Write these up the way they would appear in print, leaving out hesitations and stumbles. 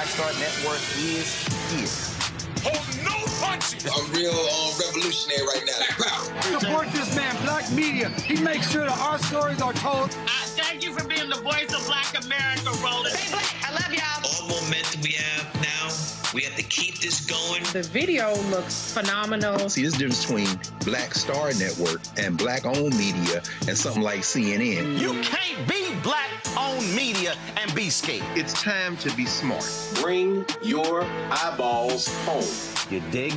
Black Star Network is here. Hold no punches! I'm real revolutionary right now. Support this man, Black Media. He makes sure that our stories are told. Thank you for being the voice of Black America, Roland. Stay black. I love y'all. All momentum we have now, we have to keep this going. The video looks phenomenal. See, this difference between Black Star Network and Black-owned media and something like CNN. You can't be Black-owned media and be scared. It's time to be smart. Bring your eyeballs home. You dig?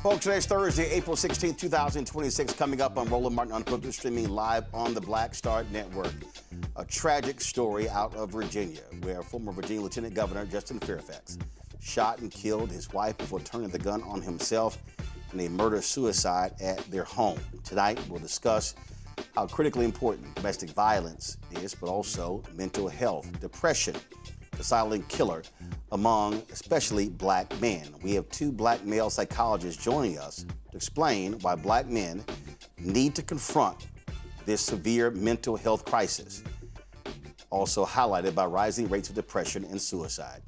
Folks, today's Thursday, April 16, 2026, coming up on Roland Martin Unfiltered, streaming live on the Black Star Network. A tragic story out of Virginia, where former Virginia Lieutenant Governor Justin Fairfax shot and killed his wife before turning the gun on himself in a murder-suicide at their home. Tonight, we'll discuss how critically important domestic violence is, but also mental health, depression, the silent killer among especially black men. We have two black male psychologists joining us to explain why black men need to confront this severe mental health crisis, also highlighted by rising rates of depression and suicide.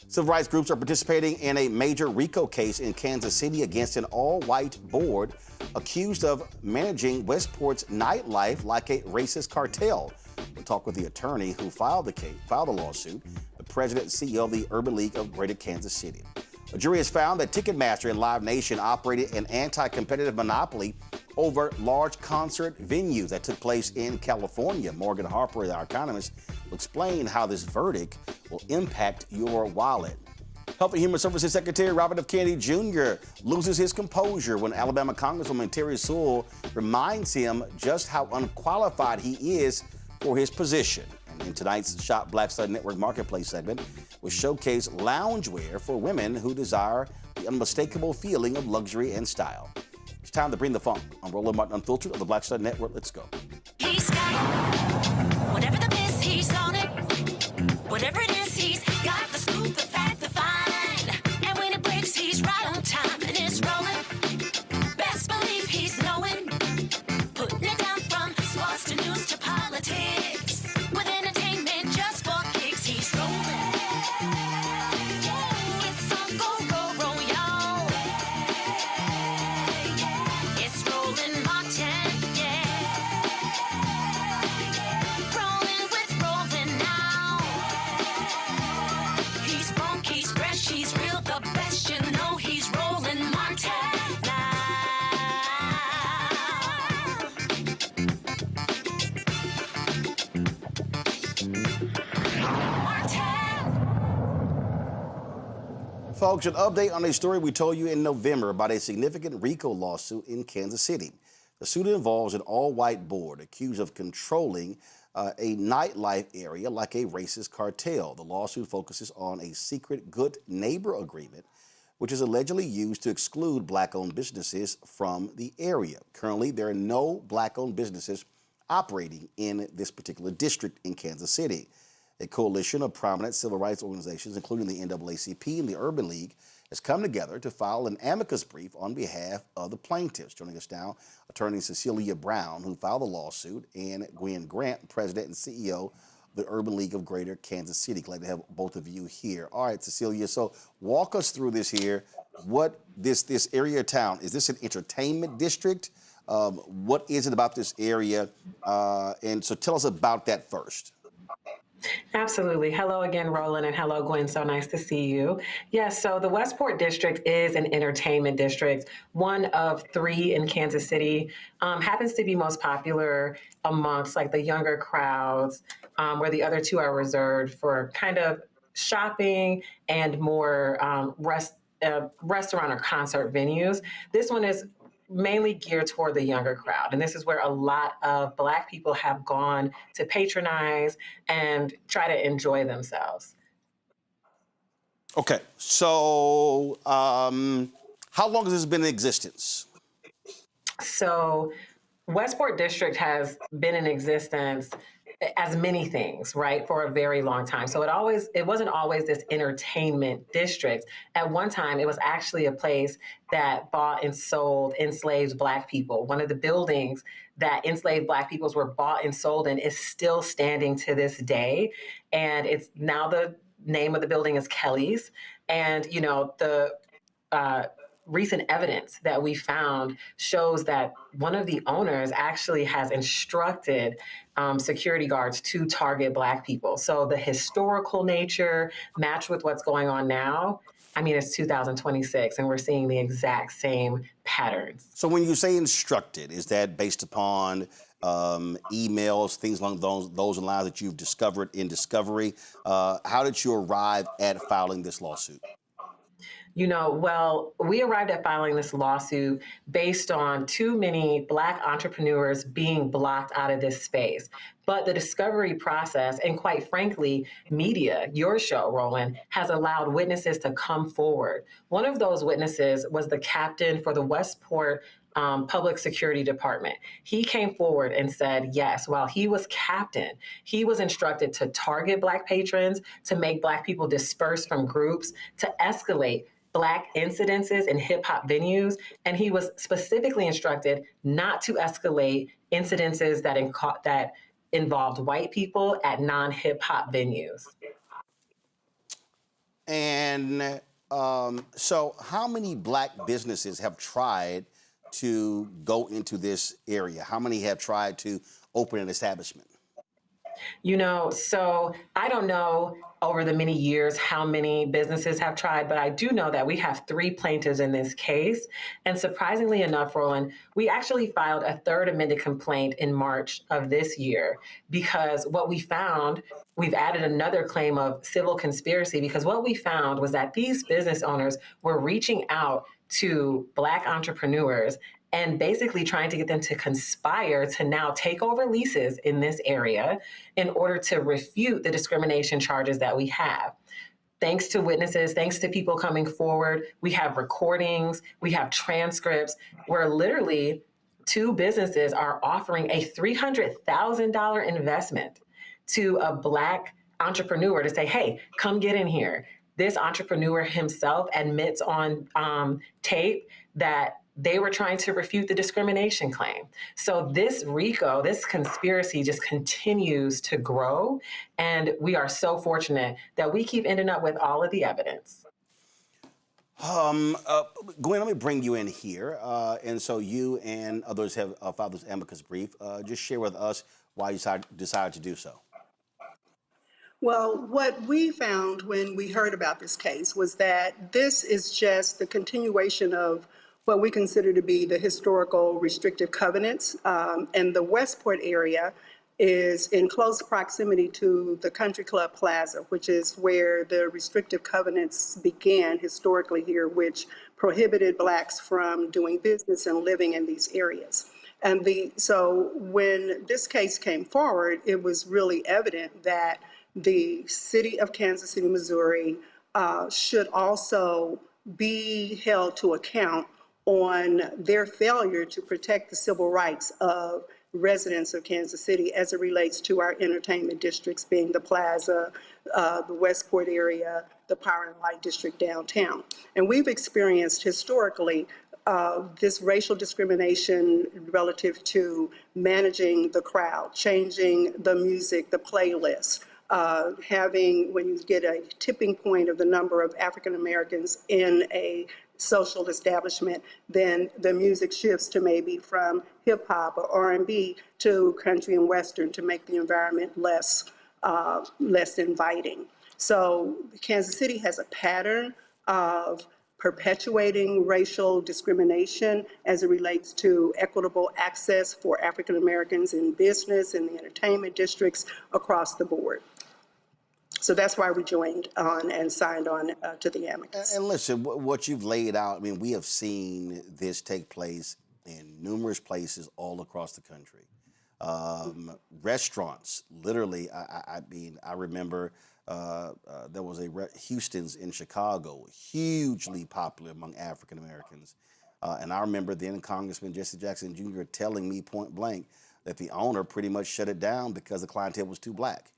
Civil rights groups are participating in a major RICO case in Kansas City against an all-white board accused of managing Westport's nightlife like a racist cartel. We'll talk with the attorney who filed the lawsuit, the president and CEO of the Urban League of Greater Kansas City. A jury has found that Ticketmaster and Live Nation operated an anti-competitive monopoly over large concert venues that took place in California. Morgan Harper, our economist, will explain how this verdict will impact your wallet. Health and Human Services Secretary Robert F. Kennedy Jr. loses his composure when Alabama Congresswoman Terry Sewell reminds him just how unqualified he is for his position. And in tonight's Shop Black Star Network Marketplace segment, we'll showcase loungewear for women who desire the unmistakable feeling of luxury and style. It's time to bring the funk on Roland Martin Unfiltered of the Black Star Network. Let's go. He's got whatever the miss, he's on it. Whatever it is, he's got the scoop, the fact, the fine. And when it breaks, he's right on time and it's rolling. Best believe he's knowing. Putting it down from sports to news to politics. With entertainment just for kicks, he's rolling. It's on go, roll, y'all. It's Roland Martin, yeah. Rolling with Roland now. He's funk, he's fresh, he's real, the best, you know he's Roland Martin now. Folks, an update on a story we told you in November about a significant RICO lawsuit in Kansas City. The suit involves an all-white board accused of controlling a nightlife area like a racist cartel. The lawsuit focuses on a secret good neighbor agreement, which is allegedly used to exclude black-owned businesses from the area. Currently, there are no black-owned businesses operating in this particular district in Kansas City. A coalition of prominent civil rights organizations, including the NAACP and the Urban League, has come together to file an amicus brief on behalf of the plaintiffs. Joining us now, attorney Cecilia Brown, who filed the lawsuit, and Gwen Grant, president and CEO of the Urban League of Greater Kansas City. Glad to have both of you here. All right, Cecilia, so walk us through this here. What this area of town, is this an entertainment district? What is it about this area? And so tell us about that first. Absolutely. Hello again, Roland, and hello, Gwen. So nice to see you. Yes, so the Westport district is an entertainment district, one of three in Kansas City. Happens to be most popular amongst like the younger crowds, where the other two are reserved for kind of shopping and more restaurant or concert venues. This one is mainly geared toward the younger crowd. And this is where a lot of Black people have gone to patronize and try to enjoy themselves. Okay, so how long has this been in existence? So Westport District has been in existence as many things, right, for a very long time. So it wasn't always this entertainment district. At one time, it was actually a place that bought and sold enslaved Black people. One of the buildings that enslaved Black peoples were bought and sold in is still standing to this day. And it's now the name of the building is Kelly's. And, you know, the recent evidence that we found shows that one of the owners actually has instructed security guards to target Black people. So the historical nature matched with what's going on now. I mean, it's 2026 and we're seeing the exact same patterns. So when you say instructed, is that based upon emails, things along those lines that you've discovered in discovery? How did you arrive at filing this lawsuit? Well, we arrived at filing this lawsuit based on too many Black entrepreneurs being blocked out of this space. But the discovery process, and quite frankly, media, your show, Roland, has allowed witnesses to come forward. One of those witnesses was the captain for the Westport Public Security Department. He came forward and said, yes, while he was captain, he was instructed to target Black patrons, to make Black people disperse from groups, to escalate Black incidences in hip hop venues. And he was specifically instructed not to escalate incidences that involved white people at non-hip hop venues. And so how many Black businesses have tried to go into this area? How many have tried to open an establishment? So I don't know over the many years how many businesses have tried, but I do know that we have 3 plaintiffs in this case. And surprisingly enough, Roland, we actually filed a 3rd amended complaint in March of this year because what we found, we've added another claim of civil conspiracy because what we found was that these business owners were reaching out to Black entrepreneurs and basically trying to get them to conspire to now take over leases in this area in order to refute the discrimination charges that we have. Thanks to witnesses, thanks to people coming forward, we have recordings, we have transcripts where literally 2 businesses are offering a $300,000 investment to a Black entrepreneur to say, hey, come get in here. This entrepreneur himself admits on tape that they were trying to refute the discrimination claim. So this RICO, this conspiracy just continues to grow. And we are so fortunate that we keep ending up with all of the evidence. Gwen, let me bring you in here. And so you and others have filed this amicus brief. Just share with us why you decided to do so. Well, what we found when we heard about this case was that this is just the continuation of what we consider to be the historical restrictive covenants. And the Westport area is in close proximity to the Country Club Plaza, which is where the restrictive covenants began historically here, which prohibited Blacks from doing business and living in these areas. And so when this case came forward, it was really evident that the city of Kansas City, Missouri, should also be held to account on their failure to protect the civil rights of residents of Kansas City as it relates to our entertainment districts, being the Plaza, the Westport area, the Power and Light District downtown. And we've experienced historically this racial discrimination relative to managing the crowd, changing the music, the playlist, when you get a tipping point of the number of African Americans in a social establishment, then the music shifts to maybe from hip hop or R&B to country and Western to make the environment less inviting. So Kansas City has a pattern of perpetuating racial discrimination as it relates to equitable access for African Americans in business, in the entertainment districts, across the board. So that's why we joined on and signed on to the amicus. And listen, what you've laid out, I mean, we have seen this take place in numerous places all across the country. Restaurants, literally, I remember there was Houston's in Chicago, hugely popular among African Americans. And I remember then Congressman Jesse Jackson Jr. telling me point blank that the owner pretty much shut it down because the clientele was too Black.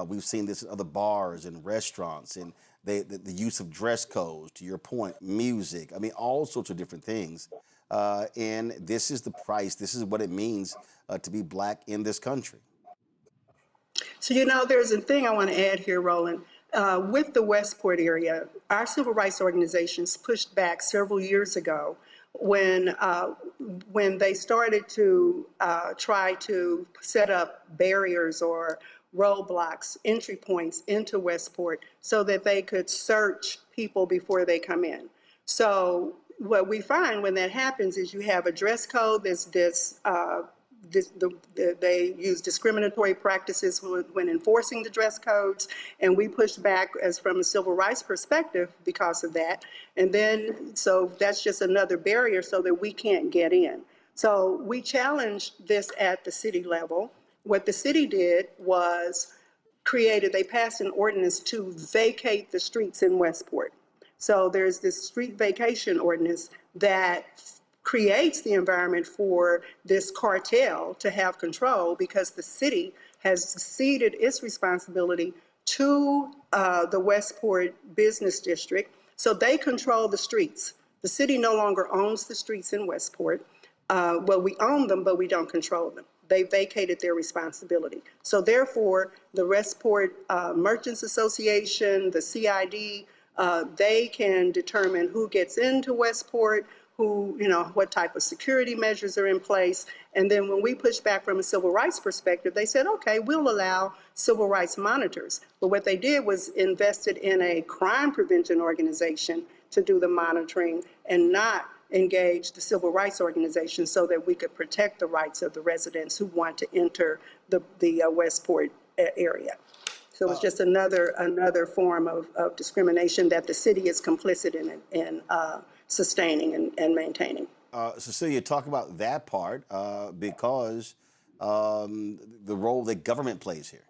We've seen this in other bars and restaurants, and the use of dress codes, to your point, music, I mean, all sorts of different things. And this is the price, this is what it means to be Black in this country. So, there's a thing I want to add here, Roland. With the Westport area, our civil rights organizations pushed back several years ago when they started to try to set up barriers or roadblocks, entry points into Westport so that they could search people before they come in. So what we find when that happens is you have a dress code that's they use discriminatory practices when enforcing the dress codes, and we pushed back as from a civil rights perspective because of that. And then, so that's just another barrier so that we can't get in. So we challenged this at the city level. What the city did was they passed an ordinance to vacate the streets in Westport. So there's this street vacation ordinance that creates the environment for this cartel to have control, because the city has ceded its responsibility to the Westport Business District. So they control the streets. The city no longer owns the streets in Westport. Well, we own them, but we don't control them. They vacated their responsibility. So therefore, the Westport Merchants Association, the CID, they can determine who gets into Westport, what type of security measures are in place. And then when we push back from a civil rights perspective, they said, okay, we'll allow civil rights monitors. But what they did was invested in a crime prevention organization to do the monitoring and not engage the civil rights organization so that we could protect the rights of the residents who want to enter the Westport area. So it's just another form of discrimination that the city is complicit in sustaining and maintaining. Cecilia, talk about that part because the role that government plays here.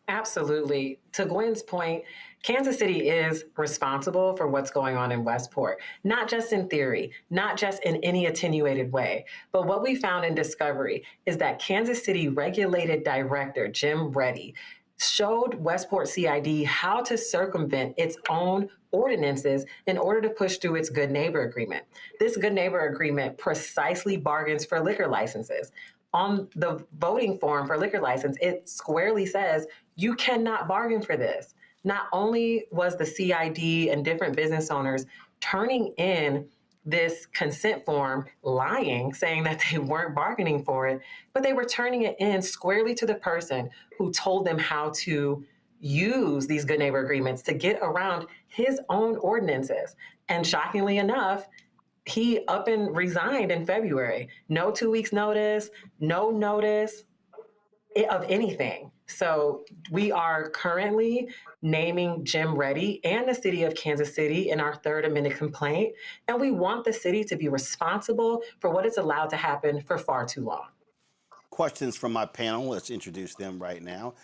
Absolutely. To Gwen's point, Kansas City is responsible for what's going on in Westport, not just in theory, not just in any attenuated way. But what we found in discovery is that Kansas City Regulated Director Jim Reddy showed Westport CID how to circumvent its own ordinances in order to push through its Good Neighbor Agreement. This Good Neighbor Agreement precisely bargains for liquor licenses. On the voting form for liquor license, it squarely says you cannot bargain for this. Not only was the CID and different business owners turning in this consent form lying, saying that they weren't bargaining for it, but they were turning it in squarely to the person who told them how to use these Good Neighbor Agreements to get around his own ordinances. And shockingly enough, he up and resigned in February. No 2 weeks notice, no notice of anything. So we are currently naming Jim Reddy and the city of Kansas City in our third amended complaint. And we want the city to be responsible for what is allowed to happen for far too long. Questions from my panel. Let's introduce them right now.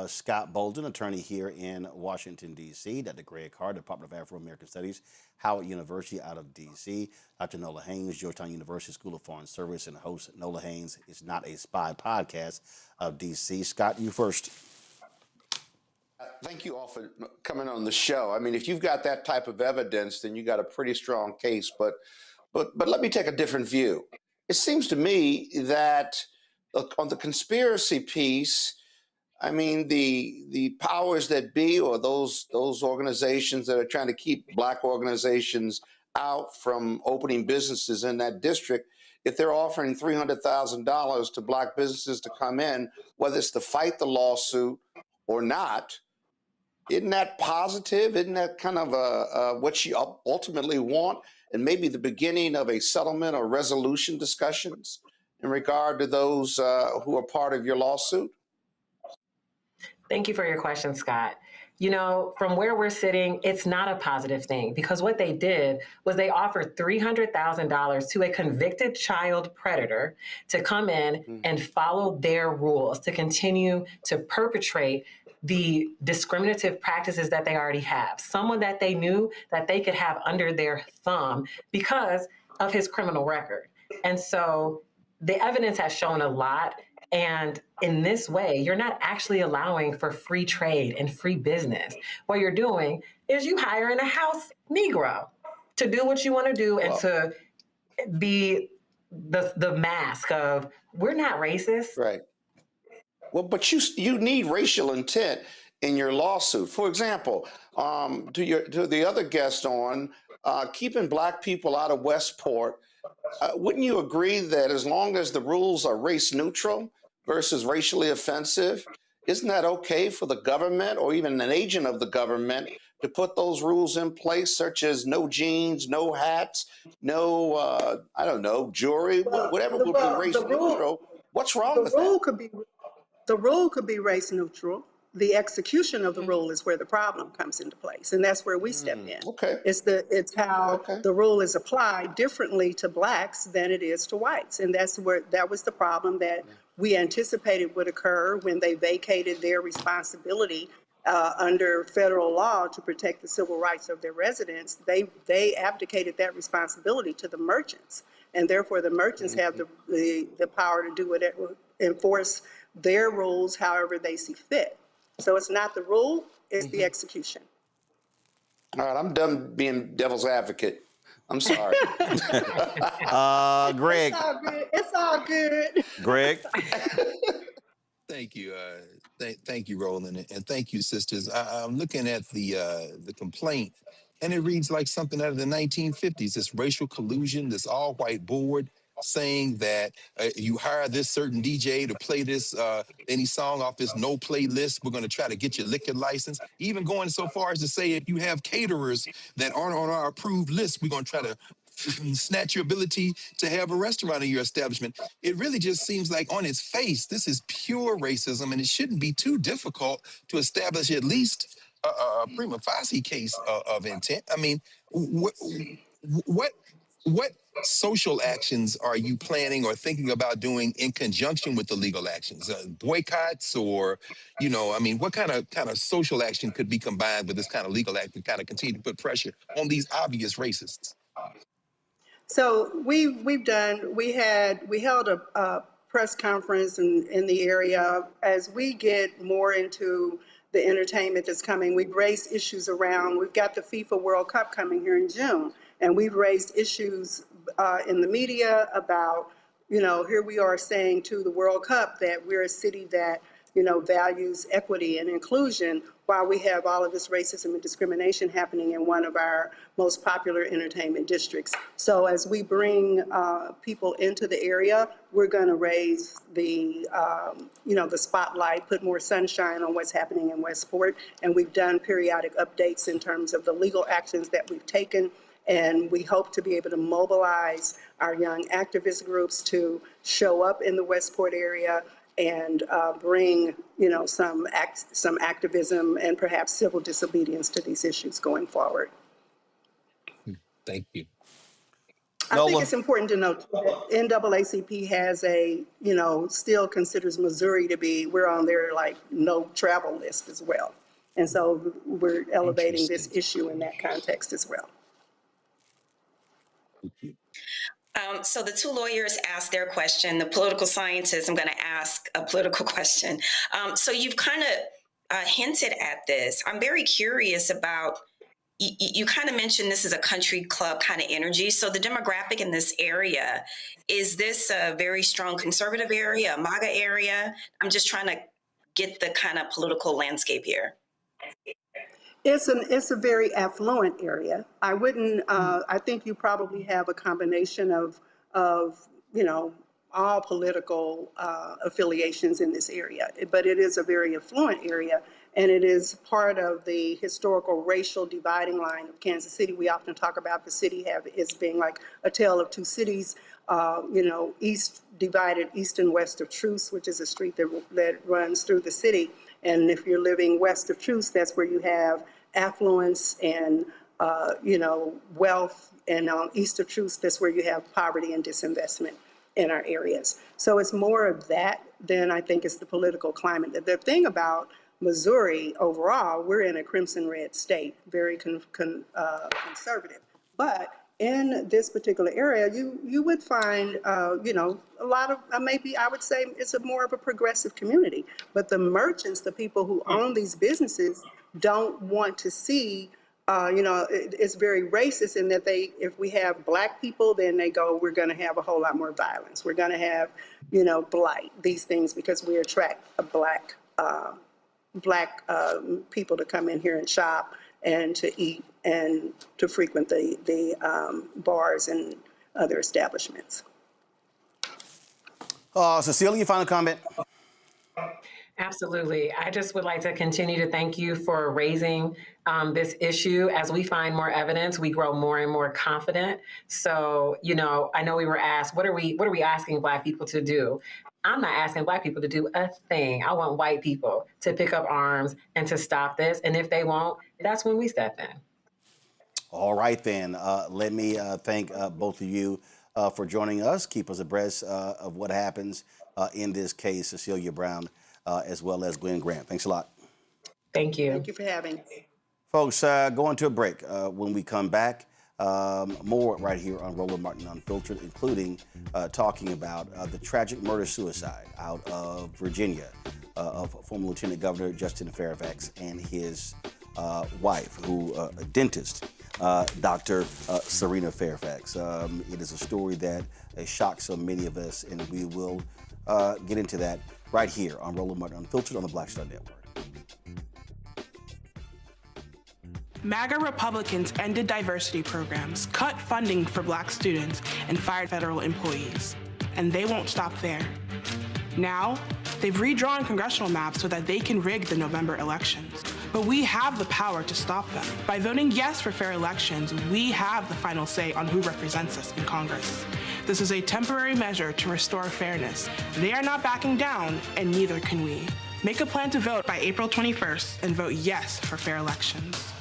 Scott Bolden, attorney here in Washington, D.C. Dr. Greg Hart, Department of Afro-American Studies, Howard University out of D.C. Dr. Nola Haynes, Georgetown University School of Foreign Service, and host Nola Haynes Is Not a Spy podcast of D.C. Scott, you first. Thank you all for coming on the show. I mean, if you've got that type of evidence, then you got a pretty strong case. But let me take a different view. It seems to me that on the conspiracy piece, I mean, the powers that be, or those organizations that are trying to keep Black organizations out from opening businesses in that district, if they're offering $300,000 to Black businesses to come in, whether it's to fight the lawsuit or not, isn't that positive? Isn't that kind of what you ultimately want, and maybe the beginning of a settlement or resolution discussions in regard to those who are part of your lawsuit? Thank you for your question, Scott. You know, from where we're sitting, it's not a positive thing, because what they did was they offered $300,000 to a convicted child predator to come in and follow their rules, to continue to perpetrate the discriminative practices that they already have. Someone that they knew that they could have under their thumb because of his criminal record. And so the evidence has shown a lot. And in this way, you're not actually allowing for free trade and free business. What you're doing is you hiring a house Negro to do what you want to do and to be the mask of, we're not racist. Right. Well, but you need racial intent in your lawsuit. For example, to the other guest on keeping Black people out of Westport, wouldn't you agree that as long as the rules are race neutral versus racially offensive, isn't that okay for the government or even an agent of the government to put those rules in place, such as no jeans, no hats, no, I don't know, jewelry, whatever would be race neutral. What's wrong with that? The rule could be race neutral. The execution of the rule is where the problem comes into place, and that's where we step in. Okay. It's how the rule is applied differently to blacks than it is to whites, and that was the problem that we anticipated would occur when they vacated their responsibility under federal law to protect the civil rights of their residents. They abdicated that responsibility to the merchants, and therefore the merchants have the power to do whatever, enforce their rules however they see fit. So it's not the rule, it's the execution. All right, I'm done being devil's advocate. I'm sorry. Greg. It's all good. Greg. Thank you. Thank you, Roland, and thank you, sisters. I'm looking at the complaint, and it reads like something out of the 1950s. This racial collusion, this all-white board saying that you hire this certain DJ to play this any song off this no play list. We're going to try to get your liquor license. Even going so far as to say if you have caterers that aren't on our approved list, we're going to try to snatch your ability to have a restaurant in your establishment. It really just seems like on its face, this is pure racism, and it shouldn't be too difficult to establish at least a prima facie case of intent. I mean, what social actions are you planning or thinking about doing in conjunction with the legal actions? Boycotts, or, I mean, what kind of social action could be combined with this kind of legal act to kind of continue to put pressure on these obvious racists? So we held a press conference in the area. As we get more into the entertainment that's coming, we've raised issues around, we've got the FIFA World Cup coming here in June, and we've raised issues in the media about, here we are saying to the World Cup that we're a city that, values equity and inclusion, while we have all of this racism and discrimination happening in one of our most popular entertainment districts. So as we bring people into the area, we're going to raise the, the spotlight, put more sunshine on what's happening in Westport. And we've done periodic updates in terms of the legal actions that we've taken. And we hope to be able to mobilize our young activist groups to show up in the Westport area and bring, some activism and perhaps civil disobedience to these issues going forward. Thank you. I think it's important to note that NAACP has still considers Missouri to be, we're on their no travel list as well. And so we're elevating this issue in that context as well. So the two lawyers asked their question. The political scientist, I'm going to ask a political question. So you've kind of hinted at this. I'm very curious about, you kind of mentioned this is a country club kind of energy. So the demographic in this area, is this a very strong conservative area, a MAGA area? I'm just trying to get the kind of political landscape here. It's a very affluent area. I wouldn't. I think you probably have a combination of all political affiliations in this area, but it is a very affluent area, and it is part of the historical racial dividing line of Kansas City. We often talk about the city as being like a tale of two cities. East divided east and west of Truce, which is a street that runs through the city. And if you're living west of Truce, that's where you have affluence and, wealth. And on east of Truce, that's where you have poverty and disinvestment in our areas. So it's more of that than I think it's the political climate. The thing about Missouri overall, we're in a crimson red state, very conservative. But in this particular area, you would find, a lot of, maybe I would say it's more of a progressive community. But the merchants, the people who own these businesses, don't want to see, it's very racist in that if we have black people, then they go, we're going to have a whole lot more violence. We're going to have, blight, these things, because we attract a black people to come in here and shop and to eat and to frequent the bars and other establishments. Cecilia, your final comment? Absolutely. I just would like to continue to thank you for raising this issue. As we find more evidence, we grow more and more confident. So, I know we were asked, what are we asking Black people to do? I'm not asking Black people to do a thing. I want white people to pick up arms and to stop this. And if they won't, that's when we step in. All right, then. Let me thank both of you for joining us. Keep us abreast of what happens in this case, Cecilia Brown, as well as Glenn Grant. Thanks a lot. Thank you. Thank you for having me. Folks, going to a break. When we come back, more right here on Roland Martin Unfiltered, including talking about the tragic murder-suicide out of Virginia of former Lieutenant Governor Justin Fairfax and his wife, a dentist, Dr. Serena Fairfax. It is a story that shocks so many of us, and we will get into that right here on Roland Martin Unfiltered on the Black Star Network. MAGA Republicans ended diversity programs, cut funding for Black students, and fired federal employees. And they won't stop there. Now, they've redrawn congressional maps so that they can rig the November elections. But we have the power to stop them. By voting yes for fair elections, we have the final say on who represents us in Congress. This is a temporary measure to restore fairness. They are not backing down, and neither can we. Make a plan to vote by April 21st and vote yes for fair elections.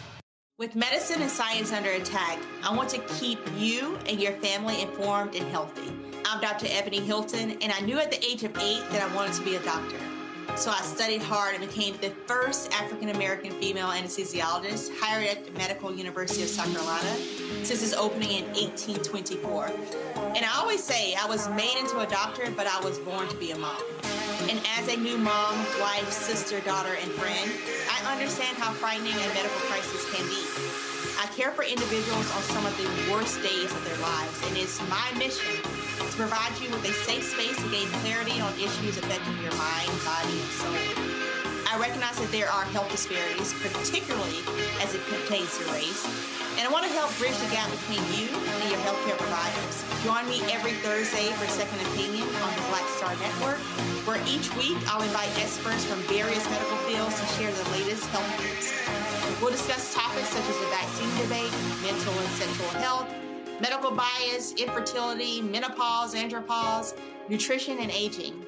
With medicine and science under attack, I want to keep you and your family informed and healthy. I'm Dr. Ebony Hilton, and I knew at the age of 8 that I wanted to be a doctor. So I studied hard and became the first African-American female anesthesiologist hired at the Medical University of South Carolina since its opening in 1824. And I always say I was made into a doctor, but I was born to be a mom. And as a new mom, wife, sister, daughter, and friend, I understand how frightening a medical crisis can be. I care for individuals on some of the worst days of their lives, and it's my mission to provide you with a safe space to gain clarity on issues affecting your mind, body, and soul. I recognize that there are health disparities, particularly as it pertains to race, and I want to help bridge the gap between you and your healthcare providers. Join me every Thursday for Second Opinion on the Black Star Network, where each week I'll invite experts from various medical fields to share the latest health news. We'll discuss topics such as the vaccine debate, mental and sexual health, medical bias, infertility, menopause, andropause, nutrition, and aging.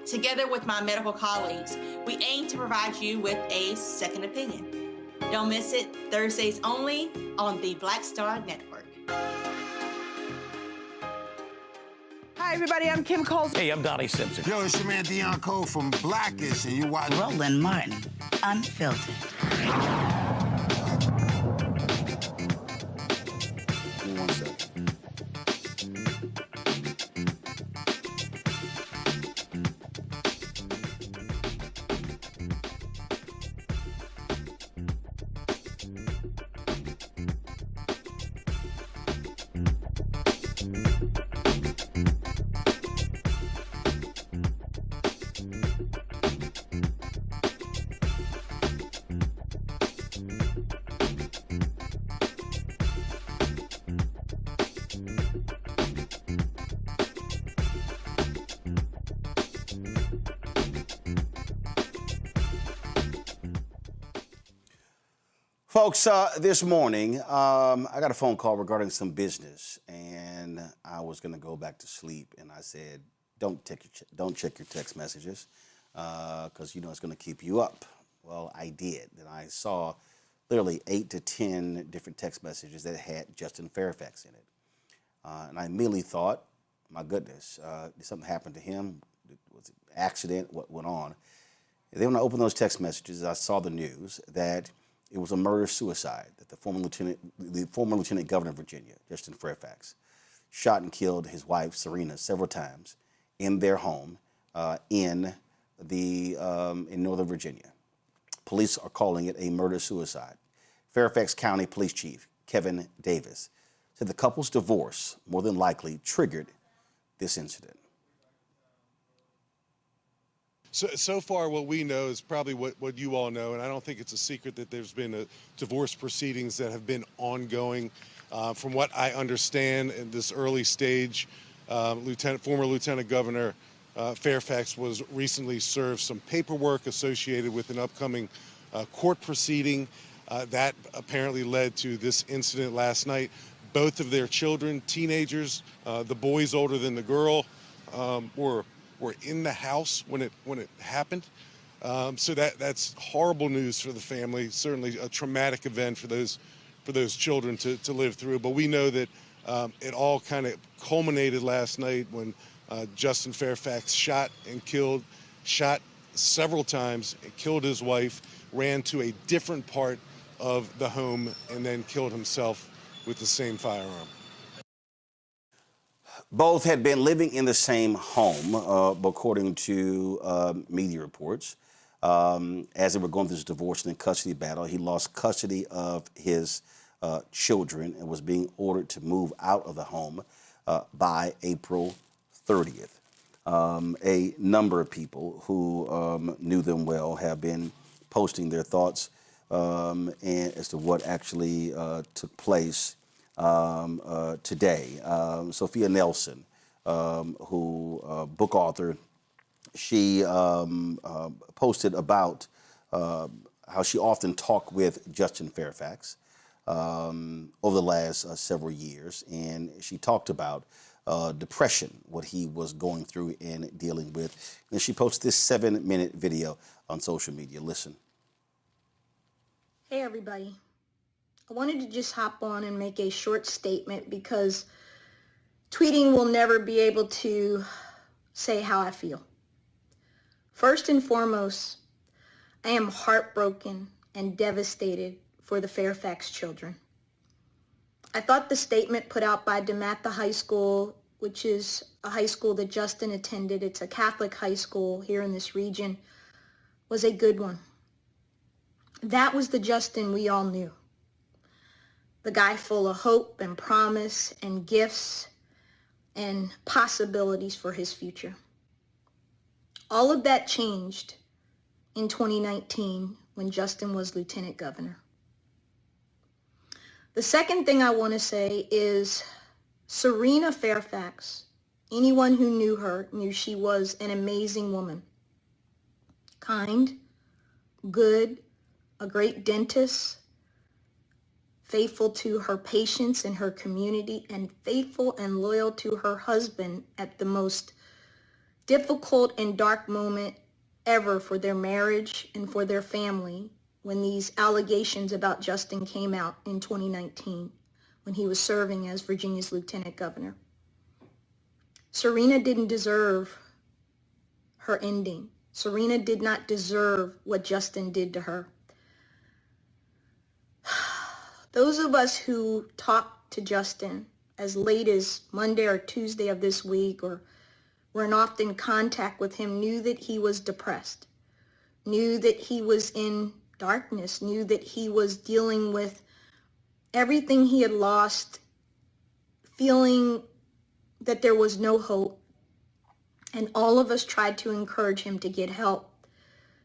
Together with my medical colleagues, we aim to provide you with a second opinion. Don't miss it, Thursdays only on the Black Star Network. Hi, everybody. I'm Kim Coles. Hey, I'm Donnie Simpson. Yo, it's your man Deion Cole from Blackish, and you watch Roland Martin Unfiltered. One second. Folks, this morning, I got a phone call regarding some business, and I was going to go back to sleep, and I said, don't check your text messages, because you know it's going to keep you up. Well, I did, and I saw literally 8 to 10 different text messages that had Justin Fairfax in it. And I immediately thought, my goodness, did something happen to him? Was it an accident? What went on? And then when I opened those text messages, I saw the news that it was a murder-suicide, that the former lieutenant governor of Virginia, Justin Fairfax, shot and killed his wife, Serena, several times in their home in Northern Virginia. Police are calling it a murder-suicide. Fairfax County Police Chief Kevin Davis said the couple's divorce more than likely triggered this incident. So far, what we know is probably what you all know, and I don't think it's a secret that there's been divorce proceedings that have been ongoing. From what I understand in this early stage, former Lieutenant Governor Fairfax was recently served some paperwork associated with an upcoming court proceeding. That apparently led to this incident last night. Both of their children, teenagers, the boys older than the girl, were in the house when it happened. So that's horrible news for the family. Certainly a traumatic event for those children to live through. But we know that it all kind of culminated last night when Justin Fairfax shot several times, and killed his wife, ran to a different part of the home, and then killed himself with the same firearm. Both had been living in the same home, according to media reports. As they were going through this divorce and custody battle, he lost custody of his children and was being ordered to move out of the home by April 30th. A number of people who knew them well have been posting their thoughts and as to what actually took place today. Sophia Nelson, who book author, she posted about how she often talked with Justin Fairfax over the last several years, and she talked about depression, what he was going through and dealing with. And she posted this 7-minute video on social media. Listen. Hey everybody. I wanted to just hop on and make a short statement because tweeting will never be able to say how I feel. First and foremost, I am heartbroken and devastated for the Fairfax children. I thought the statement put out by DeMatha High School, which is a high school that Justin attended, it's a Catholic high school here in this region, was a good one. That was the Justin we all knew. The guy full of hope and promise and gifts and possibilities for his future. All of that changed in 2019 when Justin was lieutenant governor. The second thing I want to say is Serena Fairfax, anyone who knew her knew she was an amazing woman. Kind, good, a great dentist, faithful to her patients and her community, and faithful and loyal to her husband at the most difficult and dark moment ever for their marriage and for their family when these allegations about Justin came out in 2019 when he was serving as Virginia's lieutenant governor. Serena didn't deserve her ending. Serena did not deserve what Justin did to her. Those of us who talked to Justin as late as Monday or Tuesday of this week or were in often contact with him knew that he was depressed, knew that he was in darkness, knew that he was dealing with everything he had lost, feeling that there was no hope. And all of us tried to encourage him to get help,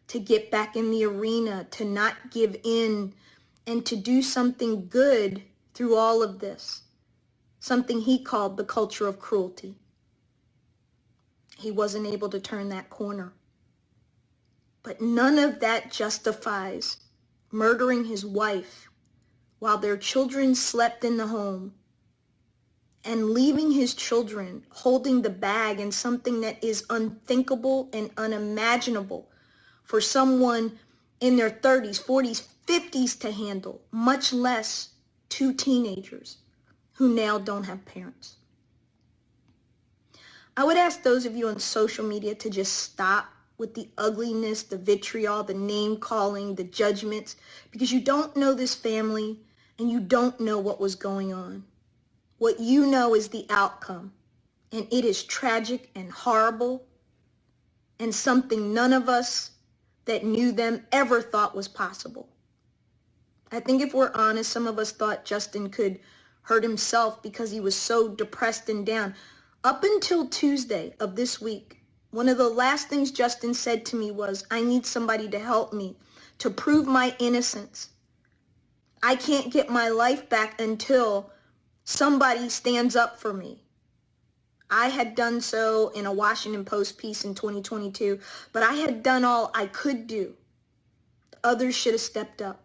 to get back in the arena, to not give in, and to do something good through all of this, something he called the culture of cruelty. He wasn't able to turn that corner. But none of that justifies murdering his wife while their children slept in the home and leaving his children holding the bag in something that is unthinkable and unimaginable for someone in their 30s, 40s, 50s to handle, much less two teenagers who now don't have parents. I would ask those of you on social media to just stop with the ugliness, the vitriol, the name calling, the judgments, because you don't know this family and you don't know what was going on. What you know is the outcome, and it is tragic and horrible and something none of us that knew them ever thought was possible. I think if we're honest, some of us thought Justin could hurt himself because he was so depressed and down. Up until Tuesday of this week, one of the last things Justin said to me was, I need somebody to help me to prove my innocence. I can't get my life back until somebody stands up for me. I had done so in a Washington Post piece in 2022, but I had done all I could do. Others should have stepped up.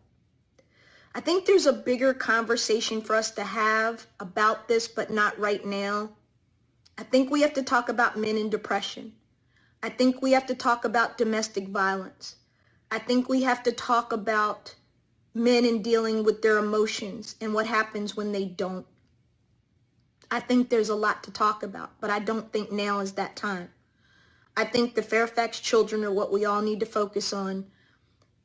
I think there's a bigger conversation for us to have about this, but not right now. I think we have to talk about men in depression. I think we have to talk about domestic violence. I think we have to talk about men in dealing with their emotions and what happens when they don't. I think there's a lot to talk about, but I don't think now is that time. I think the Fairfax children are what we all need to focus on.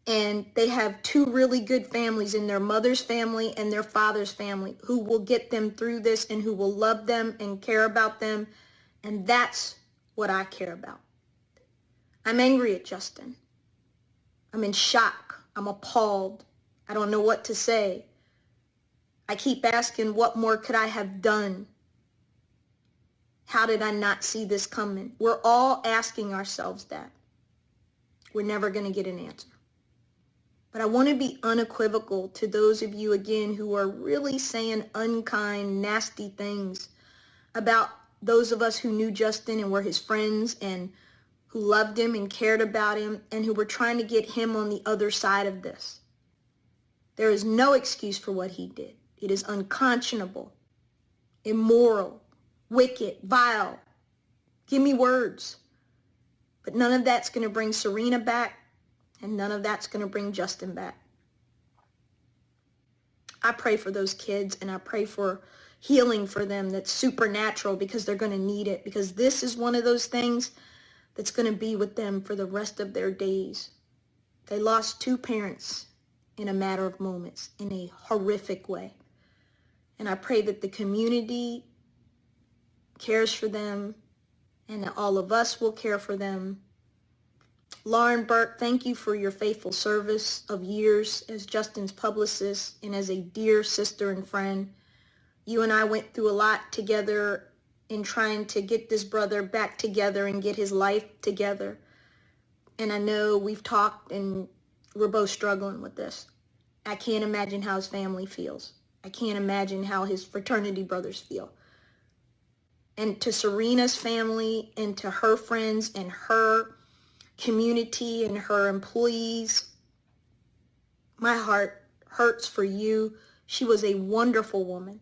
And they have two really good families in their mother's family and their father's family who will get them through this and who will love them and care about them. And that's what I care about. I'm angry at Justin. I'm in shock. I'm appalled. I don't know what to say. I keep asking, what more could I have done? How did I not see this coming? We're all asking ourselves that. We're never going to get an answer. But I want to be unequivocal to those of you, again, who are really saying unkind, nasty things about those of us who knew Justin and were his friends and who loved him and cared about him and who were trying to get him on the other side of this. There is no excuse for what he did. It is unconscionable, immoral, wicked, vile. Give me words. But none of that's going to bring Serena back, and none of that's going to bring Justin back. I pray for those kids, and I pray for healing for them that's supernatural, because they're going to need it, because this is one of those things that's going to be with them for the rest of their days. They lost two parents in a matter of moments in a horrific way. And I pray that the community cares for them and that all of us will care for them. Lauren Burke, thank you for your faithful service of years as Justin's publicist and as a dear sister and friend. You and I went through a lot together in trying to get this brother back together and get his life together. And I know we've talked and we're both struggling with this. I can't imagine how his family feels. I can't imagine how his fraternity brothers feel. And to Serena's family and to her friends and her community and her employees, my heart hurts for you. She was a wonderful woman.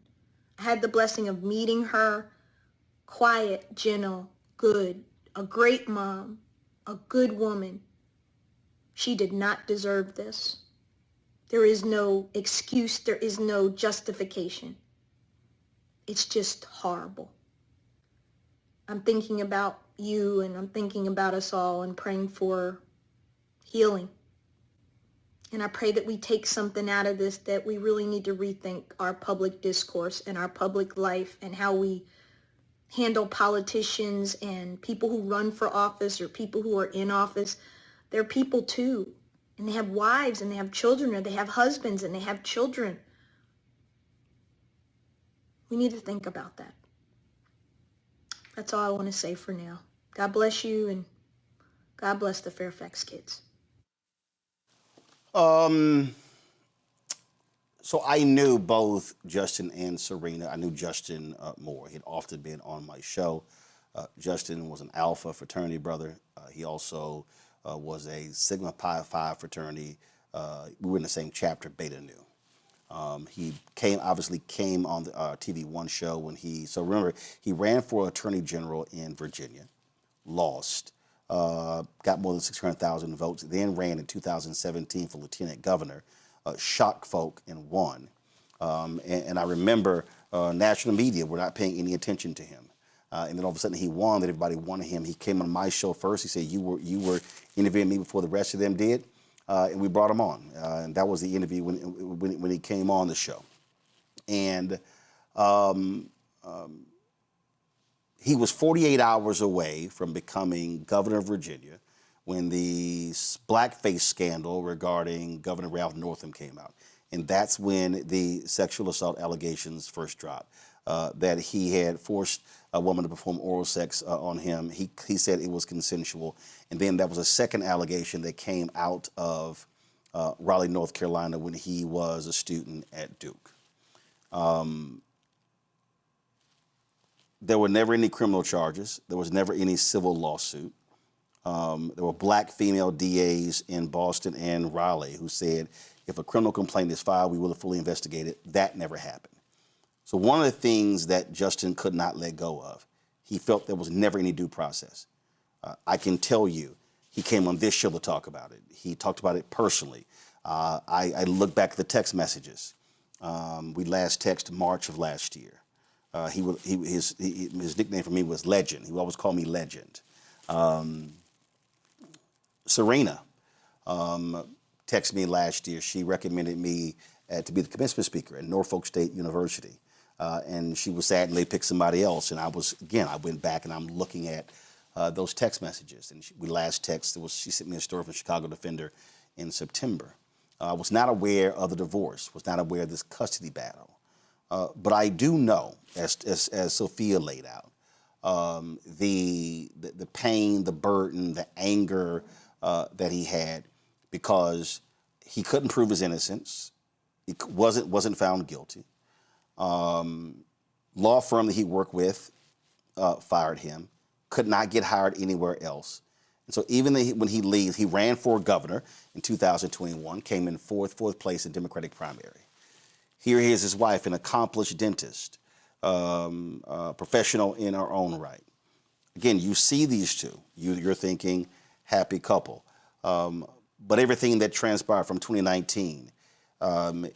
I had the blessing of meeting her. Quiet, gentle, good, a great mom, a good woman. She did not deserve this. There is no excuse. There is no justification. It's just horrible. I'm thinking about you and I'm thinking about us all and praying for healing. And I pray that we take something out of this, that we really need to rethink our public discourse and our public life and how we handle politicians and people who run for office or people who are in office. They're people too. And they have wives and they have children, or they have husbands and they have children. We need to think about that. That's all I want to say for now. God bless you, and God bless the Fairfax kids. So I knew both Justin and Serena. I knew Justin more. He'd often been on my show. Justin was an Alpha fraternity brother. He also was a Sigma Pi Phi fraternity. We were in the same chapter, Beta Nu. He obviously came on the TV One show when so remember, he ran for Attorney General in Virginia, lost, got more than 600,000 votes, then ran in 2017 for Lieutenant Governor, shocked folk and won. And I remember national media were not paying any attention to him. And then all of a sudden he won, that everybody wanted him. He came on my show first. He said, you were interviewing me before the rest of them did. And we brought him on. And that was the interview when he came on the show. And he was 48 hours away from becoming governor of Virginia when the blackface scandal regarding Governor Ralph Northam came out. And that's when the sexual assault allegations first dropped, that he had forced a woman to perform oral sex on him. He said it was consensual. And then there was a second allegation that came out of Raleigh, North Carolina, when he was a student at Duke. There were never any criminal charges. There was never any civil lawsuit. There were black female DAs in Boston and Raleigh who said, if a criminal complaint is filed, we will fully investigate it. That never happened. So one of the things that Justin could not let go of, he felt there was never any due process. I can tell you, he came on this show to talk about it. He talked about it personally. I look back at the text messages. We last texted March of last year. His nickname for me was Legend. He would always call me Legend. Serena texted me last year. She recommended me to be the commencement speaker at Norfolk State University. And she was sad and they picked somebody else. And I went back and I'm looking at those text messages. And we last texted, she sent me a story from Chicago Defender in September. I was not aware of the divorce, was not aware of this custody battle. But I do know, as Sophia laid out, the pain, the burden, the anger that he had because he couldn't prove his innocence. He wasn't found guilty. Law firm that he worked with fired him. Could not get hired anywhere else. And so even when he leaves, he ran for governor in 2021, came in fourth place in Democratic primary. Here he is, his wife, an accomplished dentist, professional in her own right. Again, you see these two, you're thinking happy couple. But everything that transpired from 2019,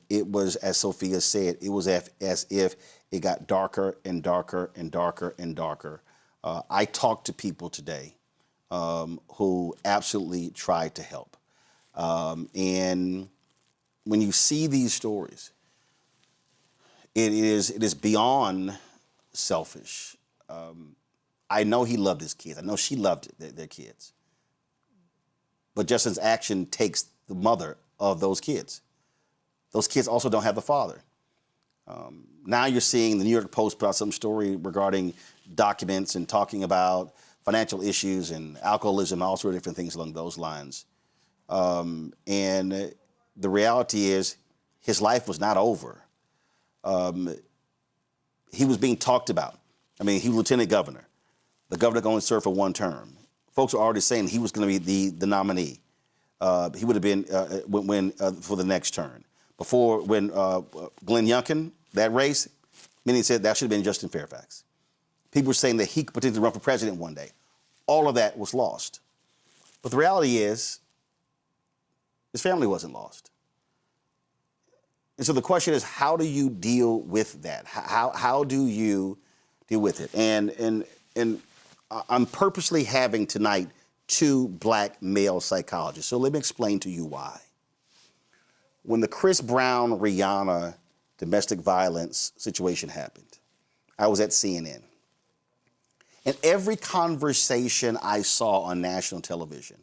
it was, as Sophia said, it was as if it got darker and darker and darker and darker. I talked to people today who absolutely tried to help. And when you see these stories, it is beyond selfish. I know he loved his kids. I know she loved their kids. But Justin's action takes the mother of those kids. Those kids also don't have the father. Now you're seeing the New York Post put out some story regarding documents and talking about financial issues and alcoholism, all sorts of different things along those lines. And the reality is his life was not over. He was being talked about. I mean, he was lieutenant governor. The governor could only serve for one term. Folks were already saying he was going to be the nominee. He would have been for the next term. Before, when Glenn Youngkin, that race, many said that should have been Justin Fairfax. People were saying that he could potentially run for president one day. All of that was lost. But the reality is, his family wasn't lost. And so the question is, how do you deal with that? How do you deal with it? And I'm purposely having tonight two black male psychologists. So let me explain to you why. When the Chris Brown, Rihanna domestic violence situation happened, I was at CNN. And every conversation I saw on national television,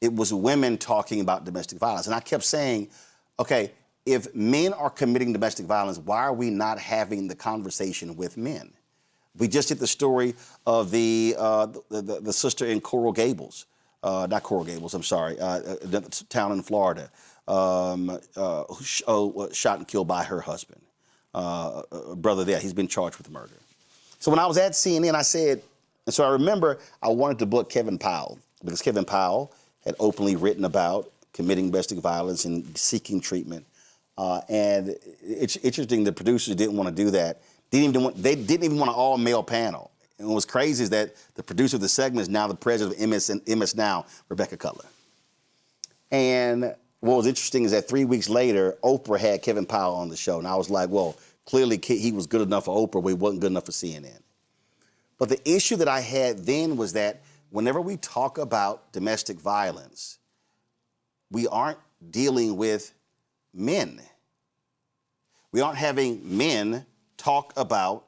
it was women talking about domestic violence. And I kept saying, okay, if men are committing domestic violence, why are we not having the conversation with men? We just did the story of the sister in Coral Gables, not Coral Gables, I'm sorry, the town in Florida, shot and killed by her husband, brother there. He's been charged with murder. So when I was at CNN, I said, and so I remember I wanted to book Kevin Powell because Kevin Powell had openly written about committing domestic violence and seeking treatment. And it's interesting, the producers didn't want to do that. They didn't even want an all-male panel. And what's crazy is that the producer of the segment is now the president of MS Now, Rebecca Cutler. And what was interesting is that 3 weeks later, Oprah had Kevin Powell on the show. And I was like, well, clearly he was good enough for Oprah, but he wasn't good enough for CNN. But the issue that I had then was that whenever we talk about domestic violence, we aren't dealing with men. We aren't having men talk about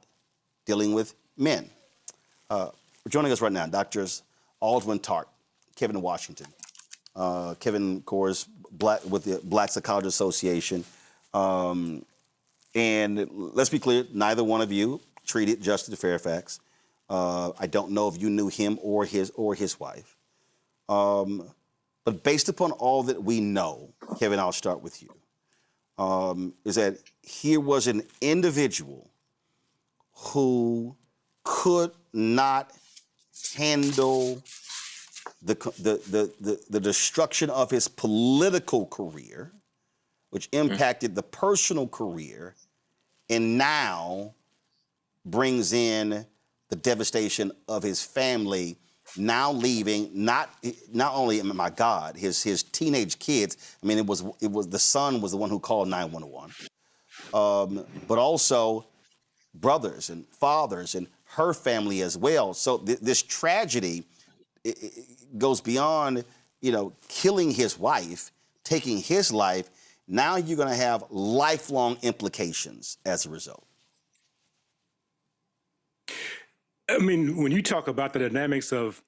dealing with men. Joining us right now, Doctors Aldwin Tart, Kevin Washington. Kevin, of course, with the Black Psychologists Association. And let's be clear, neither one of you treated Justin Fairfax. I don't know if you knew him or his wife. But based upon all that we know, Kevin, I'll start with you, is that here was an individual who could not handle the destruction of his political career, which impacted the personal career, and now brings in the devastation of his family, now leaving not only, my God, his teenage kids. I mean, it was the son was the one who called 911, but also brothers and fathers and her family as well. So this tragedy it goes beyond, killing his wife, taking his life. Now you're going to have lifelong implications as a result. I mean, when you talk about the dynamics of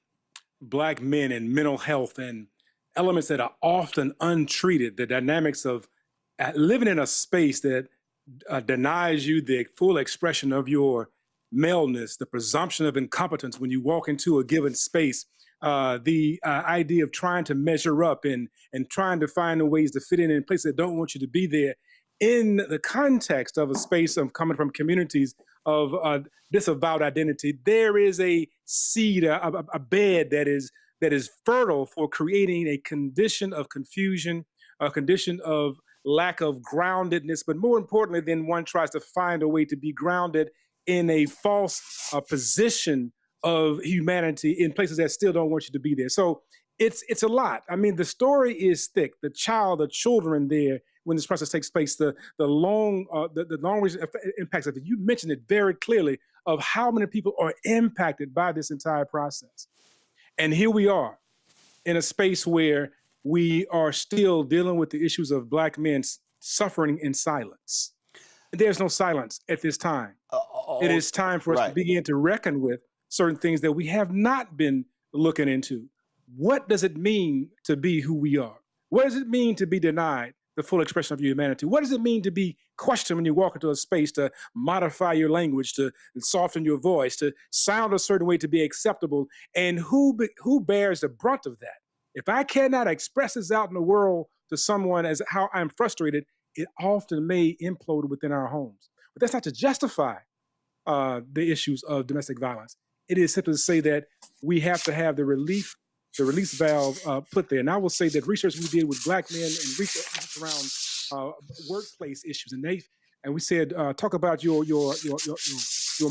Black men and mental health and elements that are often untreated, the dynamics of living in a space that denies you the full expression of your maleness, the presumption of incompetence when you walk into a given space, the idea of trying to measure up and trying to find ways to fit in places that don't want you to be there, in the context of a space of coming from communities of disavowed identity, there is a seed, a bed that is fertile for creating a condition of confusion, a condition of lack of groundedness, but more importantly, then one tries to find a way to be grounded in a false position of humanity in places that still don't want you to be there. So it's a lot. I mean, the story is thick. The children there, when this process takes place, the long impacts of it. You mentioned it very clearly of how many people are impacted by this entire process. And here we are in a space where we are still dealing with the issues of Black men suffering in silence. There's no silence at this time. It is time for us to begin to reckon with certain things that we have not been looking into. What does it mean to be who we are? What does it mean to be denied the full expression of your humanity? What does it mean to be questioned when you walk into a space, to modify your language, to soften your voice, to sound a certain way to be acceptable? And who bears the brunt of that? If I cannot express this out in the world to someone as how I'm frustrated, it often may implode within our homes. But that's not to justify the issues of domestic violence. It is simply to say that we have to have the release valve put there. And I will say that research we did with Black men and research around workplace issues, and we said, talk about your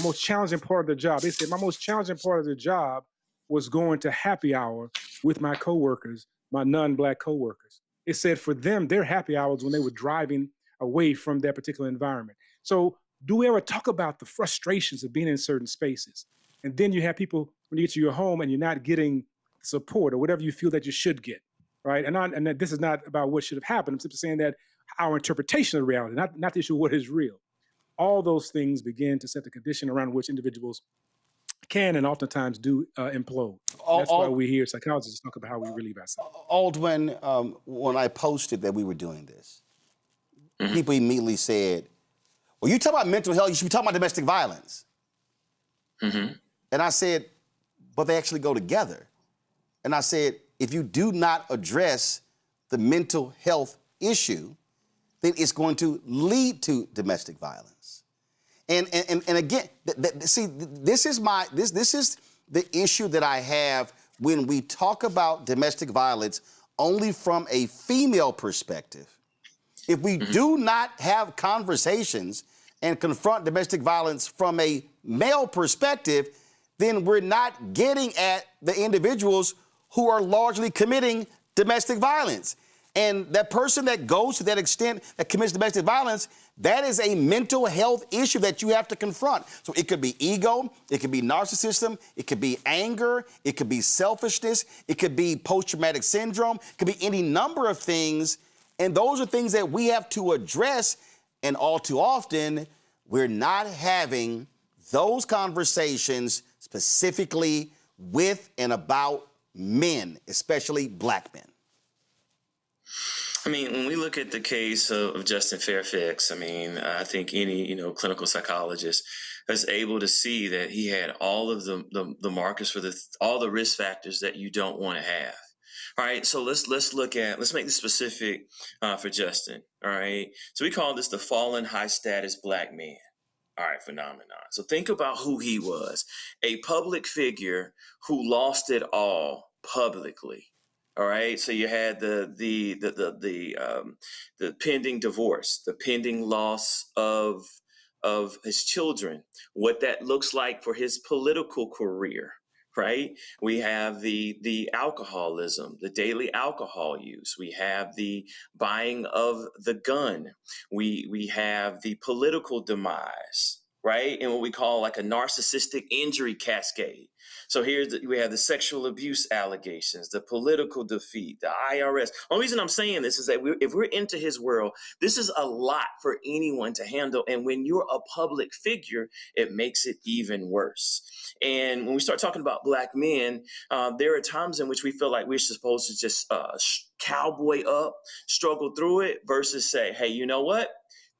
most challenging part of the job. They said my most challenging part of the job was going to happy hour with my coworkers, my non-Black coworkers. It said for them, their happy hours when they were driving away from that particular environment. So do we ever talk about the frustrations of being in certain spaces? And then you have people, when you get to your home and you're not getting support or whatever you feel that you should get, right? And this is not about what should have happened. I'm simply saying that our interpretation of reality, not the issue of what is real. All those things begin to set the condition around which individuals can and oftentimes do implode. That's why we hear psychologists talk about how we relieve ourselves. Aldwin, when I posted that we were doing this, people immediately said, well, you talk about mental health, you should be talking about domestic violence. And I said, but they actually go together. And I said, if you do not address the mental health issue, then it's going to lead to domestic violence. And again, see, this is the issue that I have when we talk about domestic violence only from a female perspective. If we do not have conversations and confront domestic violence from a male perspective, then we're not getting at the individuals who are largely committing domestic violence. And that person that goes to that extent that commits domestic violence, that is a mental health issue that you have to confront. So it could be ego, it could be narcissism, it could be anger, it could be selfishness, it could be post-traumatic syndrome, it could be any number of things. And those are things that we have to address. And all too often, we're not having those conversations specifically with and about men, especially Black men. I mean, when we look at the case of Justin Fairfax, I mean, I think any, clinical psychologist is able to see that he had all of the markers for all the risk factors that you don't want to have. All right, so let's make this specific for Justin. All right, so we call this the fallen high status Black man. All right, phenomenon. So think about who he was, a public figure who lost it all publicly. All right, so you had the pending divorce, the pending loss of his children, what that looks like for his political career. Right, we have the alcoholism, the daily alcohol use. We have the buying of the gun. We have the political demise, right, and what we call like a narcissistic injury cascade. So we have the sexual abuse allegations, the political defeat, the IRS. The only reason I'm saying this is that if we're into his world, this is a lot for anyone to handle. And when you're a public figure, it makes it even worse. And when we start talking about Black men, there are times in which we feel like we're supposed to just cowboy up, struggle through it, versus say, hey, you know what?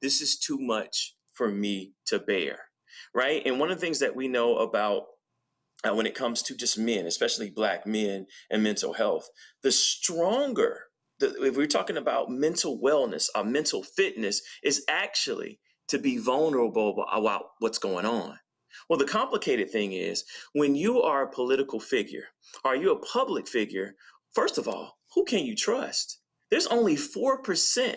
This is too much for me to bear, right? And one of the things that we know about when it comes to just men, especially Black men and mental health, the stronger, if we're talking about mental wellness, our mental fitness is actually to be vulnerable about what's going on. Well, the complicated thing is when you are a political figure, are you a public figure? First of all, who can you trust? There's only 4%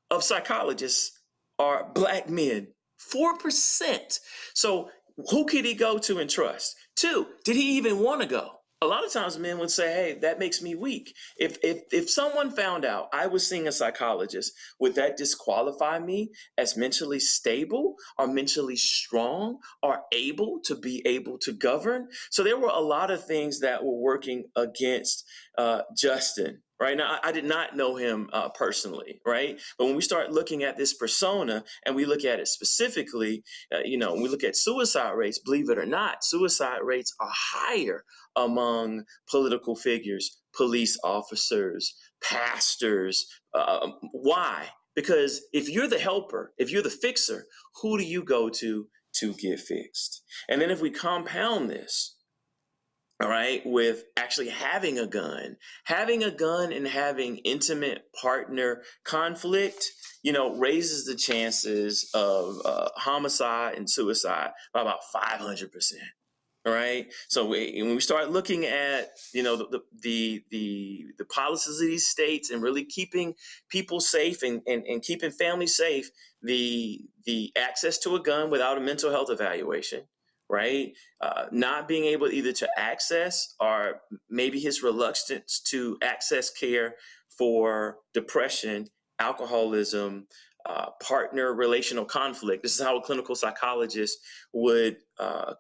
of psychologists are Black men. 4%. So who could he go to and trust? 2, did he even want to go? A lot of times men would say, hey, that makes me weak. If someone found out I was seeing a psychologist, would that disqualify me as mentally stable or mentally strong or able to govern? So there were a lot of things that were working against Justin. Right now, I did not know him personally, right? But when we start looking at this persona and we look at it specifically, when we look at suicide rates, believe it or not, suicide rates are higher among political figures, police officers, pastors. Why? Because if you're the helper, if you're the fixer, who do you go to get fixed? And then if we compound this, all right, with actually having a gun and having intimate partner conflict, raises the chances of homicide and suicide by about 500%. All right. So when we start looking at, the policies of these states and really keeping people safe and keeping families safe, the access to a gun without a mental health evaluation, right? Not being able either to access or maybe his reluctance to access care for depression, alcoholism, partner relational conflict. This is how a clinical psychologist would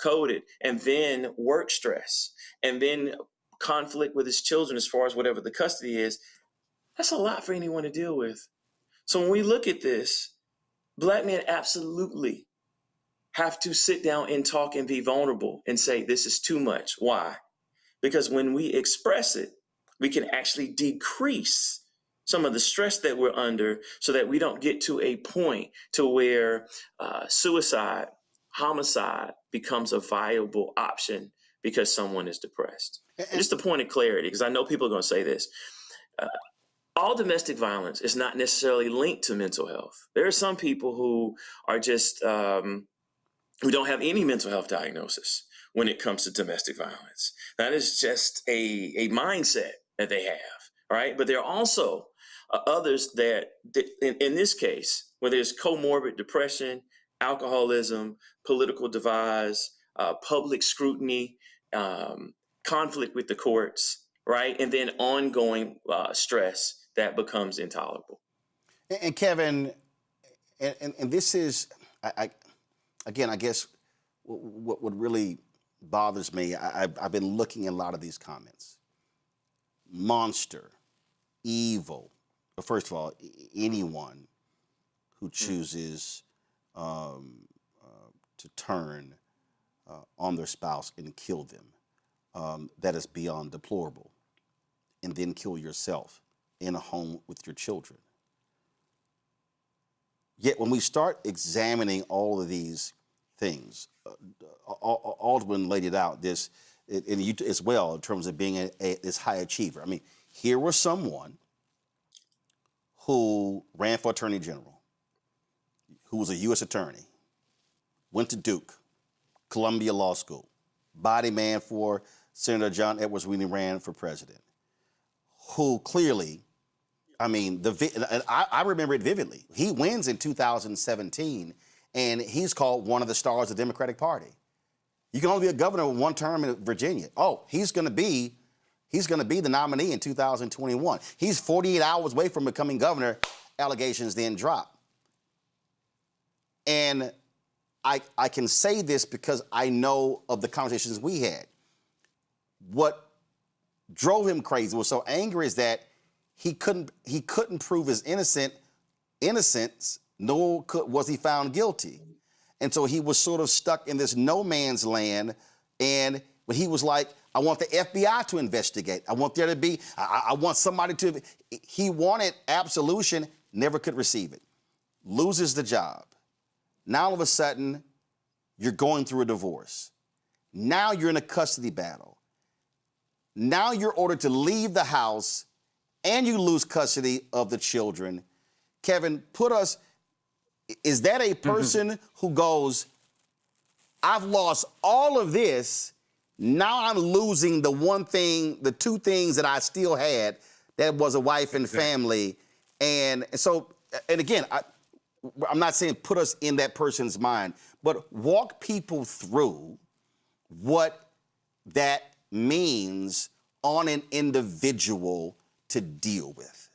code it. And then work stress, and then conflict with his children as far as whatever the custody is. That's a lot for anyone to deal with. So when we look at this, Black men absolutely have to sit down and talk and be vulnerable and say, this is too much. Why? Because when we express it, we can actually decrease some of the stress that we're under so that we don't get to a point to where suicide, homicide becomes a viable option because someone is depressed. And just a point of clarity, because I know people are going to say this. All domestic violence is not necessarily linked to mental health. There are some people who are just, who don't have any mental health diagnosis when it comes to domestic violence. That is just a mindset that they have, right? But there are also others that in this case, where there's comorbid depression, alcoholism, political devise, public scrutiny, conflict with the courts, right? And then ongoing stress that becomes intolerable. And Kevin, and this is, I guess what really bothers me, I've been looking at a lot of these comments. Monster, evil. But first of all, anyone who chooses to turn on their spouse and kill them, that is beyond deplorable. And then kill yourself in a home with your children. Yet when we start examining all of these things, Aldwin laid it out, this, and you as well, in terms of being this high achiever. I mean, here was someone who ran for attorney general, who was a U.S. attorney, went to Duke, Columbia Law School, body man for Senator John Edwards when he ran for president, who clearly, I mean, I remember it vividly. He wins in 2017, and he's called one of the stars of the Democratic Party. You can only be a governor with one term in Virginia. Oh, he's going to be the nominee in 2021. He's 48 hours away from becoming governor. Allegations then drop. And I can say this because I know of the conversations we had. What drove him crazy, was so angry, is that he couldn't prove his innocence, nor was he found guilty. And so he was sort of stuck in this no man's land. And when he was like, I want the FBI to investigate. I want there to be, I want somebody to, he wanted absolution, never could receive it. Loses the job. Now all of a sudden, you're going through a divorce. Now you're in a custody battle. Now you're ordered to leave the house and you lose custody of the children. Kevin, is that a person who goes, I've lost all of this, now I'm losing the one thing, the two things that I still had, that was a wife and family. And so, and again, I'm not saying put us in that person's mind, but walk people through what that means on an individual to deal with.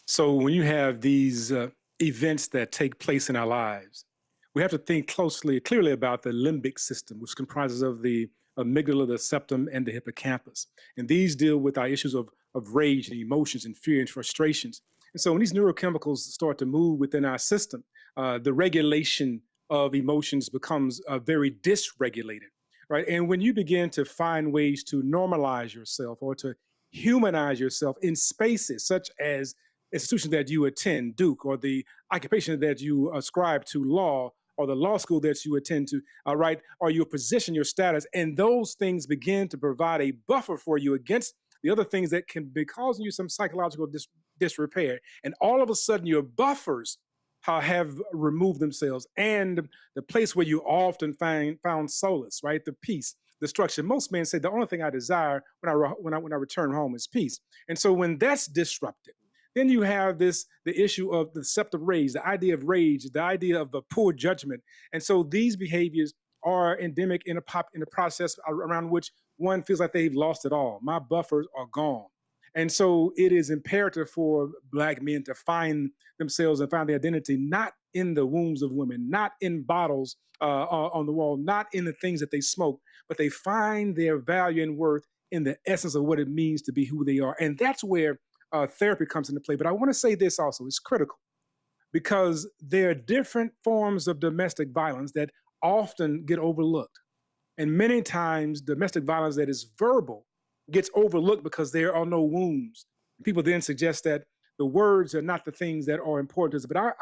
So when you have these events that take place in our lives, we have to think clearly about the limbic system, which comprises of the amygdala, the septum, and the hippocampus. And these deal with our issues of rage and emotions and fear and frustrations. And so when these neurochemicals start to move within our system, the regulation of emotions becomes very dysregulated, right? And when you begin to find ways to normalize yourself or to humanize yourself in spaces such as institutions that you attend, Duke, or the occupation that you ascribe to, law, or the law school that you attend to, right, or your position, your status, and those things begin to provide a buffer for you against the other things that can be causing you some psychological disrepair. And all of a sudden, your buffers have removed themselves, and the place where you often found solace, right, the peace, the structure. Most men say the only thing I desire when I return home is peace. And so when that's disrupted, then you have the issue of the deceptive rage, the idea of rage, the idea of the poor judgment. And so these behaviors are endemic in a process around which one feels like they've lost it all. My buffers are gone. And so it is imperative for Black men to find themselves and find their identity, not in the wombs of women, not in bottles on the wall, not in the things that they smoke, but they find their value and worth in the essence of what it means to be who they are. And that's where therapy comes into play. But I want to say this also, it's critical, because there are different forms of domestic violence that often get overlooked. And many times domestic violence that is verbal gets overlooked because there are no wounds. People then suggest that the words are not the things that are important to us. But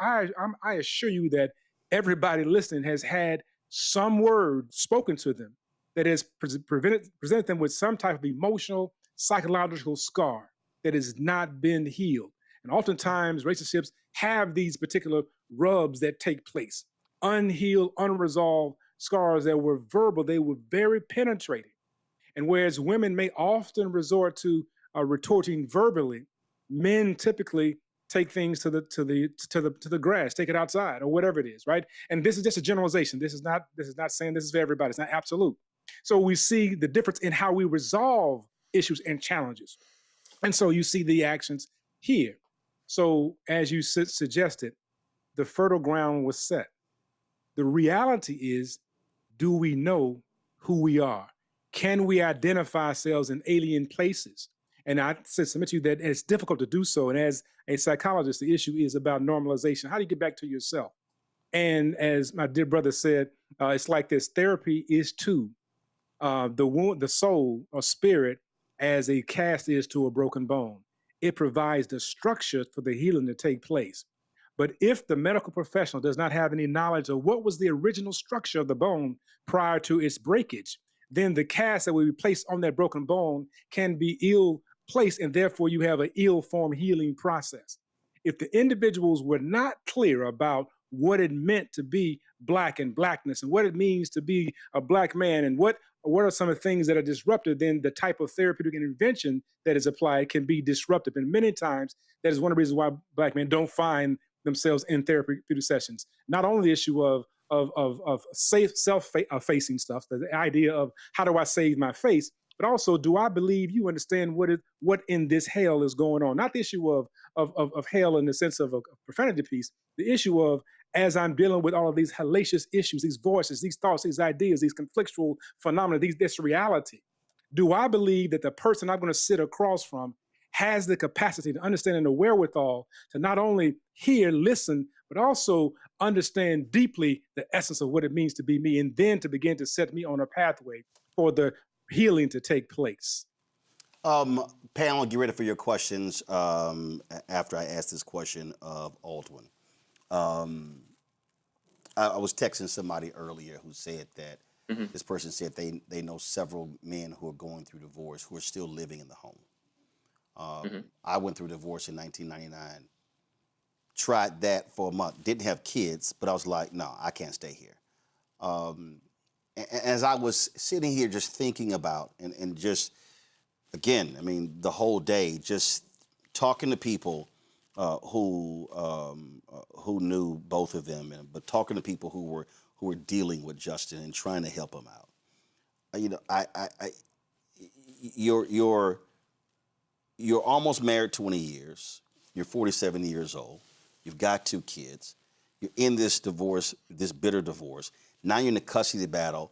I assure you that everybody listening has had some word spoken to them that has presented them with some type of emotional, psychological scar that has not been healed. And oftentimes relationships have these particular rubs that take place, unhealed, unresolved scars that were verbal, they were very penetrating. And whereas women may often resort to retorting verbally, men typically take things to the grass, take it outside or whatever it is, right? And this is just a generalization. This is not saying this is for everybody. It's not absolute. So we see the difference in how we resolve issues and challenges. And so you see the actions here. So as you suggested, the fertile ground was set. The reality is, do we know who we are? Can we identify ourselves in alien places? And I submit to you that it's difficult to do so. And as a psychologist, the issue is about normalization. How do you get back to yourself? And as my dear brother said, it's like this: therapy is to the soul or spirit as a cast is to a broken bone. It provides the structure for the healing to take place. But if the medical professional does not have any knowledge of what was the original structure of the bone prior to its breakage, then the cast that will be placed on that broken bone can be ill placed, and therefore you have an ill-formed healing process. If the individuals were not clear about what it meant to be Black and Blackness and what it means to be a Black man and what are some of the things that are disruptive, then the type of therapeutic intervention that is applied can be disruptive. And many times that is one of the reasons why Black men don't find themselves in therapeutic sessions. Not only the issue of safe self-facing stuff, the idea of how do I save my face, but also do I believe you understand what in this hell is going on? Not the issue of hell in the sense of a profanity piece, the issue of as I'm dealing with all of these hellacious issues, these voices, these thoughts, these ideas, these conflictual phenomena, this reality. Do I believe that the person I'm going to sit across from has the capacity to understand and the wherewithal to not only hear, listen, but also understand deeply the essence of what it means to be me, and then to begin to set me on a pathway for the healing to take place? Panel, get ready for your questions after I ask this question of Aldwin. I was texting somebody earlier who said that this person said they know several men who are going through divorce who are still living in the home. I went through divorce in 1999, tried that for a month, didn't have kids, but I was like, no, I can't stay here. As I was sitting here just thinking about and just, again, I mean, the whole day, just talking to people who knew both of them, but talking to people who were dealing with Justin and trying to help him out. You know, you're almost married 20 years. You're 47 years old. You've got 2 kids. You're in this divorce, this bitter divorce. Now you're in the custody battle,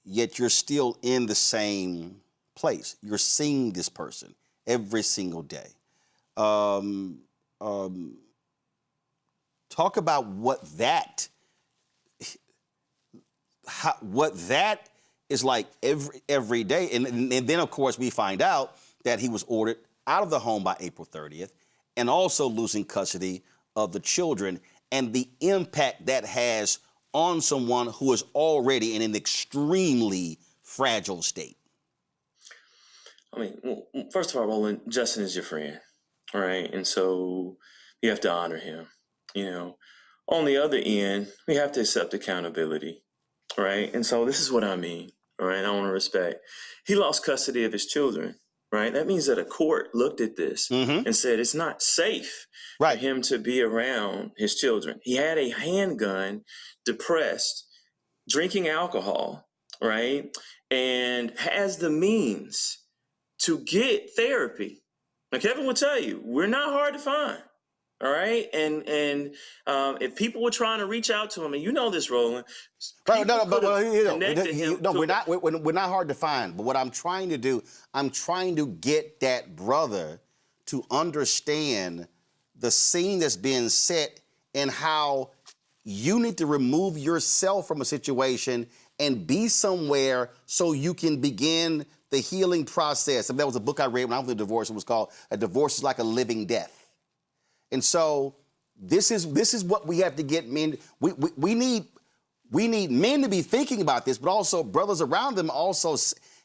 yet you're still in the same place. You're seeing this person every single day. Talk about what that is like every day. And then, of course, we find out that he was ordered out of the home by April 30th and also losing custody of the children and the impact that has on someone who is already in an extremely fragile state. I mean, well, first of all, Roland, Justin is your friend, all right? And so you have to honor him, you know. On the other end, we have to accept accountability, right? And so this is what I mean, all right? I want to respect. He lost custody of his children, right? That means that a court looked at this and said it's not safe for him to be around his children. He had a handgun, depressed, drinking alcohol, right? And has the means to get therapy. Now, Kevin will tell you, we're not hard to find. All right. And if people were trying to reach out to him, and you know this, Roland. We're not hard to find. But what I'm trying to do, I'm trying to get that brother to understand the scene that's being set and how you need to remove yourself from a situation and be somewhere so you can begin the healing process. And that was a book I read when I was in divorce. It was called "A Divorce is Like a Living Death." And so this is what we have to get men. We need men to be thinking about this, but also brothers around them also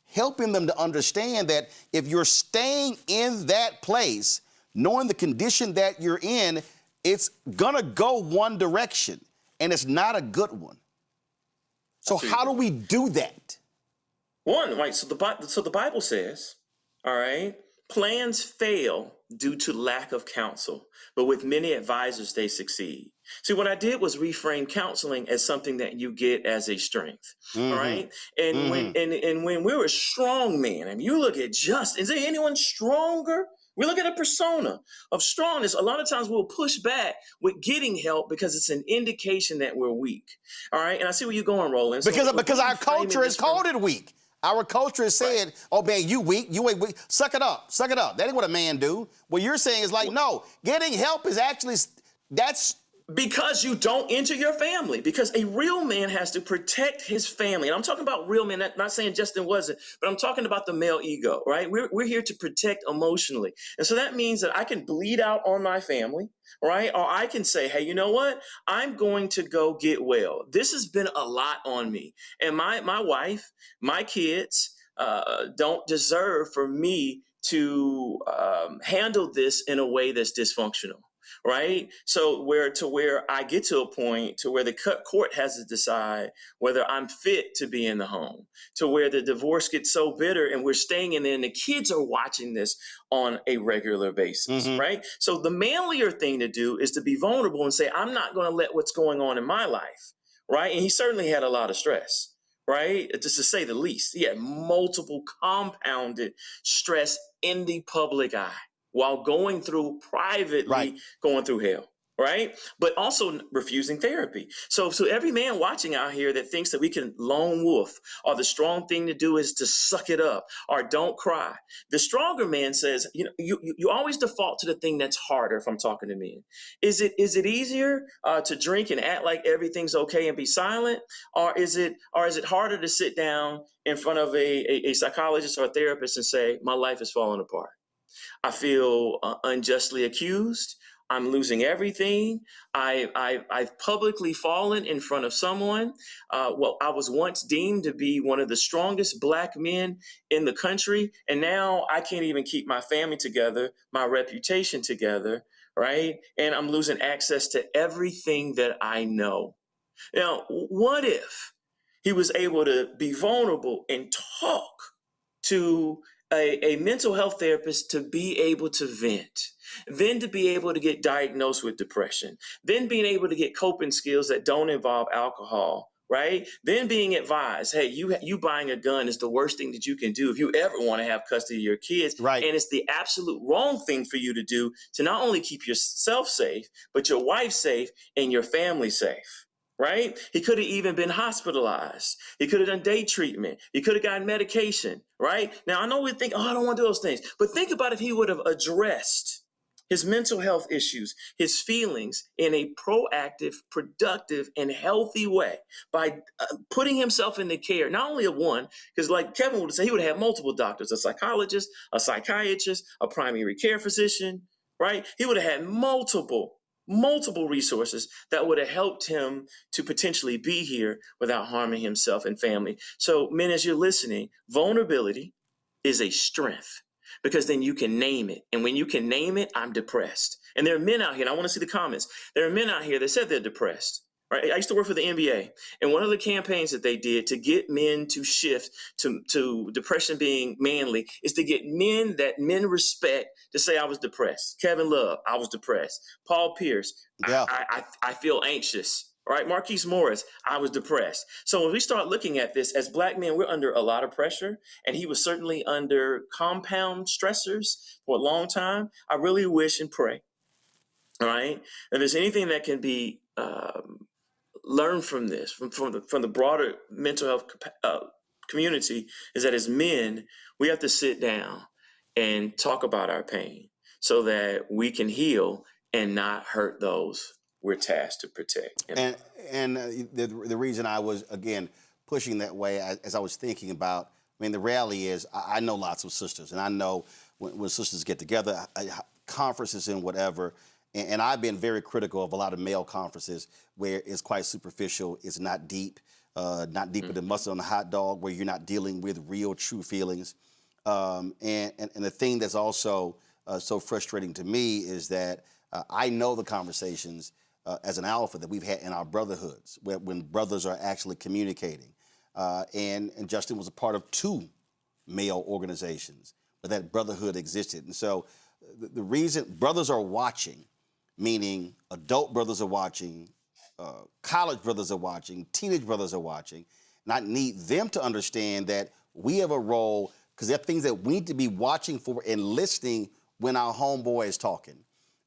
helping them to understand that if you're staying in that place, knowing the condition that you're in, it's gonna go one direction, and it's not a good one. So how do we do that? One, right? So the Bible says, all right, plans fail due to lack of counsel, but with many advisors, they succeed. See, what I did was reframe counseling as something that you get as a strength, all right? And when we're a strong man, and you look at Justin, is there anyone stronger? We look at a persona of strongness. A lot of times we'll push back with getting help because it's an indication that we're weak, all right? And I see where you're going, Roland. Because our culture has called it weak. Our culture has said, oh, man, you weak, you ain't weak. Suck it up. That ain't what a man do. What you're saying is like, no, getting help is actually, that's... Because you don't enter your family. Because a real man has to protect his family. And I'm talking about real men, not saying Justin wasn't, but I'm talking about the male ego, right? We're here to protect emotionally. And so that means that I can bleed out on my family, right? Or I can say, hey, you know what? I'm going to go get well. This has been a lot on me. And my wife, my kids don't deserve for me to handle this in a way that's dysfunctional. right? So where I get to a point to where the court has to decide whether I'm fit to be in the home, to where the divorce gets so bitter and we're staying in there and the kids are watching this on a regular basis, right? So the manlier thing to do is to be vulnerable and say, I'm not going to let what's going on in my life, right? And he certainly had a lot of stress, right? Just to say the least. He had multiple compounded stress in the public eye while going through privately, going through hell, right? But also refusing therapy. So every man watching out here that thinks that we can lone wolf, or the strong thing to do is to suck it up, or don't cry. The stronger man says, you always default to the thing that's harder. If I'm talking to men, is it easier to drink and act like everything's okay and be silent, or is it harder to sit down in front of a psychologist or a therapist and say, my life is falling apart? I feel unjustly accused. I'm losing everything. I've publicly fallen in front of someone. I was once deemed to be one of the strongest Black men in the country, and now I can't even keep my family together, my reputation together, right? And I'm losing access to everything that I know. Now, what if he was able to be vulnerable and talk to a mental health therapist, to be able to vent, then to be able to get diagnosed with depression, then being able to get coping skills that don't involve alcohol, right? Then being advised, hey, you buying a gun is the worst thing that you can do if you ever want to have custody of your kids. Right. And it's the absolute wrong thing for you to do to not only keep yourself safe, but your wife safe and your family safe. Right? He could have even been hospitalized. He could have done day treatment. He could have gotten medication, right? Now, I know we think, I don't want to do those things. But think about if he would have addressed his mental health issues, his feelings in a proactive, productive, and healthy way by putting himself in the care, not only of one, because like Kevin would say, he would have multiple doctors, a psychologist, a psychiatrist, a primary care physician, right? He would have had multiple resources that would have helped him to potentially be here without harming himself and family. So men, as you're listening, vulnerability is a strength, because then you can name it. And when you can name it, I'm depressed. And there are men out here, and I want to see the comments. There are men out here that said they're depressed. Right? I used to work for the NBA, and one of the campaigns that they did to get men to shift to depression being manly is to get men that men respect to say, I was depressed. Kevin Love, I was depressed. Paul Pierce, I feel anxious. Right? Marquise Morris, I was depressed. So when we start looking at this as Black men, we're under a lot of pressure, and he was certainly under compound stressors for a long time. I really wish and pray, all right, if there's anything that can be learn from this, from the broader mental health community, is that as men, we have to sit down and talk about our pain so that we can heal and not hurt those we're tasked to protect. And the reason I was, again, pushing that way, as I was thinking about, the reality is I know lots of sisters, and I know when sisters get together, conferences and whatever, and I've been very critical of a lot of male conferences where it's quite superficial, it's not deep, not deeper than mustard on a hot dog, where you're not dealing with real, true feelings. And the thing that's also so frustrating to me is that I know the conversations as an alpha that we've had in our brotherhoods, when brothers are actually communicating. And Justin was a part of 2 male organizations, but that brotherhood existed. And so the reason brothers are watching, meaning adult brothers are watching, college brothers are watching, teenage brothers are watching, and I need them to understand that we have a role, because there are things that we need to be watching for and listening when our homeboy is talking,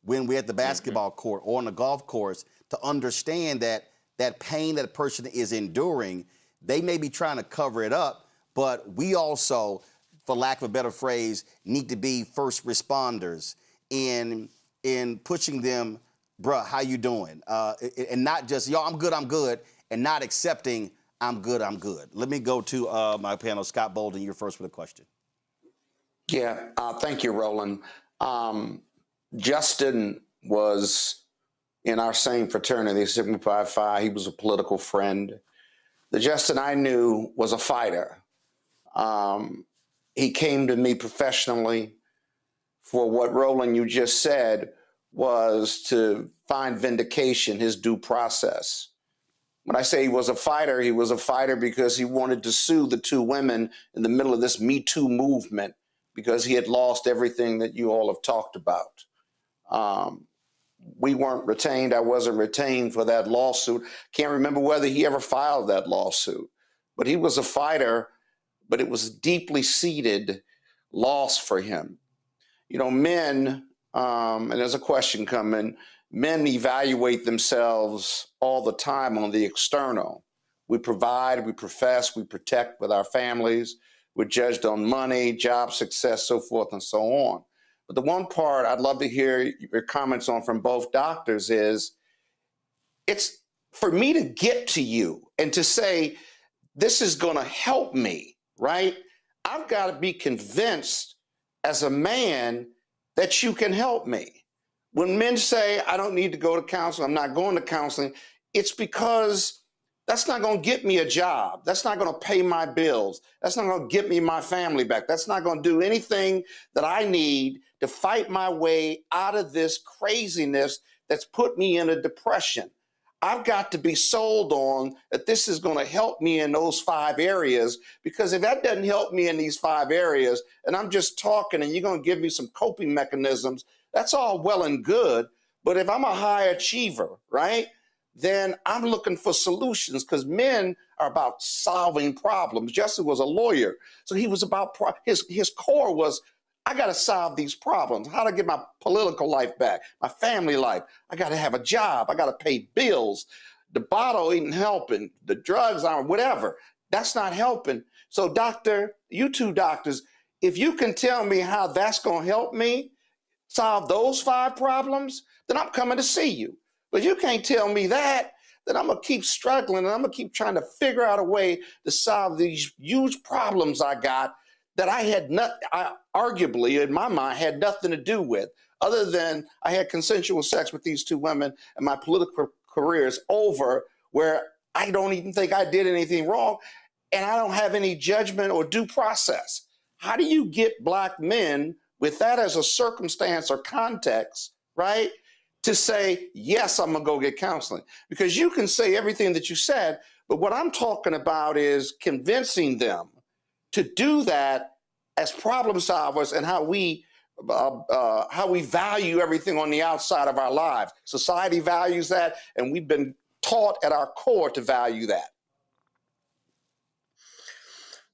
when we're at the basketball court or on the golf course, to understand that pain that a person is enduring, they may be trying to cover it up, but we also, for lack of a better phrase, need to be first responders in pushing them, bruh, how you doing? And not just, yo, I'm good, and not accepting, I'm good. Let me go to my panel. Scott Bolden, you're first with a question. Yeah, thank you, Roland. Justin was in our same fraternity, Sigma Pi Phi. He was a political friend. The Justin I knew was a fighter. He came to me professionally for what, Roland, you just said, was to find vindication, his due process. When I say he was a fighter because he wanted to sue the two women in the middle of this Me Too movement because he had lost everything that you all have talked about. We weren't retained. I wasn't retained for that lawsuit. Can't remember whether he ever filed that lawsuit. But he was a fighter, but it was a deeply seated loss for him. You know, men, and there's a question coming, men evaluate themselves all the time on the external. We provide, we profess, we protect with our families. We're judged on money, job success, so forth and so on. But the one part I'd love to hear your comments on from both doctors is, it's for me to get to you and to say, this is going to help me, right? I've got to be convinced as a man that you can help me. When men say, I don't need to go to counseling, I'm not going to counseling, it's because that's not going to get me a job. That's not going to pay my bills. That's not going to get me my family back. That's not going to do anything that I need to fight my way out of this craziness that's put me in a depression. I've got to be sold on that this is going to help me in those 5 areas, because if that doesn't help me in these 5 areas and I'm just talking and you're going to give me some coping mechanisms, that's all well and good. But if I'm a high achiever, right, then I'm looking for solutions, because men are about solving problems. Jesse was a lawyer, so he was about, his core was, I got to solve these problems. How to get my political life back, my family life. I got to have a job. I got to pay bills. The bottle ain't helping. The drugs aren't, whatever. That's not helping. So doctor, you two doctors, if you can tell me how that's going to help me solve those 5 problems, then I'm coming to see you. But you can't tell me that, then I'm going to keep struggling and I'm going to keep trying to figure out a way to solve these huge problems I got that I arguably, in my mind, had nothing to do with, other than I had consensual sex with these 2 women and my political career is over, where I don't even think I did anything wrong and I don't have any judgment or due process. How do you get Black men with that as a circumstance or context, right, to say, yes, I'm going to go get counseling? Because you can say everything that you said, but what I'm talking about is convincing them to do that as problem solvers, and how we value everything on the outside of our lives. Society values that, and we've been taught at our core to value that.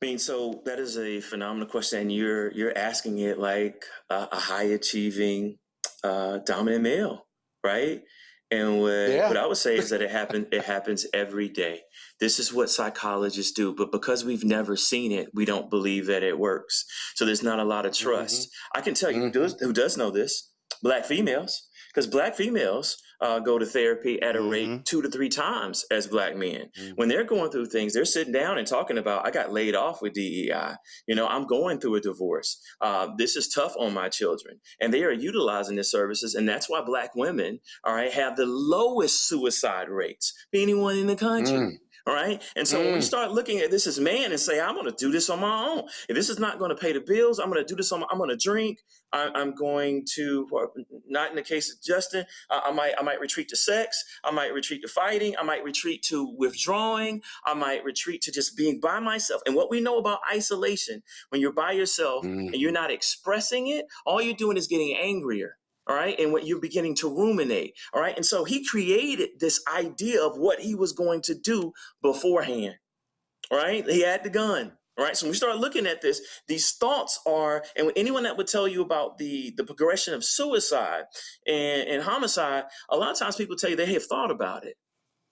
I mean, so that is a phenomenal question, and you're asking it like a high achieving dominant male, right? And what I would say is that it happens every day. This is what psychologists do, but because we've never seen it, we don't believe that it works. So there's not a lot of trust. I can tell you who does know this: Black females, because Black females go to therapy at a rate 2 to 3 times as Black men. When they're going through things, they're sitting down and talking about, I got laid off with DEI. You know, I'm going through a divorce. This is tough on my children. And they are utilizing their services. And that's why Black women, all right, have the lowest suicide rates of anyone in the country. All right. And so when we start looking at this as man and say, I'm going to do this on my own. If this is not going to pay the bills, I'm going to do this I'm going to drink. I'm going to, not in the case of Justin, I might retreat to sex. I might retreat to fighting. I might retreat to withdrawing. I might retreat to just being by myself. And what we know about isolation, when you're by yourself and you're not expressing it, all you're doing is getting angrier. All right. And what you're beginning to ruminate. All right. And so he created this idea of what he was going to do beforehand. All right. He had the gun. All right. So when we start looking at this, these thoughts are, and anyone that would tell you about the progression of suicide and homicide, a lot of times people tell you they have thought about it.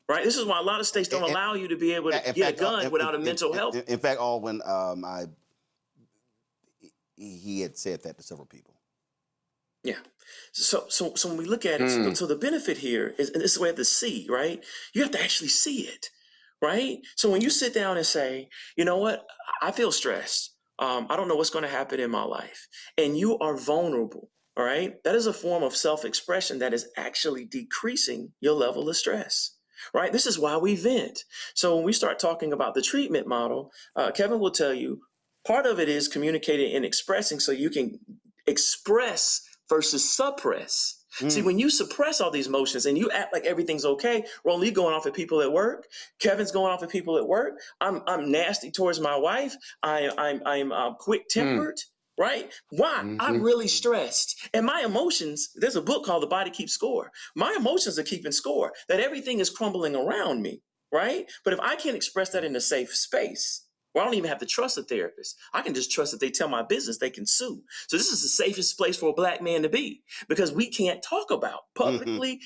Right. This is why a lot of states don't allow you to be able to get a gun without a mental health. In fact, Alwyn, he had said that to several people. Yeah. So when we look at it, so the benefit here is, and this is where the see, right? You have to actually see it, right? So when you sit down and say, you know what, I feel stressed. I don't know what's going to happen in my life. And you are vulnerable, all right? That is a form of self-expression that is actually decreasing your level of stress, right? This is why we vent. So when we start talking about the treatment model, Kevin will tell you, part of it is communicating and expressing so you can express versus suppress. See, when you suppress all these emotions and you act like everything's okay, Roland, you going off at people at work. Kevin's going off at people at work. I'm nasty towards my wife. I'm quick tempered. Right? Why? I'm really stressed. And my emotions, there's a book called The Body Keeps Score. My emotions are keeping score, that everything is crumbling around me. Right? But if I can't express that in a safe space, well, I don't even have to trust a therapist. I can just trust that they tell my business, they can sue. So this is the safest place for a Black man to be, because we can't talk about publicly.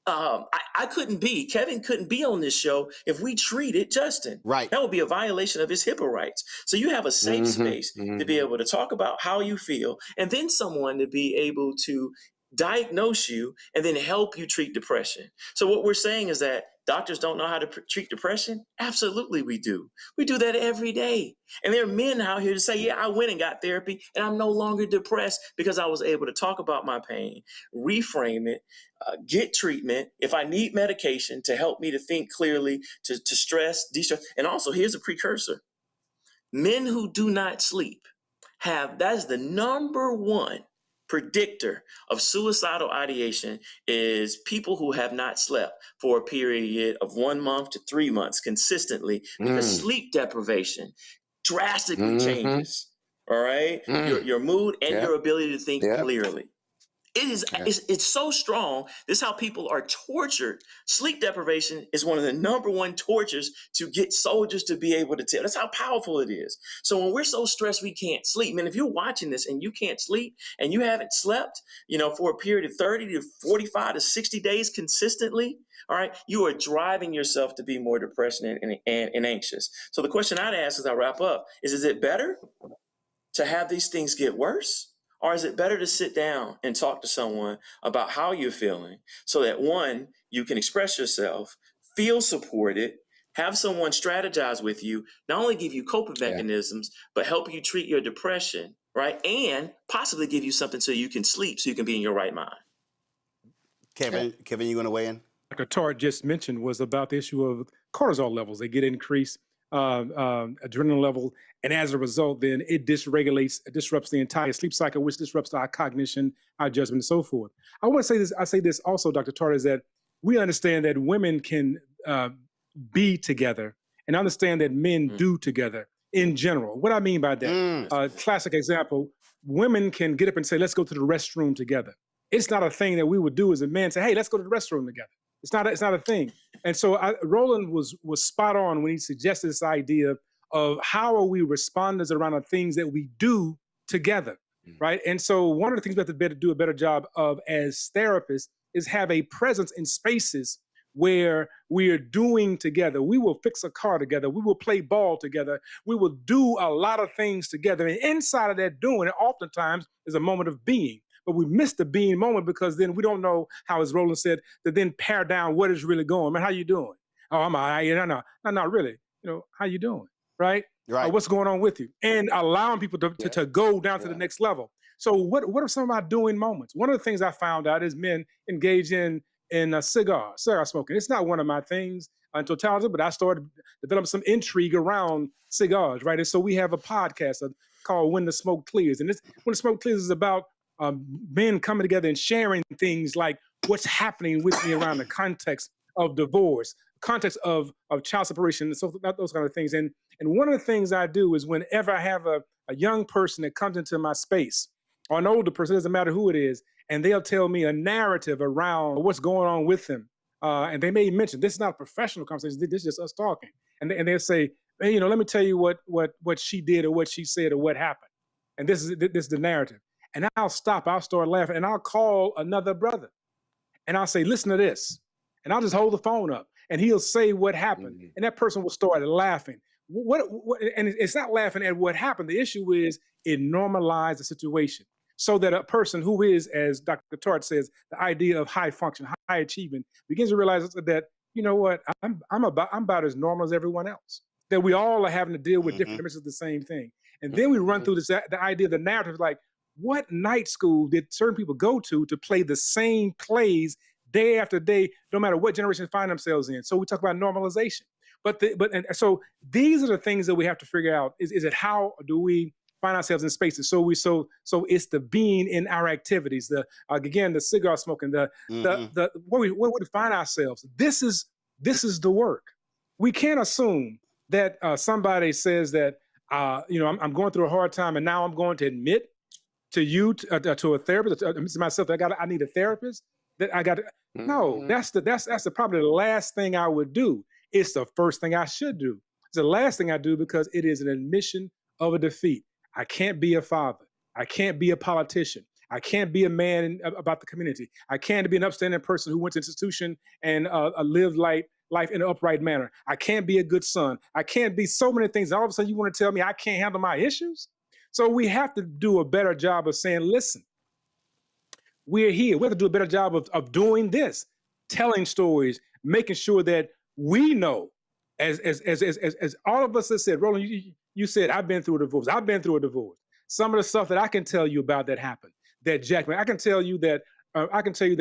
Kevin couldn't be on this show if we treated Justin. Right. That would be a violation of his HIPAA rights. So you have a safe space to be able to talk about how you feel, and then someone to be able to diagnose you and then help you treat depression. So what we're saying is that doctors don't know how to treat depression? Absolutely we do. We do that every day. And there are men out here to say, yeah, I went and got therapy and I'm no longer depressed because I was able to talk about my pain, reframe it, get treatment. If I need medication to help me to think clearly, to stress, de-stress. And also, here's a precursor. Men who do not sleep that's the number one predictor of suicidal ideation is people who have not slept for a period of 1 month to 3 months consistently, because sleep deprivation drastically changes, all right? Your mood and your ability to think clearly. It's so strong. This is how people are tortured. Sleep deprivation is one of the number one tortures to get soldiers to be able to tell. That's how powerful it is. So when we're so stressed we can't sleep, man, if you're watching this and you can't sleep and you haven't slept, for a period of 30 to 45 to 60 days consistently, all right, you are driving yourself to be more depressed and anxious. So the question I'd ask as I wrap up is it better to have these things get worse? Or is it better to sit down and talk to someone about how you're feeling so that, one, you can express yourself, feel supported, have someone strategize with you, not only give you coping mechanisms, but help you treat your depression, right? And possibly give you something so you can sleep, so you can be in your right mind. Kevin, you going to weigh in? Dr. Tart just mentioned was about the issue of cortisol levels. They get increased adrenaline level, and as a result, then it disrupts the entire sleep cycle, which disrupts our cognition, our judgment, and so forth. I want to say this. I say this also, Dr. Tart, is that we understand that women can be together, and understand that men do together in general. What I mean by that, classic example: women can get up and say, "Let's go to the restroom together." It's not a thing that we would do as a man. Say, "Hey, let's go to the restroom together." It's not a thing. And so Roland was spot on when he suggested this idea of how are we responders around the things that we do together, right? And so one of the things we have to do a better job of as therapists is have a presence in spaces where we are doing together. We will fix a car together. We will play ball together. We will do a lot of things together. And inside of that doing, it oftentimes is a moment of being. But we miss the being moment because then we don't know how, as Roland said, to then pare down what is really going. Man, how you doing? Oh, I'm all right. No, not really. How you doing? Right? What's going on with you? And allowing people to go down to the next level. So what are some of our doing moments? One of the things I found out is men engage in cigar smoking. It's not one of my things in totality, but I started developing some intrigue around cigars, right? And so we have a podcast called When the Smoke Clears. And When the Smoke Clears is about men coming together and sharing things like what's happening with me around the context of divorce, context of child separation, and so those kind of things. And one of the things I do is whenever I have a young person that comes into my space, or an older person, doesn't matter who it is, and they'll tell me a narrative around what's going on with them. And they may mention, this is not a professional conversation, this is just us talking. And they'll say, hey, let me tell you what she did or what she said or what happened. And this is the narrative. And I'll stop, I'll start laughing, and I'll call another brother. And I'll say, listen to this. And I'll just hold the phone up, and he'll say what happened. And that person will start laughing. And it's not laughing at what happened. The issue is it normalized the situation so that a person who is, as Dr. Tart says, the idea of high function, high achievement, begins to realize that, you know what, I'm about as normal as everyone else. That we all are having to deal with different dimensions of the same thing. And then we run through the idea of the narrative, like, what night school did certain people go to play the same plays day after day, no matter what generation they find themselves in? So we talk about normalization. So these are the things that we have to figure out. Is it how do we find ourselves in spaces. So it's the being in our activities, the again, the cigar smoking, the where we find ourselves. This is the work. We can't assume that somebody says that I'm going through a hard time, and now I'm going to admit to you to a therapist, to myself, that I need a therapist. That I got. No, that's probably the last thing I would do. It's the first thing I should do. It's the last thing I do, because it is an admission of a defeat. I can't be a father. I can't be a politician. I can't be a man about the community. I can't be an upstanding person who went to institution and lived life in an upright manner. I can't be a good son. I can't be so many things. And all of a sudden you want to tell me I can't handle my issues? So we have to do a better job of saying, listen, we're here. We have to do a better job of doing this, telling stories, making sure that we know, as all of us have said. Roland, you said, I've been through a divorce. I've been through a divorce. Some of the stuff that I can tell you about that happened, that Jackman, I can tell you that,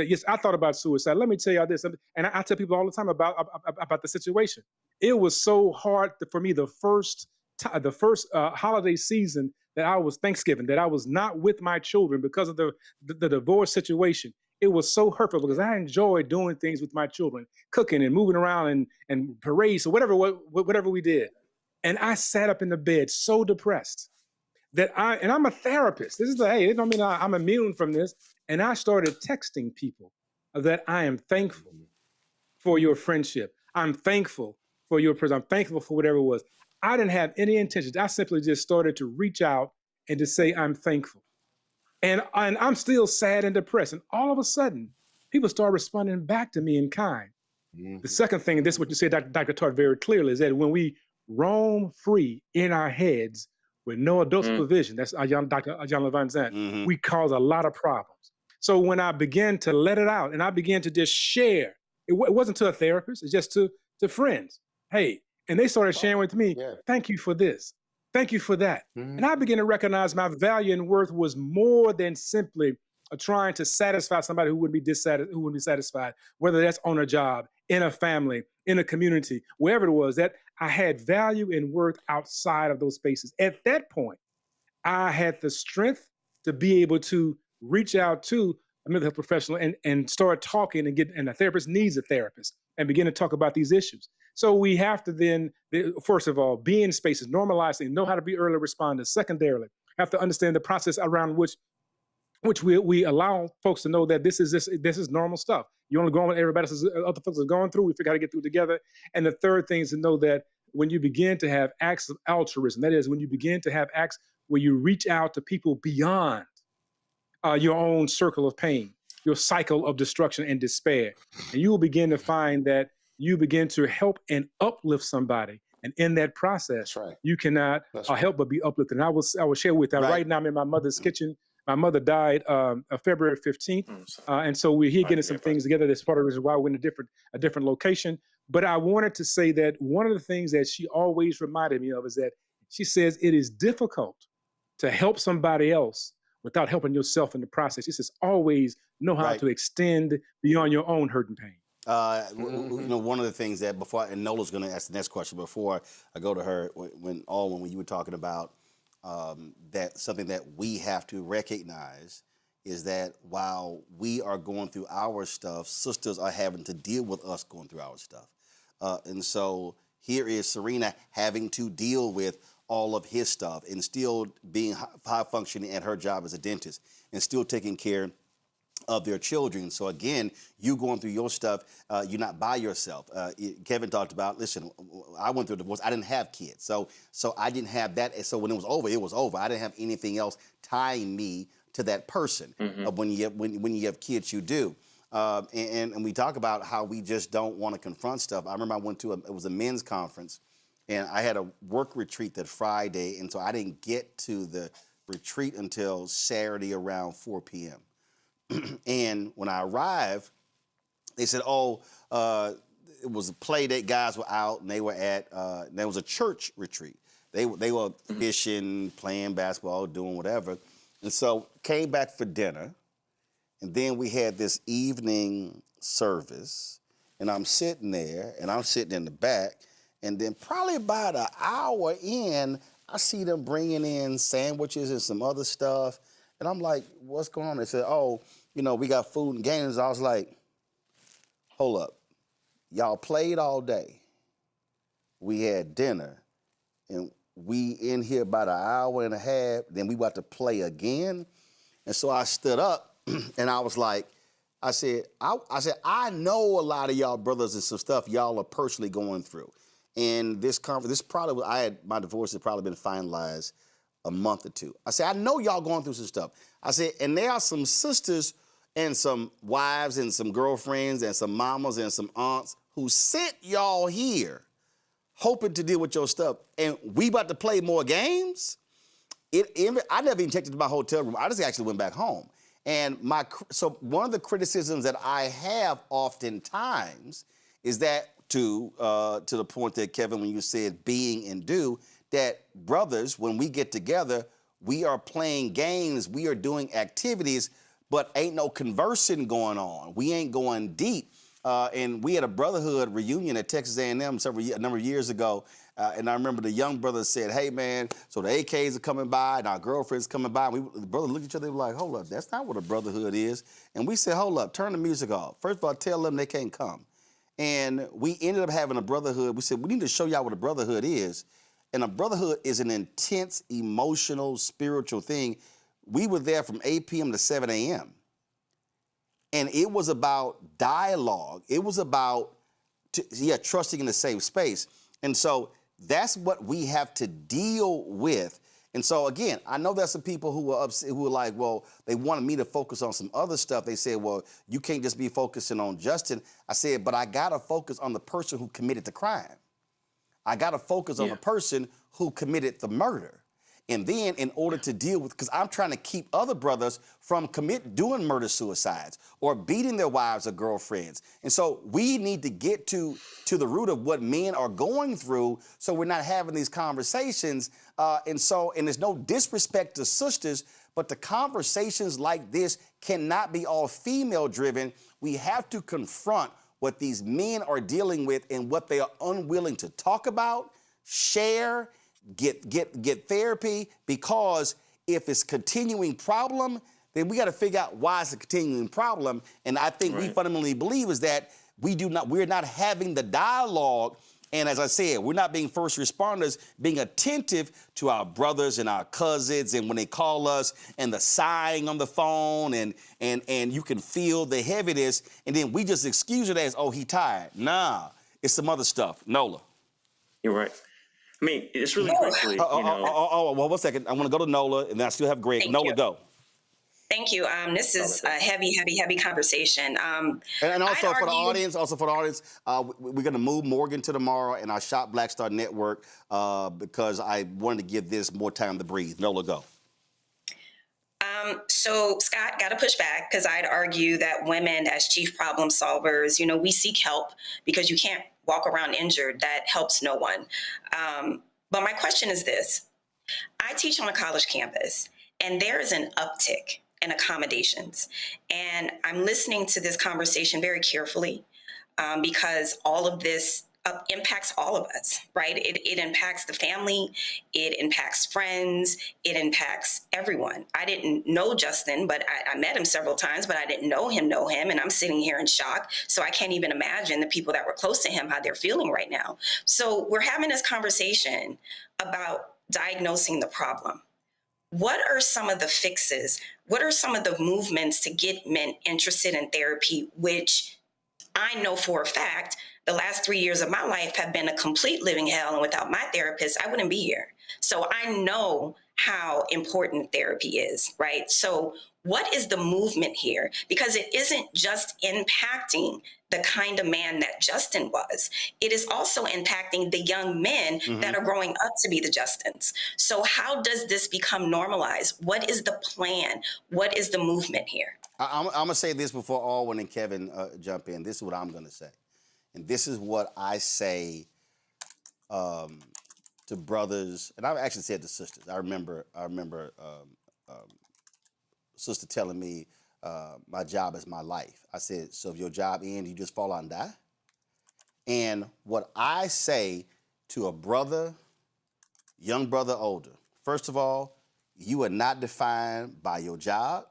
yes, I thought about suicide. Let me tell you this, and I tell people all the time about the situation. It was so hard for me the first holiday season that I was Thanksgiving, that I was not with my children because of the divorce situation. It was so hurtful because I enjoyed doing things with my children, cooking and moving around and parades or whatever we did. And I sat up in the bed so depressed that I'm a therapist. It don't mean I'm immune from this. And I started texting people that I am thankful for your friendship. I'm thankful for your presence. I'm thankful for whatever it was. I didn't have any intentions. I simply just started to reach out and to say, I'm thankful. And I'm still sad and depressed. And all of a sudden, people start responding back to me in kind. The second thing, and this is what you said, Dr. Tart, very clearly, is that when we roam free in our heads with no adult supervision, that's Dr. John Levine Zant, we cause a lot of problems. So when I began to let it out and I began to just share, it wasn't to a therapist, it's just to friends. Hey, and they started sharing with me, thank you for this. Thank you for that. And I began to recognize my value and worth was more than simply trying to satisfy somebody who wouldn't be satisfied, whether that's on a job, in a family, in a community, wherever it was, that I had value and worth outside of those spaces. At that point, I had the strength to be able to reach out to a mental health professional and start talking and a therapist needs a therapist and begin to talk about these issues. So we have to then, first of all, be in spaces, normalize things, know how to be early responders. Secondarily, have to understand the process around which we allow folks to know that this is normal stuff. You only go on what everybody else other folks are going through. We figure out how to get through it together. And the third thing is to know that when you begin to have acts of altruism, that is, when you begin to have acts where you reach out to people beyond your own circle of pain, your cycle of destruction and despair, and you will begin to find that you begin to help and uplift somebody. And in that process, you cannot help but be uplifted. And I will share with that. Right now, I'm in my mother's kitchen. My mother died February 15th. And so we're here getting some things together. That's part of the reason why we're in a different location. But I wanted to say that one of the things that she always reminded me of is that she says it is difficult to help somebody else without helping yourself in the process. She says always know how to extend beyond your own hurt and pain. One of the things that and Nola's going to ask the next question before I go to her, when you were talking about that something that we have to recognize is that while we are going through our stuff, sisters are having to deal with us going through our stuff. And so here is Serena having to deal with all of his stuff and still being high functioning at her job as a dentist and still taking care of their children. So again, you going through your stuff, you're not by yourself. Kevin talked about, listen, I went through a divorce. I didn't have kids. So I didn't have that. So when it was over, it was over. I didn't have anything else tying me to that person. When you have kids, you do. And we talk about how we just don't want to confront stuff. I remember I went to it was a men's conference, and I had a work retreat that Friday, and so I didn't get to the retreat until Saturday around 4 p.m. And when I arrived, they said, it was a play date. Guys were out, and they were at, there was a church retreat. They were fishing, playing basketball, doing whatever. And so came back for dinner, and then we had this evening service, and I'm sitting there, and I'm sitting in the back, and then probably about an hour in, I see them bringing in sandwiches and some other stuff. And I'm like, what's going on? They said, oh, we got food and games. I was like, hold up. Y'all played all day. We had dinner. And we in here about an hour and a half. Then we about to play again. And so I stood up and I was like, I said, I know a lot of y'all brothers and some stuff y'all are personally going through. And this probably, my divorce had probably been finalized a month or two. I said, I know y'all going through some stuff. I said, and there are some sisters and some wives and some girlfriends and some mamas and some aunts who sent y'all here hoping to deal with your stuff. And we about to play more games? I never even checked into my hotel room. I just actually went back home. And so one of the criticisms that I have oftentimes is that to the point that, Kevin, when you said being and do, that brothers, when we get together, we are playing games, we are doing activities, but ain't no conversing going on. We ain't going deep. And we had a brotherhood reunion at Texas A&M a number of years ago. And I remember the young brother said, hey, man, so the AKs are coming by and our girlfriends coming by. And the brothers looked at each other, they were like, hold up, that's not what a brotherhood is. And we said, hold up, turn the music off. First of all, tell them they can't come. And we ended up having a brotherhood. We said, we need to show y'all what a brotherhood is. And a brotherhood is an intense, emotional, spiritual thing. We were there from 8 p.m. to 7 a.m. And it was about dialogue. It was about, trusting in the safe space. And so that's what we have to deal with. And so, again, I know there's some people who are upset, who are like, well, they wanted me to focus on some other stuff. They said, well, you can't just be focusing on Justin. I said, but I got to focus on the person who committed the crime. I got to focus on the person who committed the murder. And then in order to deal with, because I'm trying to keep other brothers from doing murder-suicides or beating their wives or girlfriends. And so we need to get to the root of what men are going through so we're not having these conversations. And there's no disrespect to sisters, but the conversations like this cannot be all female-driven. We have to confront what these men are dealing with and what they are unwilling to talk about, share, get therapy, because if it's continuing problem, then we got to figure out why it's a continuing problem. And I think we fundamentally believe is that we're not having the dialogue. And as I said, we're not being first responders, being attentive to our brothers and our cousins, and when they call us and the sighing on the phone and you can feel the heaviness, and then we just excuse it as, oh, he tired. Nah, it's some other stuff. Nola. You're right. I mean, it's really quickly, well, 1 second. I want to go to Nola, and then I still have Greg. Nola, go. Thank you. This is a heavy conversation. And also for the audience, we're going to move Morgan to tomorrow in our Shop Black Star Network because I wanted to give this more time to breathe. Nola, go. So, Scott, got to push back because I'd argue that women as chief problem solvers, we seek help because you can't walk around injured. That helps no one. But my question is this. I teach on a college campus, and there is an uptick in accommodations. And I'm listening to this conversation very carefully because all of this impacts all of us, right? It impacts the family, it impacts friends, it impacts everyone. I didn't know Justin, but I met him several times, but I didn't know him, and I'm sitting here in shock. So I can't even imagine the people that were close to him, how they're feeling right now. So we're having this conversation about diagnosing the problem. What are some of the fixes? What are some of the movements to get men interested in therapy, which I know for a fact the last 3 years of my life have been a complete living hell, and without my therapist, I wouldn't be here. So I know how important therapy is, right? So what is the movement here? Because it isn't just impacting the kind of man that Justin was. It is also impacting the young men that are growing up to be the Justins. So how does this become normalized? What is the plan? What is the movement here? I'm going to say this before Alwyn and Kevin jump in. This is what I'm going to say. And this is what I say to brothers, and I've actually said to sisters. I remember sister telling me, my job is my life. I said, so if your job ends, you just fall out and die? And what I say to a brother, young brother, older. First of all, you are not defined by your job.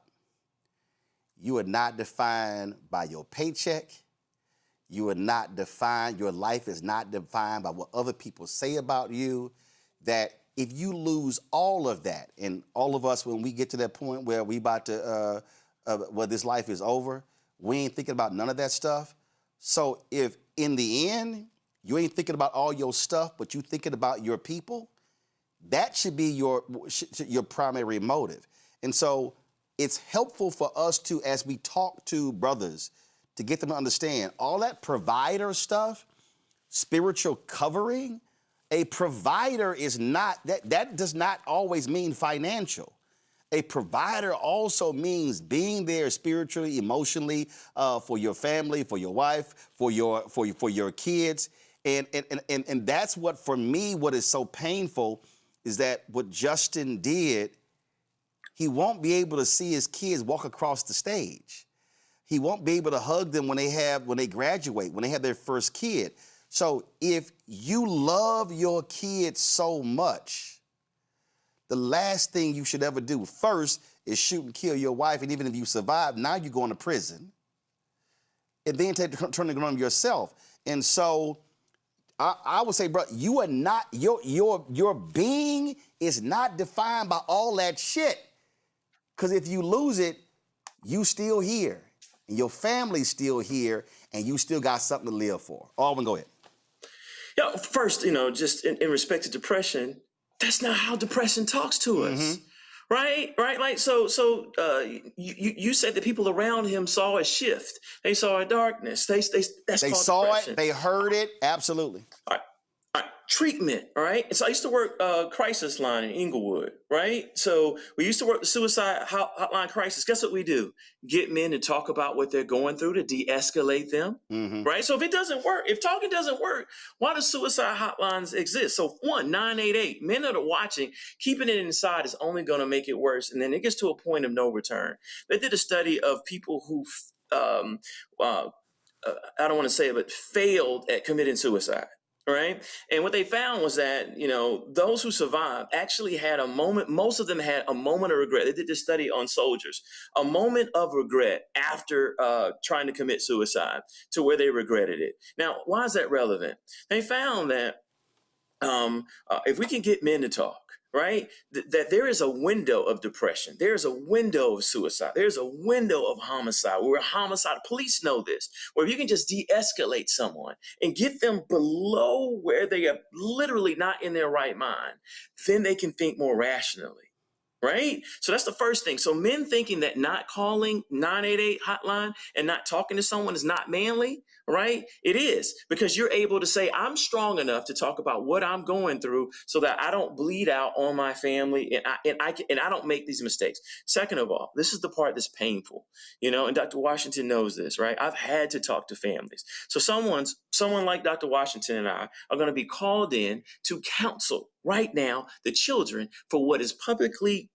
You are not defined by your paycheck. You are not defined, your life is not defined by what other people say about you. That if you lose all of that, and all of us, when we get to that point where we about to, where this life is over, we ain't thinking about none of that stuff. So if in the end, you ain't thinking about all your stuff, but you thinking about your people, that should be your primary motive. And so it's helpful for us to, as we talk to brothers, to get them to understand all that provider stuff, spiritual covering. A provider is not, that does not always mean financial. A provider also means being there spiritually, emotionally, for your family, for your wife, for your kids. And that's what, for me, what is so painful is that what Justin did, he won't be able to see his kids walk across the stage. He won't be able to hug them when they graduate, when they have their first kid. So if you love your kids so much, the last thing you should ever do first is shoot and kill your wife. And even if you survive, now you're going to prison. And then turn it on yourself. And so I would say, bro, you are not, your being is not defined by all that shit. Because if you lose it, you still here. And your family's still here, and you still got something to live for. Alvin, go ahead. Yeah, first, just in respect to depression, that's not how depression talks to us, right? Like, so you said that people around him saw a shift. They saw a darkness. They saw depression. It. They heard it. Absolutely. All right. Treatment, right? So I used to work crisis line in Inglewood, right? So we used to work the suicide hotline crisis. Guess what we do? Get men to talk about what they're going through to de-escalate them, right? So if it doesn't work, if talking doesn't work, why do suicide hotlines exist? So 988, men that are watching, keeping it inside is only going to make it worse. And then it gets to a point of no return. They did a study of people who, I don't want to say it, but failed at committing suicide. Right. And what they found was that, those who survived actually had a moment. Most of them had a moment of regret. They did this study on soldiers, a moment of regret after trying to commit suicide to where they regretted it. Now, why is that relevant? They found that if we can get men to talk, right, that there is a window of depression. There's a window of suicide. There's a window of homicide where homicide police know this, where you can just de-escalate someone and get them below where they are literally not in their right mind. Then they can think more rationally. Right? So that's the first thing. So men thinking that not calling 988 hotline and not talking to someone is not manly, right? It is, because you're able to say, I'm strong enough to talk about what I'm going through so that I don't bleed out on my family and I don't make these mistakes. Second of all, this is the part that's painful, and Dr. Washington knows this, right? I've had to talk to families. So someone like Dr. Washington and I are going to be called in to counsel right now the children for what is publicly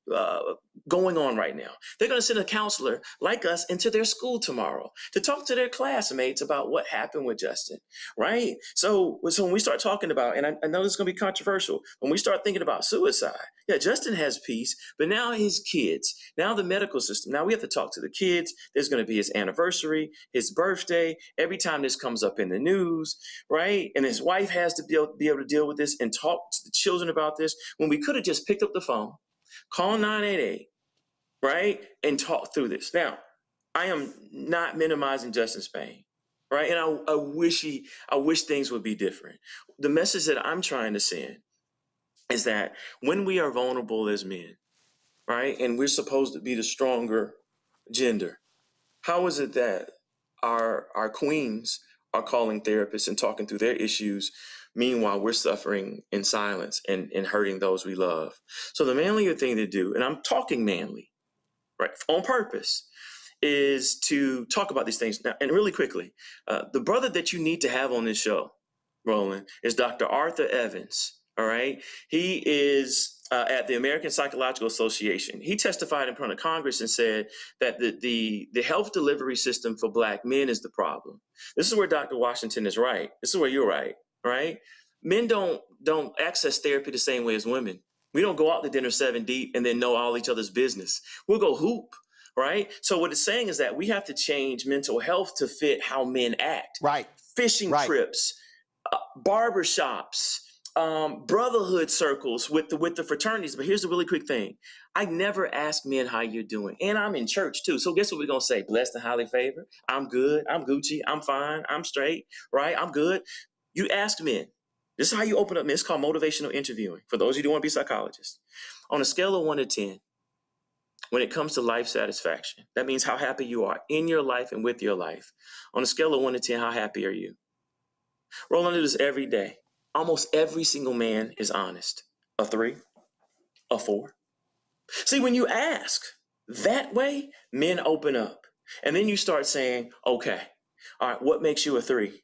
going on right now. They're going to send a counselor like us into their school tomorrow to talk to their classmates about what happened with Justin, right? So when we start talking about, and I know this is going to be controversial, when we start thinking about suicide, yeah, Justin has peace, but now his kids, now the medical system, now we have to talk to the kids. There's going to be his anniversary, his birthday, every time this comes up in the news, right? And his wife has to be able to deal with this and talk to the children about this, when we could have just picked up the phone, call 988, right, and talk through this. Now, I am not minimizing Justin's pain, right? And I wish things would be different. The message that I'm trying to send is that when we are vulnerable as men, right, and we're supposed to be the stronger gender, how is it that our queens are calling therapists and talking through their issues? Meanwhile, we're suffering in silence and hurting those we love. So the manlier thing to do, and I'm talking manly, right, on purpose, is to talk about these things. Now, and really quickly, the brother that you need to have on this show, Roland, is Dr. Arthur Evans, all right? He is at the American Psychological Association. He testified in front of Congress and said that the health delivery system for Black men is the problem. This is where Dr. Washington is right. This is where you're right. Right? Men don't access therapy the same way as women. We don't go out to dinner 7 deep and then know all each other's business. We'll go hoop, right? So what it's saying is that we have to change mental health to fit how men act. Right. Fishing trips, barbershops, brotherhood circles with the fraternities. But here's the really quick thing. I never ask men how you're doing. And I'm in church too. So guess what we're going to say? Blessed and highly favored. I'm good. I'm Gucci. I'm fine. I'm straight, right? I'm good. You ask men. This is how you open up men. It's called motivational interviewing. For those of you who want to be psychologists. On a scale of 1 to 10, when it comes to life satisfaction, that means how happy you are in your life and with your life. On a scale of 1 to 10, how happy are you? Roland, do this every day. Almost every single man is honest. A 3, a 4. See, when you ask that way, men open up. And then you start saying, okay, all right, what makes you a 3?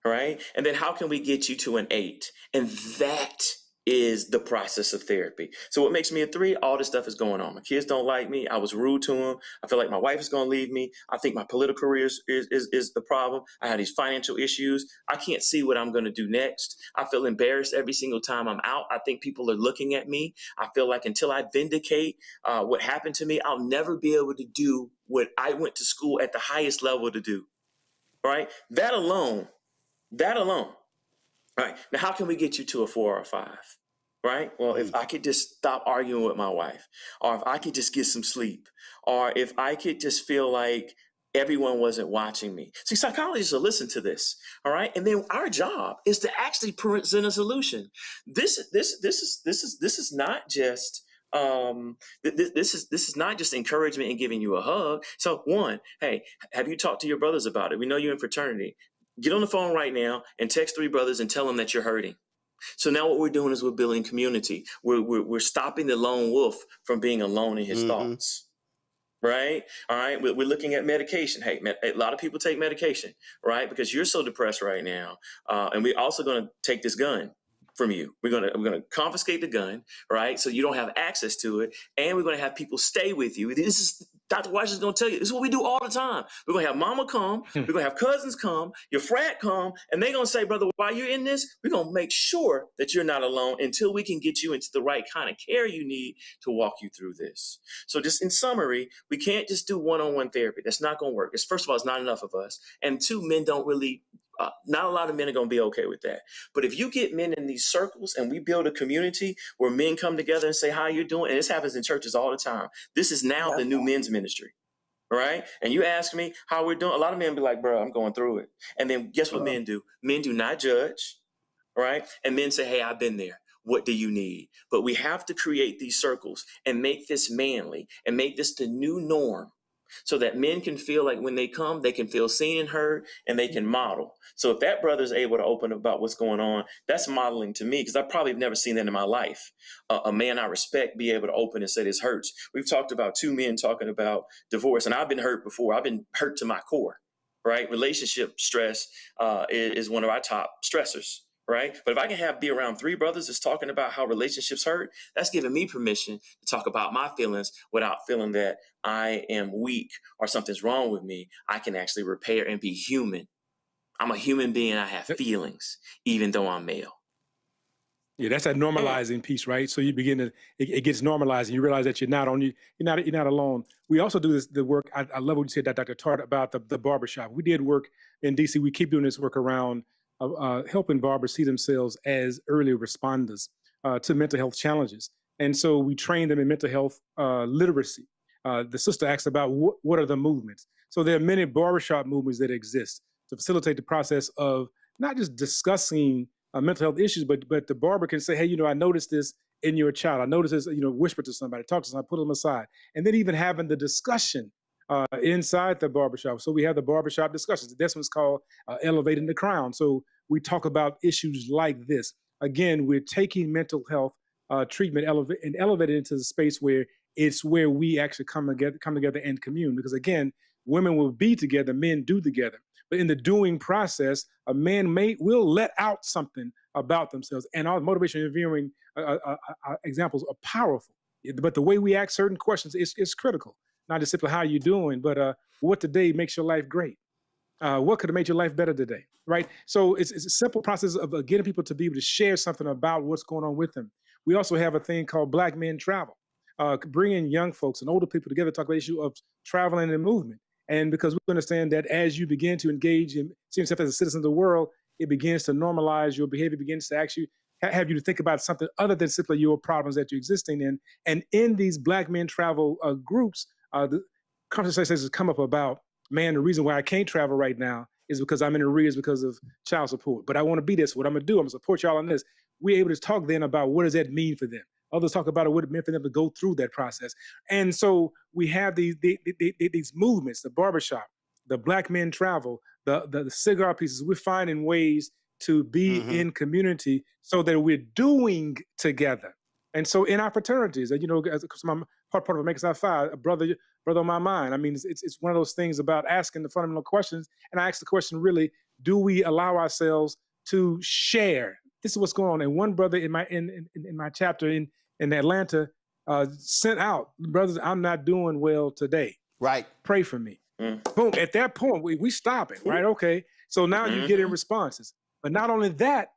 Right? And then how can we get you to an 8? And that is the process of therapy. So what makes me a 3? All this stuff is going on. My kids don't like me. I was rude to them. I feel like my wife is going to leave me. I think my political career is the problem. I have these financial issues. I can't see what I'm going to do next. I feel embarrassed every single time I'm out. I think people are looking at me. I feel like until I vindicate what happened to me, I'll never be able to do what I went to school at the highest level to do. Right? That alone. All right. Now, how can we get you to a 4 or a 5? Right? Well, if I could just stop arguing with my wife, or if I could just get some sleep, or if I could just feel like everyone wasn't watching me. See, psychologists will listen to this. All right. And then our job is to actually present a solution. This is not just this is not just encouragement and giving you a hug. So one, hey, have you talked to your brothers about it? We know you're in fraternity. Get on the phone right now and text 3 brothers and tell them that you're hurting. So now what we're doing is we're building community. We're stopping the lone wolf from being alone in his thoughts. Right? All right. We're looking at medication. Hey, a lot of people take medication, right? Because you're so depressed right now. And we're also going to take this gun from you. We're going to confiscate the gun, right? So you don't have access to it. And we're going to have people stay with you. This is Dr. Washington's going to tell you, this is what we do all the time. We're going to have mama come. We're going to have cousins come, your frat come, and they're going to say, brother, while you're in this, we're going to make sure that you're not alone until we can get you into the right kind of care you need to walk you through this. So just in summary, we can't just do one-on-one therapy. That's not going to work. First of all, it's not enough of us. And 2, men don't really not a lot of men are going to be okay with that. But if you get men in these circles and we build a community where men come together and say, how you doing? And this happens in churches all the time. This is now the new men's ministry, right? And you ask me how we're doing. A lot of men be like, bro, I'm going through it. And then guess what men do? Men do not judge, right? And men say, hey, I've been there. What do you need? But we have to create these circles and make this manly and make this the new norm, so that men can feel like when they come, they can feel seen and heard, and they can model. So if that brother is able to open up about what's going on, that's modeling to me, because I probably have never seen that in my life. A man I respect be able to open and say this hurts. We've talked about 2 men talking about divorce, and I've been hurt before. I've been hurt to my core, right? Relationship stress is one of our top stressors. Right. But if I can be around 3 brothers that's talking about how relationships hurt, that's giving me permission to talk about my feelings without feeling that I am weak or something's wrong with me. I can actually repair and be human. I'm a human being. I have feelings, even though I'm male. Yeah, that's that normalizing piece, right? So you begin to, it gets normalized, and you realize that you're not alone. We also do the work. I love what you said, Dr. Tart, about the barbershop. We did work in DC. We keep doing this work around helping barbers see themselves as early responders to mental health challenges. And so we train them in mental health literacy. The sister asked about what are the movements. So there are many barbershop movements that exist to facilitate the process of not just discussing mental health issues, but the barber can say, hey, I noticed this in your child. I noticed this, whisper to somebody, talk to somebody, put them aside. And then even having the discussion inside the barbershop. So we have the barbershop discussions. This one's called Elevating the Crown. So we talk about issues like this. Again, we're taking mental health treatment and elevate it into the space where it's where we actually come together and commune. Because again, women will be together, men do together. But in the doing process, a man will let out something about themselves. And our motivation interviewing examples are powerful. But the way we ask certain questions is critical. Not just simply how you doing, but what today makes your life great. What could have made your life better today, right? So it's a simple process of getting people to be able to share something about what's going on with them. We also have a thing called Black Men Travel, bringing young folks and older people together to talk about the issue of traveling and movement. And because we understand that as you begin to engage and see yourself as a citizen of the world, it begins to normalize your behavior, begins to actually have you to think about something other than simply your problems that you're existing in. And in these Black Men Travel groups, the conversations has come up about, man, the reason why I can't travel right now is because I'm in arrears because of child support. But I want to be this. What I'm going to do, I'm going to support y'all on this. We're able to talk then about what does that mean for them. Others talk about what it meant for them to go through that process. And so we have these movements, the barbershop, the Black Men Travel, the cigar pieces. We're finding ways to be in community so that we're doing together. And so in our fraternities, you know, as my part of Make Us Out Five, a brother on my mind. I mean, it's one of those things about asking the fundamental questions. And I ask the question, really, do we allow ourselves to share? This is what's going on. And one brother in my chapter in Atlanta sent out, brothers, I'm not doing well today. Right. Pray for me. Boom. At that point, we stop it, right? Okay. So now you get in responses. But not only that,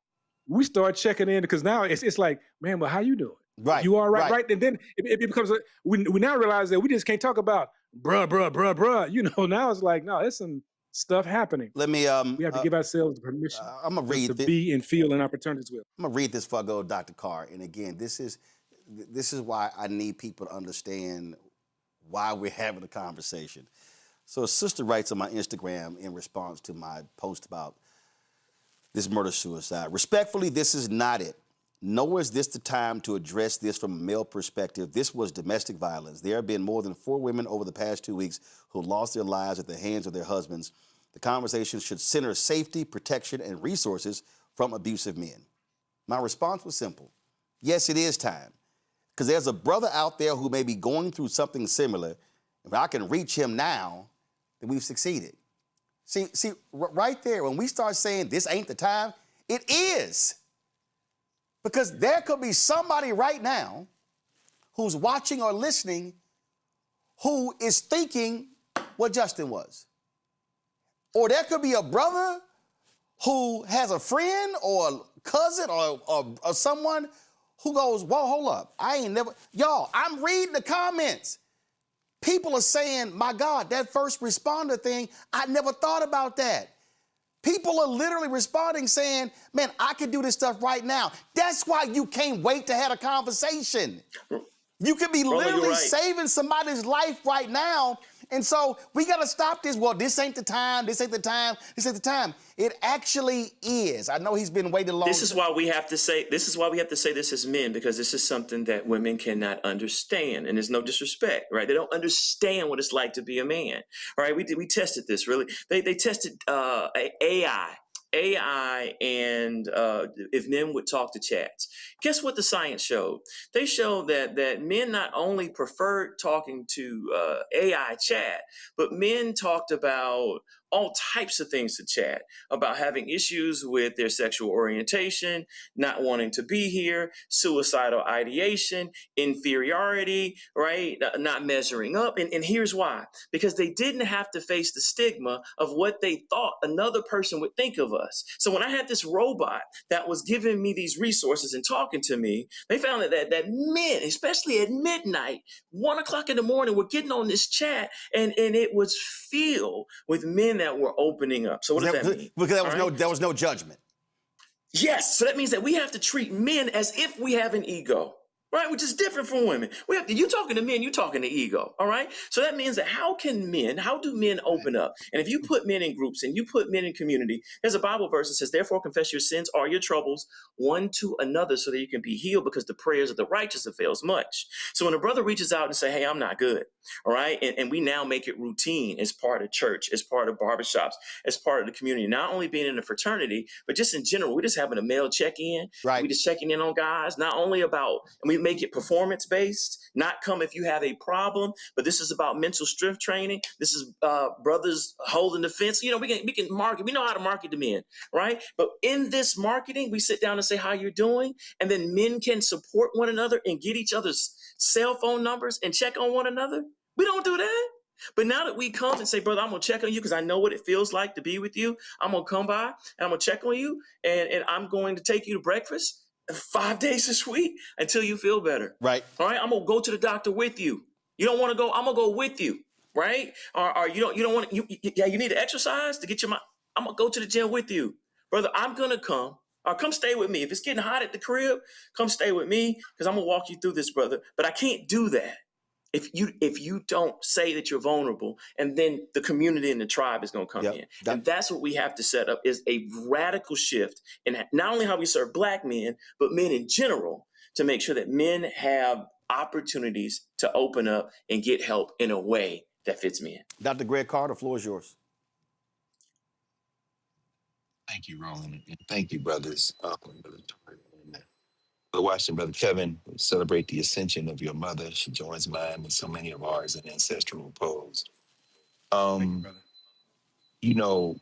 we start checking in because now it's like, man, well, how you doing? Right. You all right? Right. And then it becomes, we now realize that we just can't talk about bruh. You know, now it's like, no, there's some stuff happening. Let me, we have to give ourselves the permission I'm gonna read to be and feel in opportunities with. I'm gonna read this before I go to Dr. Carr. And again, this is why I need people to understand why we're having a conversation. So a sister writes on my Instagram in response to my post about this murder-suicide. Respectfully, this is not it. Nor is this the time to address this from a male perspective. This was domestic violence. There have been more than 4 women over the past 2 weeks who lost their lives at the hands of their husbands. The conversation should center safety, protection, and resources from abusive men. My response was simple. Yes, it is time. Because there's a brother out there who may be going through something similar. If I can reach him now, then we've succeeded. See, right there, when we start saying this ain't the time, it is. Because there could be somebody right now who's watching or listening who is thinking what Justin was. Or there could be a brother who has a friend or a cousin or someone who goes, whoa, hold up. I ain't never, y'all, I'm reading the comments. People are saying, my God, that first responder thing, I never thought about that. People are literally responding saying, man, I can do this stuff right now. That's why you can't wait to have a conversation. You could be literally saving somebody's life right now. And so we got to stop this. Well, this ain't the time. This ain't the time. This ain't the time. It actually is. I know he's been waiting long. This is why we have to say this as men, because this is something that women cannot understand. And there's no disrespect, right? They don't understand what it's like to be a man, right? We tested this, really. They tested AI and if men would talk to chats. Guess what the science showed? They showed that men not only preferred talking to AI chat, but men talked about all types of things to chat, about having issues with their sexual orientation, not wanting to be here, suicidal ideation, inferiority, right? Not measuring up. And here's why. Because they didn't have to face the stigma of what they thought another person would think of us. So when I had this robot that was giving me these resources and talking to me, they found that men, especially at midnight, 1 o'clock in the morning, were getting on this chat and it was filled with men that were opening up. So what does that mean? Because there was no judgment. Yes. So that means that we have to treat men as if we have an ego, right? Which is different from women. You talking to men, you talking to ego, all right? So that means that how do men open up? And if you put men in groups and you put men in community, there's a Bible verse that says, therefore confess your sins or your troubles one to another so that you can be healed, because the prayers of the righteous avails much. So when a brother reaches out and say, hey, I'm not good, all right? And we now make it routine as part of church, as part of barbershops, as part of the community, not only being in a fraternity, but just in general, we're just having a male check-in. Right. We're just checking in on guys, not only about, and we make it performance-based, not come if you have a problem, but this is about mental strength training. This is brothers holding the fence. You know, we can market. We know how to market to men, right? But in this marketing, we sit down and say how you're doing, and then men can support one another and get each other's cell phone numbers and check on one another. We don't do that. But now that we come and say, brother, I'm going to check on you because I know what it feels like to be with you. I'm going to come by and I'm going to check on you and I'm going to take you to breakfast 5 days this week until you feel better. Right. All right. I'm going to go to the doctor with you. You don't want to go. I'm going to go with you. Right. Or you don't want to, you need to exercise to get your mind. I'm going to go to the gym with you. Brother, I'm going to come. Or come stay with me. If it's getting hot at the crib, come stay with me because I'm going to walk you through this, brother. But I can't do that if you don't say that you're vulnerable, and then the community and the tribe is going to come in. And that's what we have to set up, is a radical shift in not only how we serve Black men, but men in general, to make sure that men have opportunities to open up and get help in a way that fits men. Dr. Greg Carr, the floor is yours. Thank you, Roland, and thank you, brothers. Brother Washington, Brother Kevin, we celebrate the ascension of your mother. She joins mine and so many of ours in ancestral repose. You know,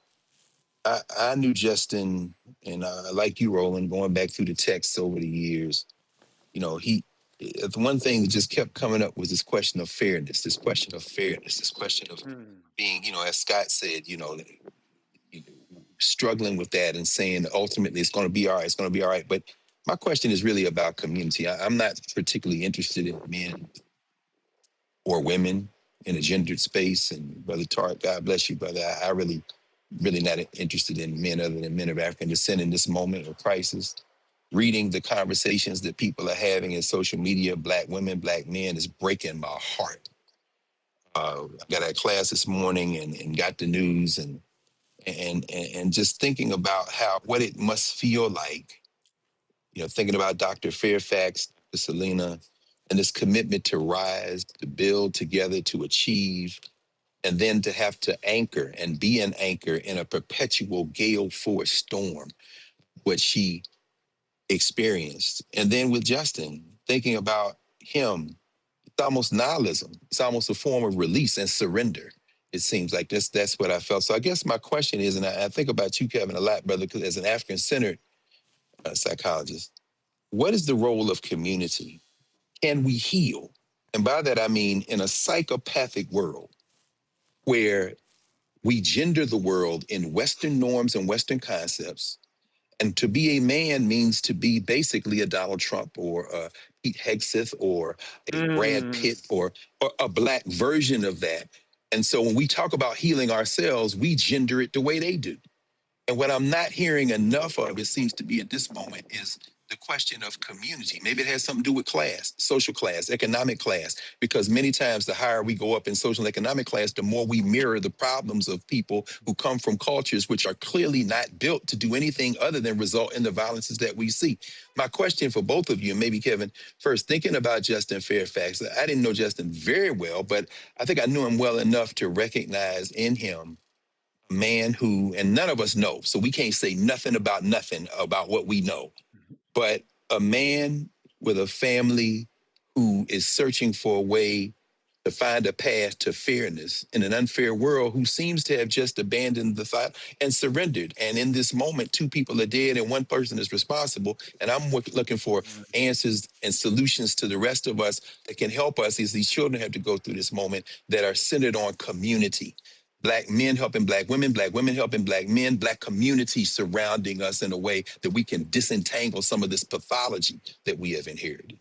I knew Justin, and like you, Roland, going back through the texts over the years, you know, the one thing that just kept coming up was this question of fairness, this question of being, you know, as Scott said, you know, struggling with that and saying that ultimately it's going to be all right, it's going to be all right. But my question is really about community. I'm not particularly interested in men or women in a gendered space. And Brother Tarek, God bless you, brother. I really not interested in men other than men of African descent in this moment of crisis. Reading the conversations that people are having in social media, Black women, Black men, is breaking my heart. I got out of class this morning and got the news and just thinking about what it must feel like, you know, thinking about Dr. Fairfax, Dr. Selena, and this commitment to rise, to build together, to achieve, and then to have to anchor and be an anchor in a perpetual gale force storm, what she experienced. And then with Justin, thinking about him, it's almost nihilism. It's almost a form of release and surrender. It seems like that's what I felt. So I guess my question is, and I think about you, Kevin, a lot, brother, because as an African-centered psychologist, what is the role of community? Can we heal? And by that, I mean in a psychopathic world where we gender the world in Western norms and Western concepts, and to be a man means to be basically a Donald Trump or a Pete Hegseth or a Brad Pitt or a Black version of that. And so when we talk about healing ourselves, we gender it the way they do. And what I'm not hearing enough of, it seems to be at this moment, is the question of community. Maybe it has something to do with class, social class, economic class, because many times the higher we go up in social and economic class, the more we mirror the problems of people who come from cultures which are clearly not built to do anything other than result in the violences that we see. My question for both of you, and maybe Kevin, first, thinking about Justin Fairfax, I didn't know Justin very well, but I think I knew him well enough to recognize in him a man who, and none of us know, so we can't say nothing about what we know, but a man with a family who is searching for a way to find a path to fairness in an unfair world, who seems to have just abandoned the thought and surrendered. And in this moment, 2 people are dead and 1 person is responsible. And I'm looking for answers and solutions to the rest of us that can help us as these children have to go through this moment, that are centered on community. Black men helping Black women helping Black men, Black communities surrounding us in a way that we can disentangle some of this pathology that we have inherited.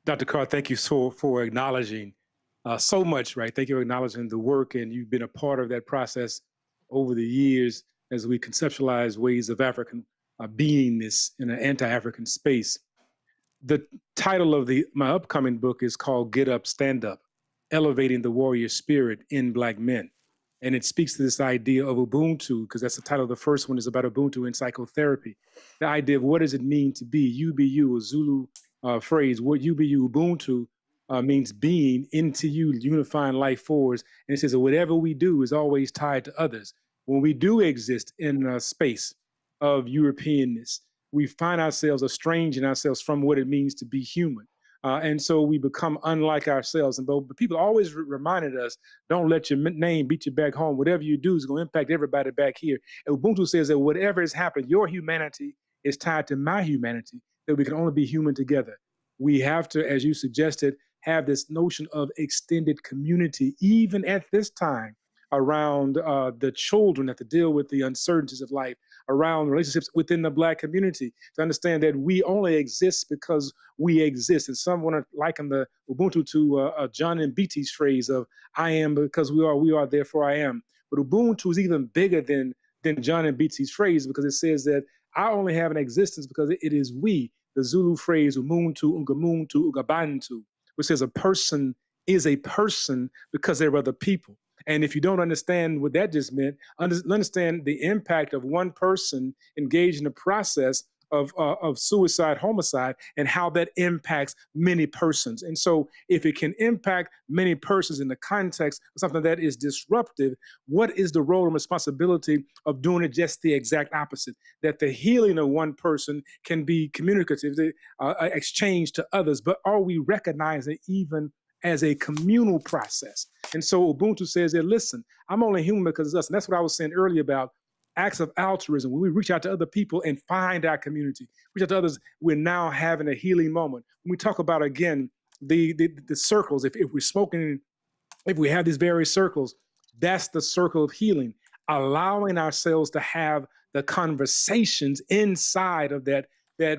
Dr. Carr, thank you for acknowledging so much, right? Thank you for acknowledging the work, and you've been a part of that process over the years as we conceptualize ways of African beingness in an anti-African space. The title of my upcoming book is called Get Up, Stand Up, Elevating the Warrior Spirit in Black Men. And it speaks to this idea of Ubuntu, because that's the title of the first one, is about Ubuntu in psychotherapy. The idea of what does it mean to be, you be you, a Zulu phrase, what you be you, Ubuntu means being into you, unifying life force. And it says that whatever we do is always tied to others. When we do exist in a space of Europeanness, we find ourselves estranging ourselves from what it means to be human. And so we become unlike ourselves. But people always reminded us, don't let your name beat you back home. Whatever you do is going to impact everybody back here. And Ubuntu says that whatever has happened, your humanity is tied to my humanity, that we can only be human together. We have to, as you suggested, have this notion of extended community, even at this time, around the children that have to deal with the uncertainties of life, around relationships within the Black community, to understand that we only exist because we exist. And some want to liken the Ubuntu to John Mbiti's phrase of "I am because we are, therefore I am." But Ubuntu is even bigger than John Mbiti's phrase, because it says that I only have an existence because it is we. The Zulu phrase "Umuntu, Ungamuntu, Ugabantu," which says a person is a person because there are other people. And if you don't understand what that just meant, understand the impact of one person engaged in the process of suicide, homicide, and how that impacts many persons. And so if it can impact many persons in the context of something that is disruptive, what is the role and responsibility of doing it just the exact opposite? That the healing of one person can be communicative, exchange to others, but are we recognizing even as a communal process? And so Ubuntu says that, listen, I'm only human because of us. And that's what I was saying earlier about acts of altruism. When we reach out to other people and find our community, reach out to others, we're now having a healing moment. When we talk about, again, the circles, if we're smoking, if we have these various circles, that's the circle of healing, allowing ourselves to have the conversations inside of that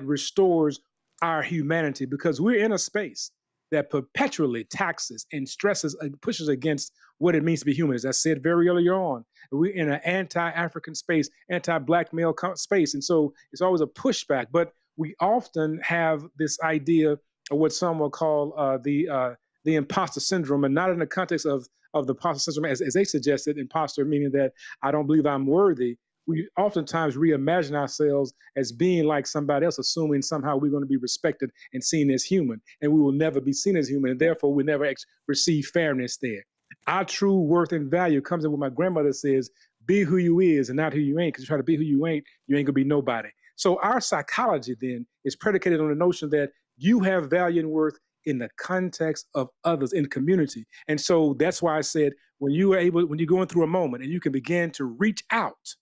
restores our humanity, because we're in a space that perpetually taxes and stresses and pushes against what it means to be human. As I said very earlier on, we're in an anti-African space, anti-Black male space. And so it's always a pushback, but we often have this idea of what some will call the imposter syndrome, and not in the context of the imposter syndrome as they suggested, imposter meaning that I don't believe I'm worthy. We oftentimes reimagine ourselves as being like somebody else, assuming somehow we're going to be respected and seen as human, and we will never be seen as human, and therefore we never receive fairness there. Our true worth and value comes in what my grandmother says: be who you is and not who you ain't, because you try to be who you ain't gonna be nobody. So our psychology then is predicated on the notion that you have value and worth in the context of others, in community. And so that's why I said, when you're going through a moment and you can begin to reach out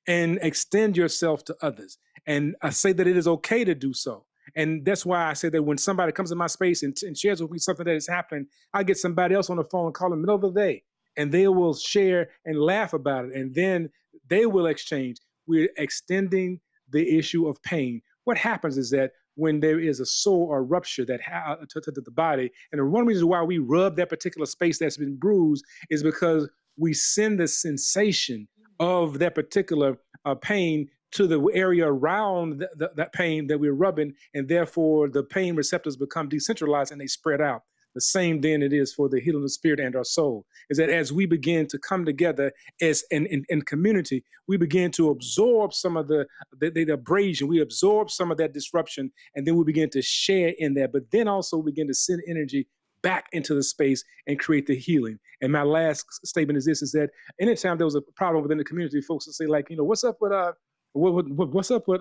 and extend yourself to others. And I say that it is okay to do so. And that's why I say that when somebody comes in my space and shares with me something that is happening, I get somebody else on the phone and call in the middle of the day, and they will share and laugh about it. And then they will exchange. We're extending the issue of pain. What happens is that when there is a sore or rupture that to the body, and one reason why we rub that particular space that's been bruised is because we send the sensation of that particular pain to the area around that pain that we're rubbing, and therefore the pain receptors become decentralized and they spread out. The same then it is for the healing of the spirit and our soul, is that as we begin to come together as in community, we begin to absorb some of the abrasion, we absorb some of that disruption, and then we begin to share in that, but then also begin to send energy back into the space and create the healing. And my last statement is this, is that anytime there was a problem within the community, folks would say, like, what's up with what's up with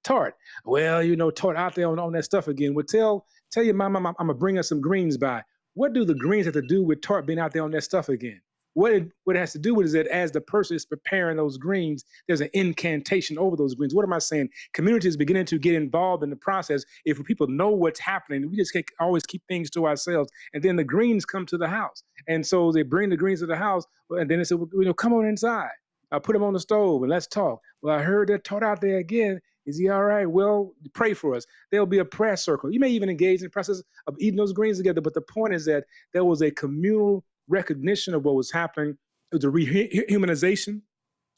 Tart? Well, Tart out there on that stuff again. Well, tell your mom I'm gonna bring her some greens by. What do the greens have to do with Tart being out there on that stuff again? What it has to do with is that as the person is preparing those greens, there's an incantation over those greens. What am I saying? Community is beginning to get involved in the process. If people know what's happening, we just can't always keep things to ourselves. And then the greens come to the house. And so they bring the greens to the house, and then they say, come on inside. I'll put them on the stove and let's talk. Well, I heard that Tart out there again. Is he all right? Well, pray for us. There'll be a prayer circle. You may even engage in the process of eating those greens together. But the point is that there was a communal recognition of what was happening. It was a rehumanization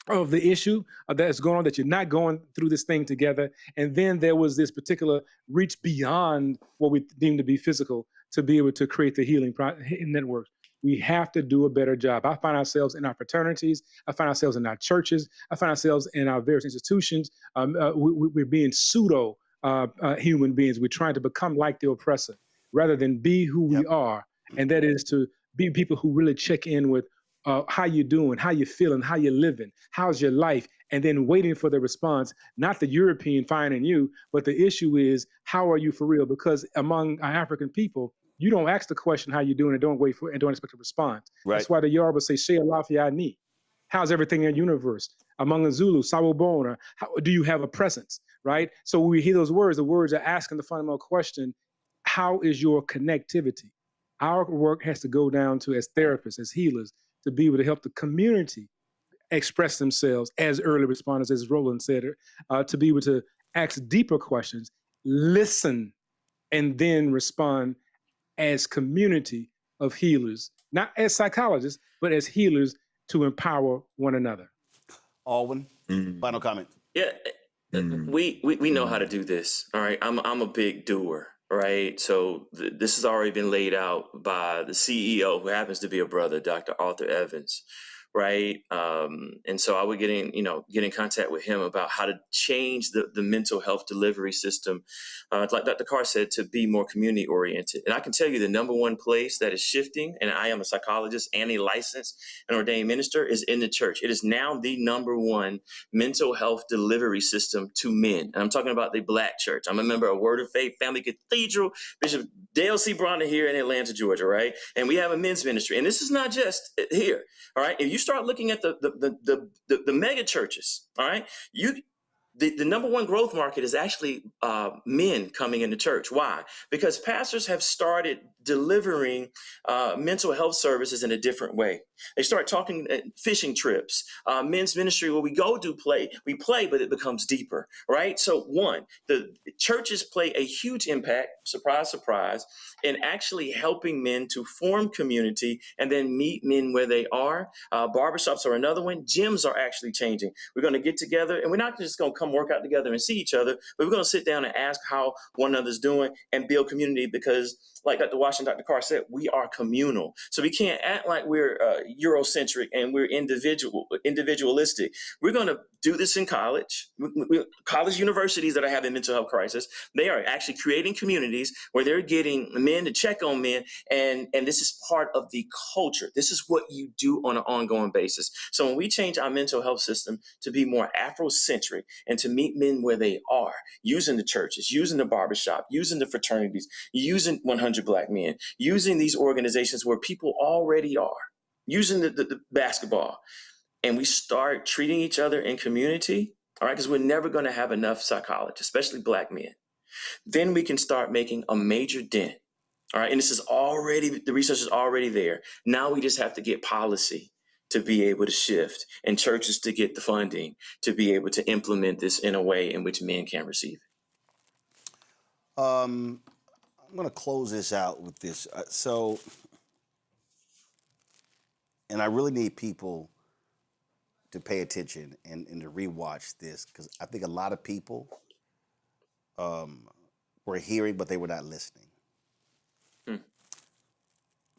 of the issue that's going on, that you're not going through this thing together. And then there was this particular reach beyond what we deem to be physical to be able to create the healing network. We have to do a better job. I find ourselves in our fraternities. I find ourselves in our churches. I find ourselves in our various institutions. We're being pseudo human beings. We're trying to become like the oppressor rather than be who we are. And that is to be people who really check in with how you doing, how you feeling, how you living, how's your life, and then waiting for the response, not the European finding you, but the issue is, how are you for real? Because among our African people, you don't ask the question how you doing and don't wait for and don't expect a response. Right. That's why the Yoruba say, "Shea Lafia Ni." How's everything in the universe? Among the Zulu, Sawubona, how do you have a presence? Right? So when we hear those words, the words are asking the fundamental question, how is your connectivity? Our work has to go down to, as therapists, as healers, to be able to help the community express themselves as early responders, as Roland said, to be able to ask deeper questions, listen, and then respond as community of healers, not as psychologists, but as healers to empower one another. Alwyn, final comment. Yeah, we know how to do this. All right, I'm a big doer. Right, so this has already been laid out by the CEO, who happens to be a brother, Dr. Arthur Evans. Right, and so I would get in contact with him about how to change the mental health delivery system, like Dr. Carr said, to be more community oriented. And I can tell you the number one place that is shifting, and I am a psychologist and a licensed and ordained minister, is in the church. It is now the number one mental health delivery system to men. And I'm talking about the Black church. I'm a member of Word of Faith Family Cathedral, Bishop Dale C. Bronner here in Atlanta, Georgia, right? And we have a men's ministry. And this is not just here, all right? If you start looking at the mega churches, all right, the number one growth market is actually men coming into church. Why? Because pastors have started delivering mental health services in a different way. They start talking fishing trips, men's ministry where we play, but it becomes deeper, right? So one, the churches play a huge impact, surprise, surprise, in actually helping men to form community and then meet men where they are. Barbershops are another one. Gyms are actually changing. We're going to get together, and we're not just going to come work out together and see each other, but we're going to sit down and ask how one another's doing and build community, because like Dr. Washington, Dr. Carr said, we are communal. So we can't act like we're Eurocentric and we're individualistic. We're going to do this in college. College universities that are having mental health crisis, they are actually creating communities where they're getting men to check on men. And this is part of the culture. This is what you do on an ongoing basis. So when we change our mental health system to be more Afrocentric and to meet men where they are, using the churches, using the barbershop, using the fraternities, using 100 Black Men, using these organizations where people already are, using the basketball, and we start treating each other in community, all right, because we're never going to have enough psychologists, especially Black men, then we can start making a major dent, all right? And this is already, the research is already there. Now we just have to get policy to be able to shift and churches to get the funding to be able to implement this in a way in which men can receive it. I'm going to close this out with this. And I really need people to pay attention and to rewatch this, because I think a lot of people were hearing, but they were not listening.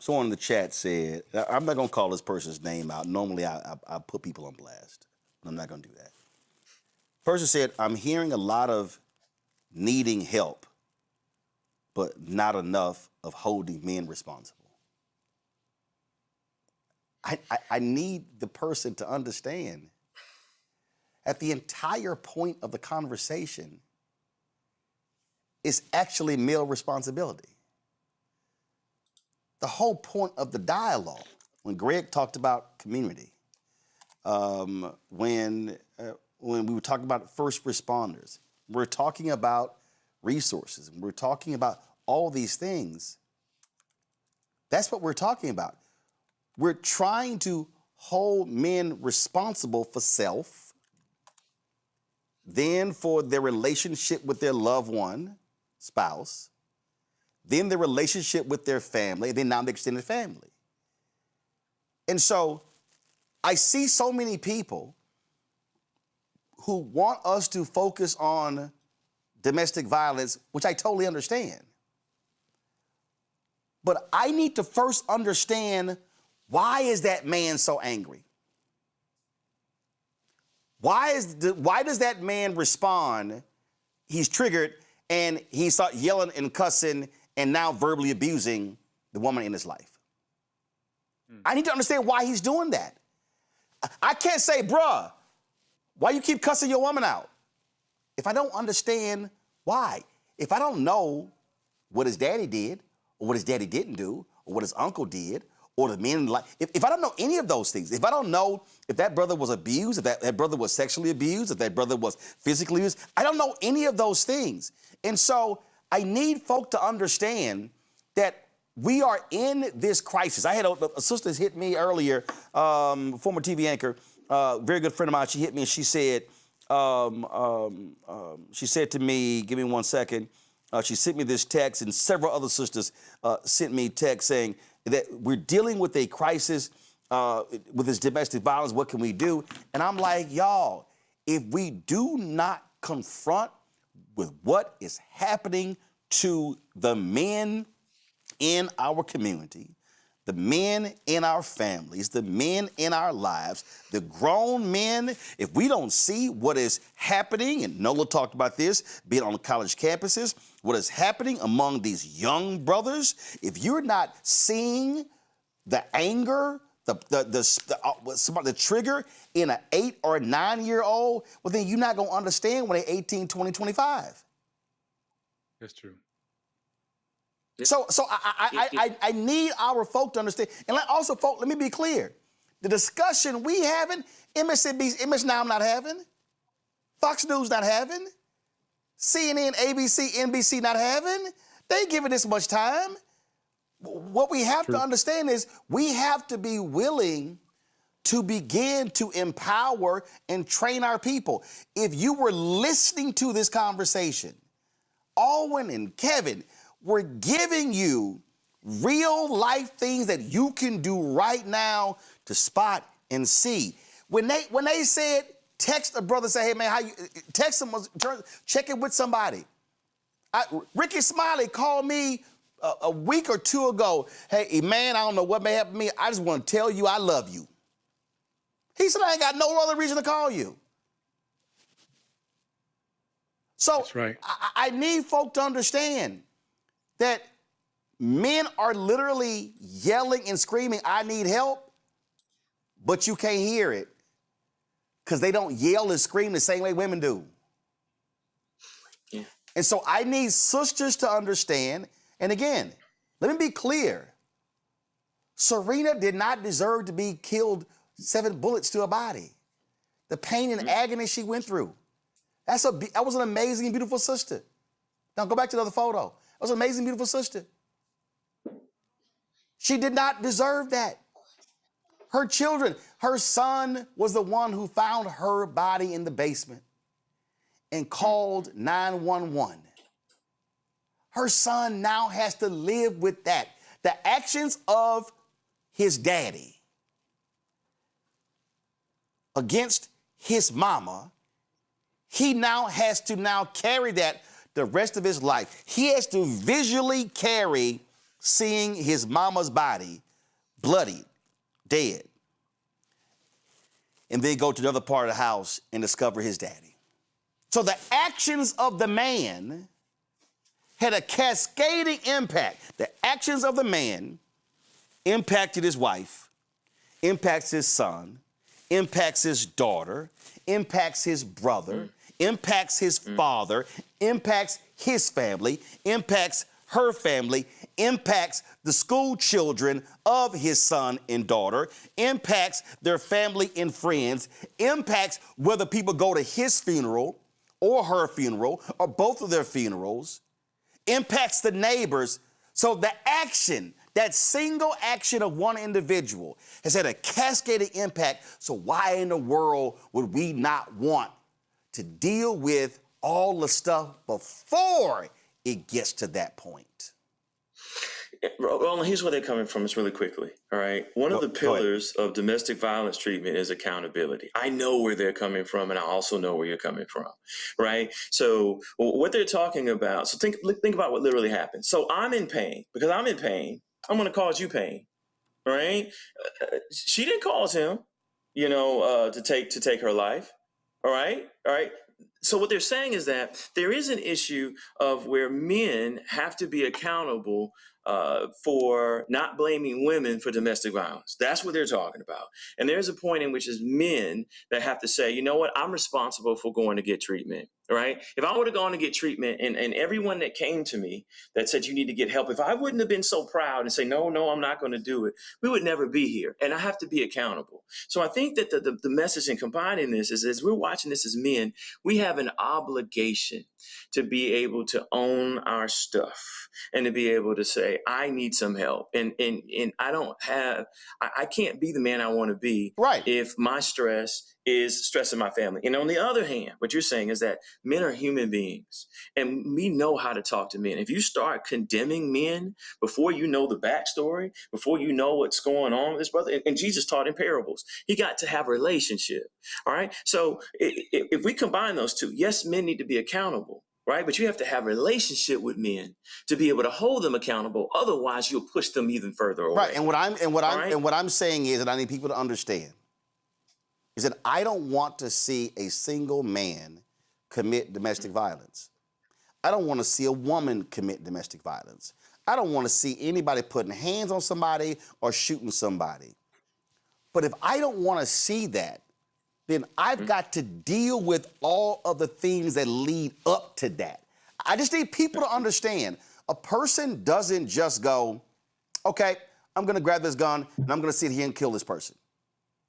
Someone in the chat said, I'm not going to call this person's name out. Normally, I put people on blast, but I'm not going to do that. Person said, I'm hearing a lot of needing help, but not enough of holding men responsible. I need the person to understand that the entire point of the conversation is actually male responsibility. The whole point of the dialogue, when Greg talked about community, when we were talking about first responders, we're talking about resources, we're talking about all these things. That's what we're talking about. We're trying to hold men responsible for self, then for their relationship with their loved one, spouse, then their relationship with their family, then now the extended family. And so I see so many people who want us to focus on domestic violence, which I totally understand. But I need to first understand, why is that man so angry? Why does that man respond? He's triggered and he start yelling and cussing and now verbally abusing the woman in his life. I need to understand why he's doing that. I can't say, bruh, why you keep cussing your woman out? If I don't understand why, if I don't know what his daddy did or what his daddy didn't do or what his uncle did or the men in life, if I don't know any of those things, if I don't know if that brother was abused, if that brother was sexually abused, if that brother was physically abused, I don't know any of those things. And so I need folk to understand that we are in this crisis. I had a sister hit me earlier, former TV anchor, very good friend of mine. She hit me and she said to me, give me 1 second. She sent me this text, and several other sisters sent me text saying that we're dealing with a crisis with this domestic violence. What can we do? And I'm like, y'all, if we do not confront with what is happening to the men in our community, the men in our families, the men in our lives, the grown men, if we don't see what is happening, and Nola talked about this, being on college campuses, what is happening among these young brothers, if you're not seeing the anger, the trigger in an 8 or 9 year old, well, then you're not going to understand when they're 18, 20, 25. That's true. So I need our folk to understand. And also, folk, let me be clear. The discussion we having, MSNBC Now not having, Fox News not having, CNN, ABC, NBC not having. They ain't giving this much time. What we have to understand is we have to be willing to begin to empower and train our people. If you were listening to this conversation, Alwyn and Kevin, we're giving you real life things that you can do right now to spot and see. When they said, text a brother, say, hey man, how you text them, check it with somebody. Ricky Smiley called me a week or two ago. Hey man, I don't know what may happen to me. I just want to tell you I love you. He said, I ain't got no other reason to call you. So that's right. I need folk to understand that men are literally yelling and screaming, I need help, but you can't hear it because they don't yell and scream the same way women do. Yeah. And so I need sisters to understand, and again, let me be clear. Serena did not deserve to be killed 7 bullets to her body. The pain and agony she went through. That was an amazing, beautiful sister. Now go back to the other photo. That was an amazing, beautiful sister. She did not deserve that. Her children, her son was the one who found her body in the basement and called 911. Her son now has to live with that. The actions of his daddy against his mama, he now has to carry that the rest of his life. He has to visually carry seeing his mama's body bloodied, dead, and then go to another part of the house and discover his daddy. So the actions of the man had a cascading impact. The actions of the man impacted his wife, impacts his son, impacts his daughter, impacts his brother, impacts his father, impacts his family, impacts her family, impacts the school children of his son and daughter, impacts their family and friends, impacts whether people go to his funeral or her funeral or both of their funerals, impacts the neighbors. So the action, that single action of one individual has had a cascading impact. So why in the world would we not want to deal with all the stuff before it gets to that point? Roland, here's where they're coming from. It's really quickly. All right. One of the pillars of domestic violence treatment is accountability. I know where they're coming from, and I also know where you're coming from. Right. So what they're talking about. So think about what literally happened. So I'm in pain. Because I'm in pain, I'm going to cause you pain. Right. She didn't cause him, to take her life. All right. All right. So what they're saying is that there is an issue of where men have to be accountable for not blaming women for domestic violence. That's what they're talking about. And there's a point in which is men that have to say, you know what, I'm responsible for going to get treatment, right? If I would have gone to get treatment and everyone that came to me that said you need to get help, if I wouldn't have been so proud and say, no, I'm not going to do it, we would never be here. And I have to be accountable. So I think that the message in combining this is, as we're watching this as men, we have an obligation to be able to own our stuff and to be able to say, I need some help. And I can't be the man I want to be if my stress is stressing my family. And on the other hand, what you're saying is that men are human beings and we know how to talk to men. If you start condemning men before you know the backstory, before you know what's going on with this brother, and Jesus taught in parables, he got to have a relationship. All right. So if we combine those two, yes, men need to be accountable. Right. But you have to have a relationship with men to be able to hold them accountable. Otherwise, you'll push them even further away. Right. And what I'm saying is, and I need people to understand, is that I don't want to see a single man commit domestic violence. I don't want to see a woman commit domestic violence. I don't want to see anybody putting hands on somebody or shooting somebody. But if I don't want to see that, then I've got to deal with all of the things that lead up to that. I just need people to understand, a person doesn't just go, okay, I'm gonna grab this gun and I'm gonna sit here and kill this person.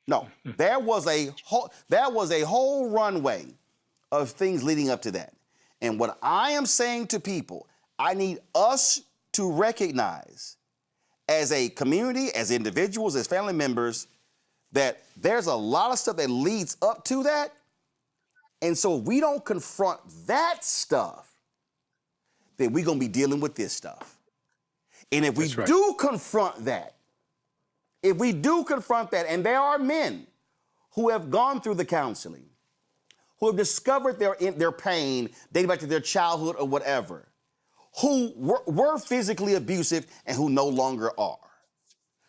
No, there was a whole runway of things leading up to that. And what I am saying to people, I need us to recognize as a community, as individuals, as family members, that there's a lot of stuff that leads up to that. And so if we don't confront that stuff, then we're going to be dealing with this stuff. And if we do confront that, and there are men who have gone through the counseling, who have discovered their pain dating back to their childhood or whatever, who were physically abusive and who no longer are.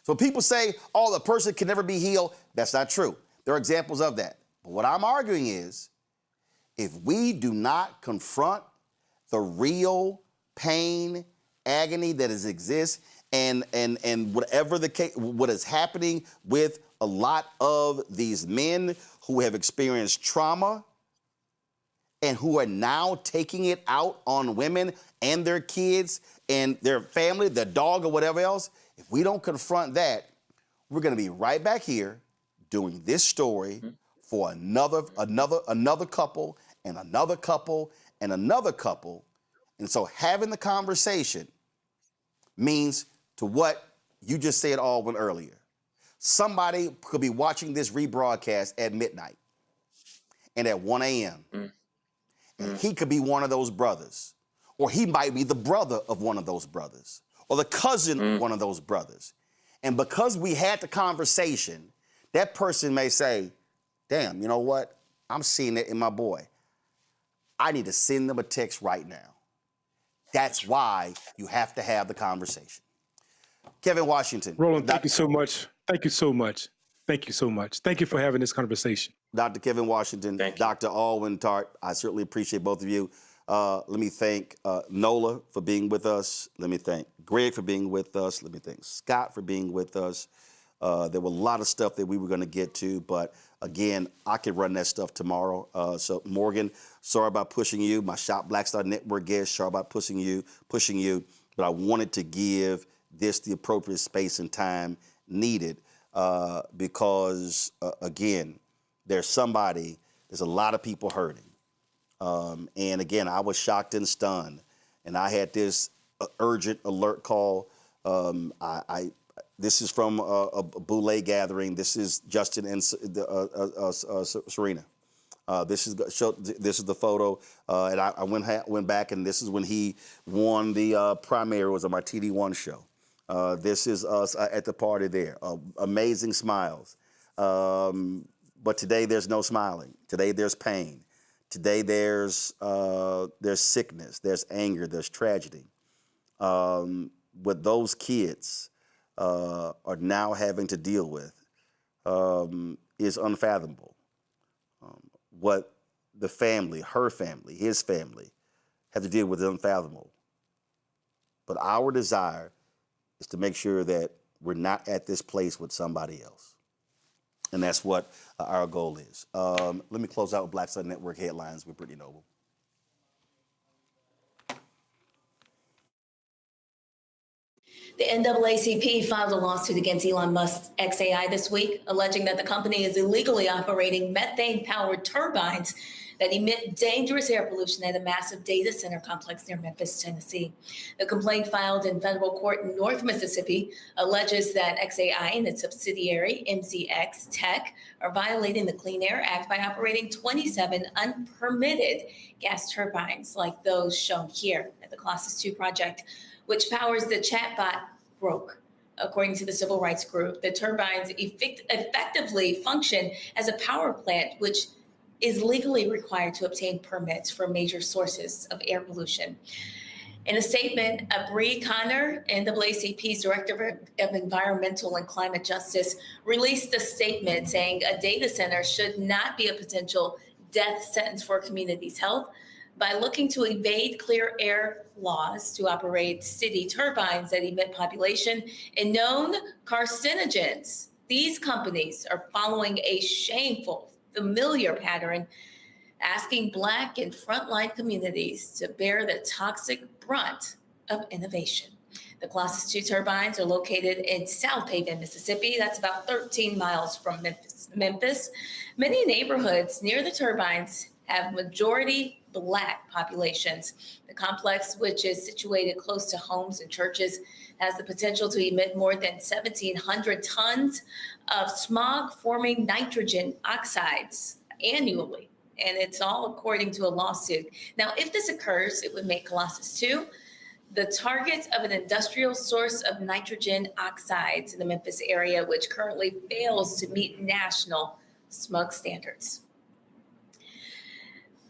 So people say, oh, the person can never be healed. That's not true. There are examples of that. But what I'm arguing is, if we do not confront the real pain, agony that exists, and whatever the case, what is happening with a lot of these men who have experienced trauma and who are now taking it out on women and their kids and their family, their dog or whatever else, if we don't confront that, we're going to be right back here doing this story for another couple and another couple and another couple. And so having the conversation means to what you just said, Alwyn, earlier. Somebody could be watching this rebroadcast at midnight and at 1 a.m. And he could be one of those brothers, or he might be the brother of one of those brothers, or the cousin of one of those brothers. And because we had the conversation, that person may say, damn, you know what? I'm seeing it in my boy. I need to send them a text right now. That's why you have to have the conversation. Kevin Washington. Roland, thank you so much. Thank you so much. Thank you so much. Thank you for having this conversation. Dr. Kevin Washington, Dr. Alwyn Tart, I certainly appreciate both of you. Let me thank Nola for being with us. Let me thank Greg for being with us. Let me thank Scott for being with us. There were a lot of stuff that we were going to get to, but again, I could run that stuff tomorrow. So Morgan, sorry about pushing you. My Shop Black Star Network guest, sorry about pushing you. But I wanted to give this the appropriate space and time needed because, again, there's a lot of people hurting. And again, I was shocked and stunned. And I had this urgent alert call. This is from a Boule gathering. This is Justin and Serena. This is the photo. And I went back, and this is when he won the primary. It was on my TD1 show. This is us at the party there. Amazing smiles. But today there's no smiling. Today there's pain. Today there's sickness, there's anger, there's tragedy. What those kids are now having to deal with is unfathomable. What the family, her family, his family, have to deal with is unfathomable. But our desire is to make sure that we're not at this place with somebody else. And that's what our goal is. Let me close out with Black Sun Network headlines with Brittany Noble. The NAACP filed a lawsuit against Elon Musk's XAI this week, alleging that the company is illegally operating methane-powered turbines that emit dangerous air pollution at a massive data center complex near Memphis, Tennessee. The complaint filed in federal court in North Mississippi alleges that XAI and its subsidiary, MZX Tech, are violating the Clean Air Act by operating 27 unpermitted gas turbines like those shown here at the Colossus 2 project, which powers the chatbot Broke. According to the civil rights group, the turbines effectively function as a power plant, which is legally required to obtain permits for major sources of air pollution. In a statement, Bree Connor, NAACP's Director of Environmental and Climate Justice, released a statement saying a data center should not be a potential death sentence for a community's health. By looking to evade clear air laws to operate city turbines that emit population and known carcinogens, these companies are following a shameful, familiar pattern, asking Black and frontline communities to bear the toxic brunt of innovation. The Colossus 2 turbines are located in South Haven, Mississippi. That's about 13 miles from Memphis. Many neighborhoods near the turbines have majority Black populations. The complex, which is situated close to homes and churches, has the potential to emit more than 1,700 tons of smog-forming nitrogen oxides annually. And it's all according to a lawsuit. Now, if this occurs, it would make Colossus 2 the target of an industrial source of nitrogen oxides in the Memphis area, which currently fails to meet national smog standards.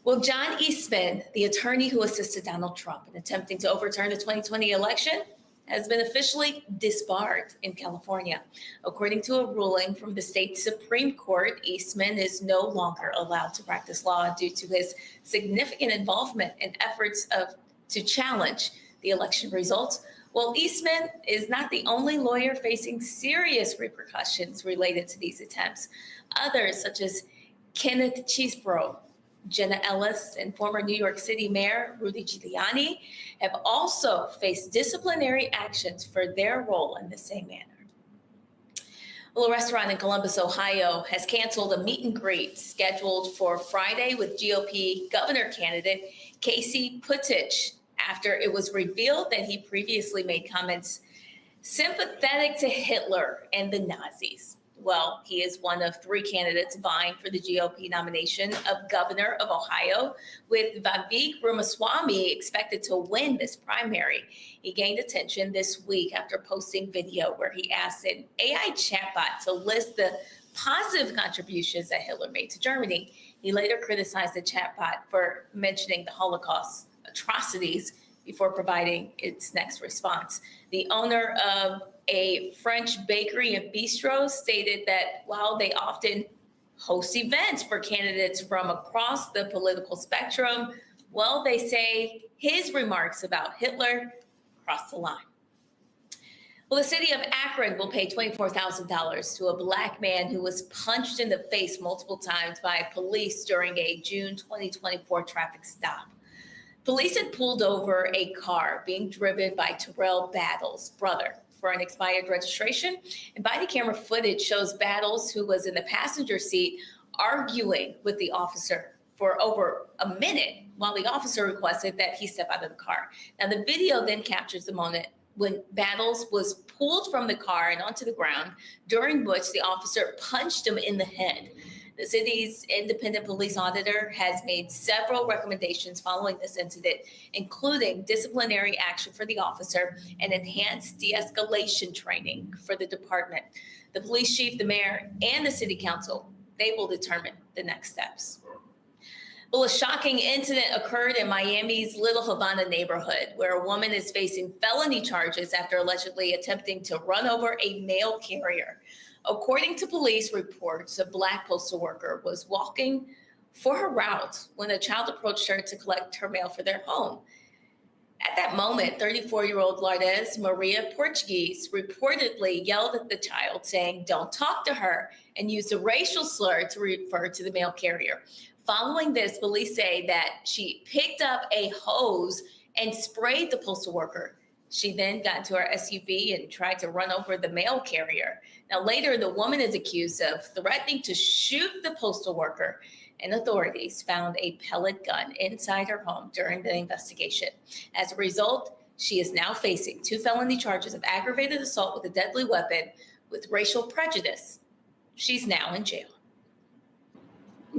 Well, John Eastman, the attorney who assisted Donald Trump in attempting to overturn the 2020 election, has been officially disbarred in California. According to a ruling from the state Supreme Court, Eastman is no longer allowed to practice law due to his significant involvement in efforts to challenge the election results. Well, Eastman is not the only lawyer facing serious repercussions related to these attempts. Others, such as Kenneth Chesebro, Jenna Ellis, and former New York City Mayor Rudy Giuliani, have also faced disciplinary actions for their role in the same manner. Well, a restaurant in Columbus, Ohio, has canceled a meet and greet scheduled for Friday with GOP governor candidate Casey Buttigieg after it was revealed that he previously made comments sympathetic to Hitler and the Nazis. Well, he is one of three candidates vying for the GOP nomination of governor of Ohio, with Vivek Ramaswamy expected to win this primary. He gained attention this week after posting video where he asked an AI chatbot to list the positive contributions that Hitler made to Germany. He later criticized the chatbot for mentioning the Holocaust atrocities before providing its next response. The owner of a French bakery and bistro stated that while they often host events for candidates from across the political spectrum, well, they say his remarks about Hitler crossed the line. Well, the city of Akron will pay $24,000 to a Black man who was punched in the face multiple times by police during a June 2024 traffic stop. Police had pulled over a car being driven by Terrell Battles' brother for an expired registration, and body camera footage shows Battles, who was in the passenger seat, arguing with the officer for over a minute while the officer requested that he step out of the car. Now, the video then captures the moment when Battles was pulled from the car and onto the ground, during which the officer punched him in the head. The city's independent police auditor has made several recommendations following this incident, including disciplinary action for the officer and enhanced de-escalation training for the department. The police chief, the mayor, and the city council, they will determine the next steps. Well, a shocking incident occurred in Miami's Little Havana neighborhood, where a woman is facing felony charges after allegedly attempting to run over a mail carrier. According to police reports, a Black postal worker was walking for her route when a child approached her to collect her mail for their home. At that moment, 34-year-old Lourdes Maria Portuguese reportedly yelled at the child, saying, "Don't talk to her," and used a racial slur to refer to the mail carrier. Following this, police say that she picked up a hose and sprayed the postal worker. She then got into her SUV and tried to run over the mail carrier. Now, later, the woman is accused of threatening to shoot the postal worker, and authorities found a pellet gun inside her home during the investigation. As a result, she is now facing 2 felony charges of aggravated assault with a deadly weapon with racial prejudice. She's now in jail.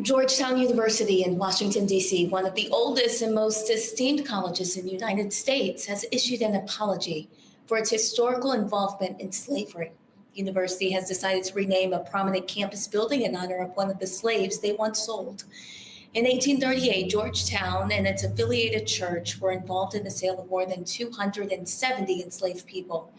Georgetown University in Washington, D.C., one of the oldest and most esteemed colleges in the United States, has issued an apology for its historical involvement in slavery. The university has decided to rename a prominent campus building in honor of one of the slaves they once sold. In 1838, Georgetown and its affiliated church were involved in the sale of more than 270 enslaved people.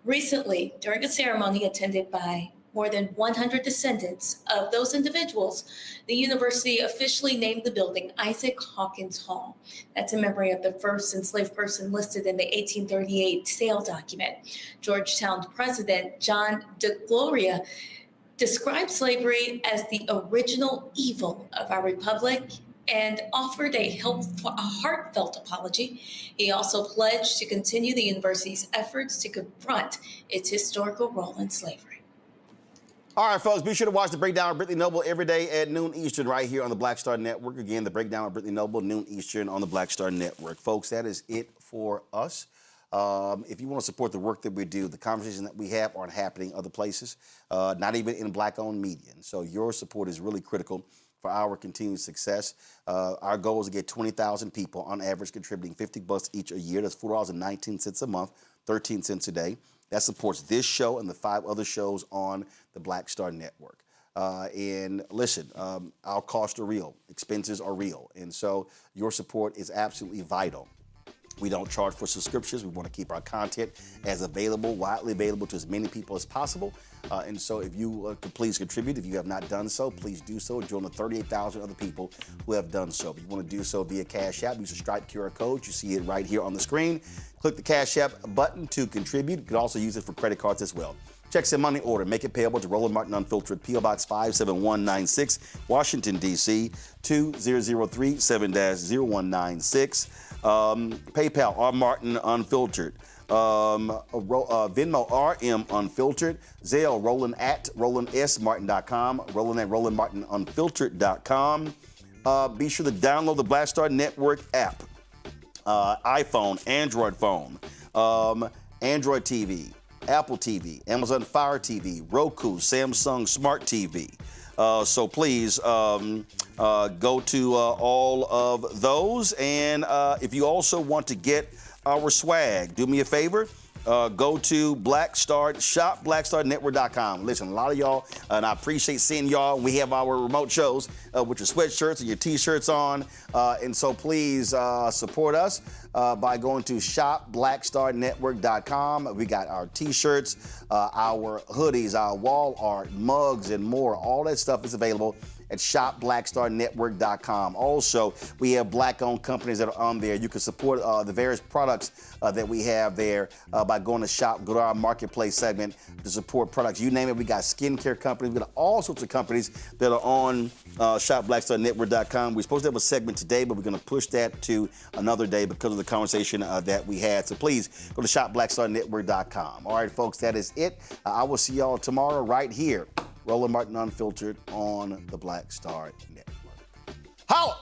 Recently, during a ceremony attended by more than 100 descendants of those individuals, the university officially named the building Isaac Hawkins Hall. That's in memory of the first enslaved person listed in the 1838 sale document. Georgetown president John DeGloria described slavery as the original evil of our republic and offered a heartfelt apology. He also pledged to continue the university's efforts to confront its historical role in slavery. All right, folks, be sure to watch The Breakdown with Brittany Noble every day at noon Eastern right here on the Black Star Network. Again, The Breakdown with Brittany Noble, noon Eastern on the Black Star Network. Folks, that is it for us. If you want to support the work that we do, the conversations that we have aren't happening other places, not even in Black-owned media. And so your support is really critical for our continued success. Our goal is to get 20,000 people on average contributing $50 each a year. That's $4.19 a month, 13 cents a day. That supports this show and the 5 other shows on the Black Star Network. And listen, our costs are real. Expenses are real. And so your support is absolutely vital. We don't charge for subscriptions. We want to keep our content as available, widely available to as many people as possible. And so if you could please contribute, if you have not done so, please do so. Join the 38,000 other people who have done so. If you want to do so via Cash App, use the Stripe QR code. You see it right here on the screen. Click the Cash App button to contribute. You can also use it for credit cards as well. Checks and money order. Make it payable to Roland Martin Unfiltered, P.O. Box 57196, Washington, D.C. 20037 7-0196. PayPal, R. Martin Unfiltered. Venmo, RM Unfiltered. Zelle, Roland at RolandSMartin.com. Roland at RolandMartinUnfiltered.com. Be sure to download the Black Star Network app. iPhone, Android phone, Android TV, Apple TV, Amazon Fire TV, Roku, Samsung Smart TV. So please go to all of those. And if you also want to get our swag, do me a favor. Go to shop blackstarnetwork.com. Listen, a lot of y'all, and I appreciate seeing y'all. We have our remote shows with your sweatshirts and your t-shirts on. And so please support us by going to shop blackstarnetwork.com. We got our t-shirts, our hoodies, our wall art, mugs, and more. All that stuff is available at shopblackstarnetwork.com. Also, we have Black-owned companies that are on there. You can support the various products that we have there by going to shop, go to our marketplace segment to support products. You name it, we got skincare companies. We got all sorts of companies that are on shopblackstarnetwork.com. We're supposed to have a segment today, but we're going to push that to another day because of the conversation that we had. So please go to shopblackstarnetwork.com. All right, folks, that is it. I will see y'all tomorrow right here. Roland Martin Unfiltered on the Black Star Network. Holla!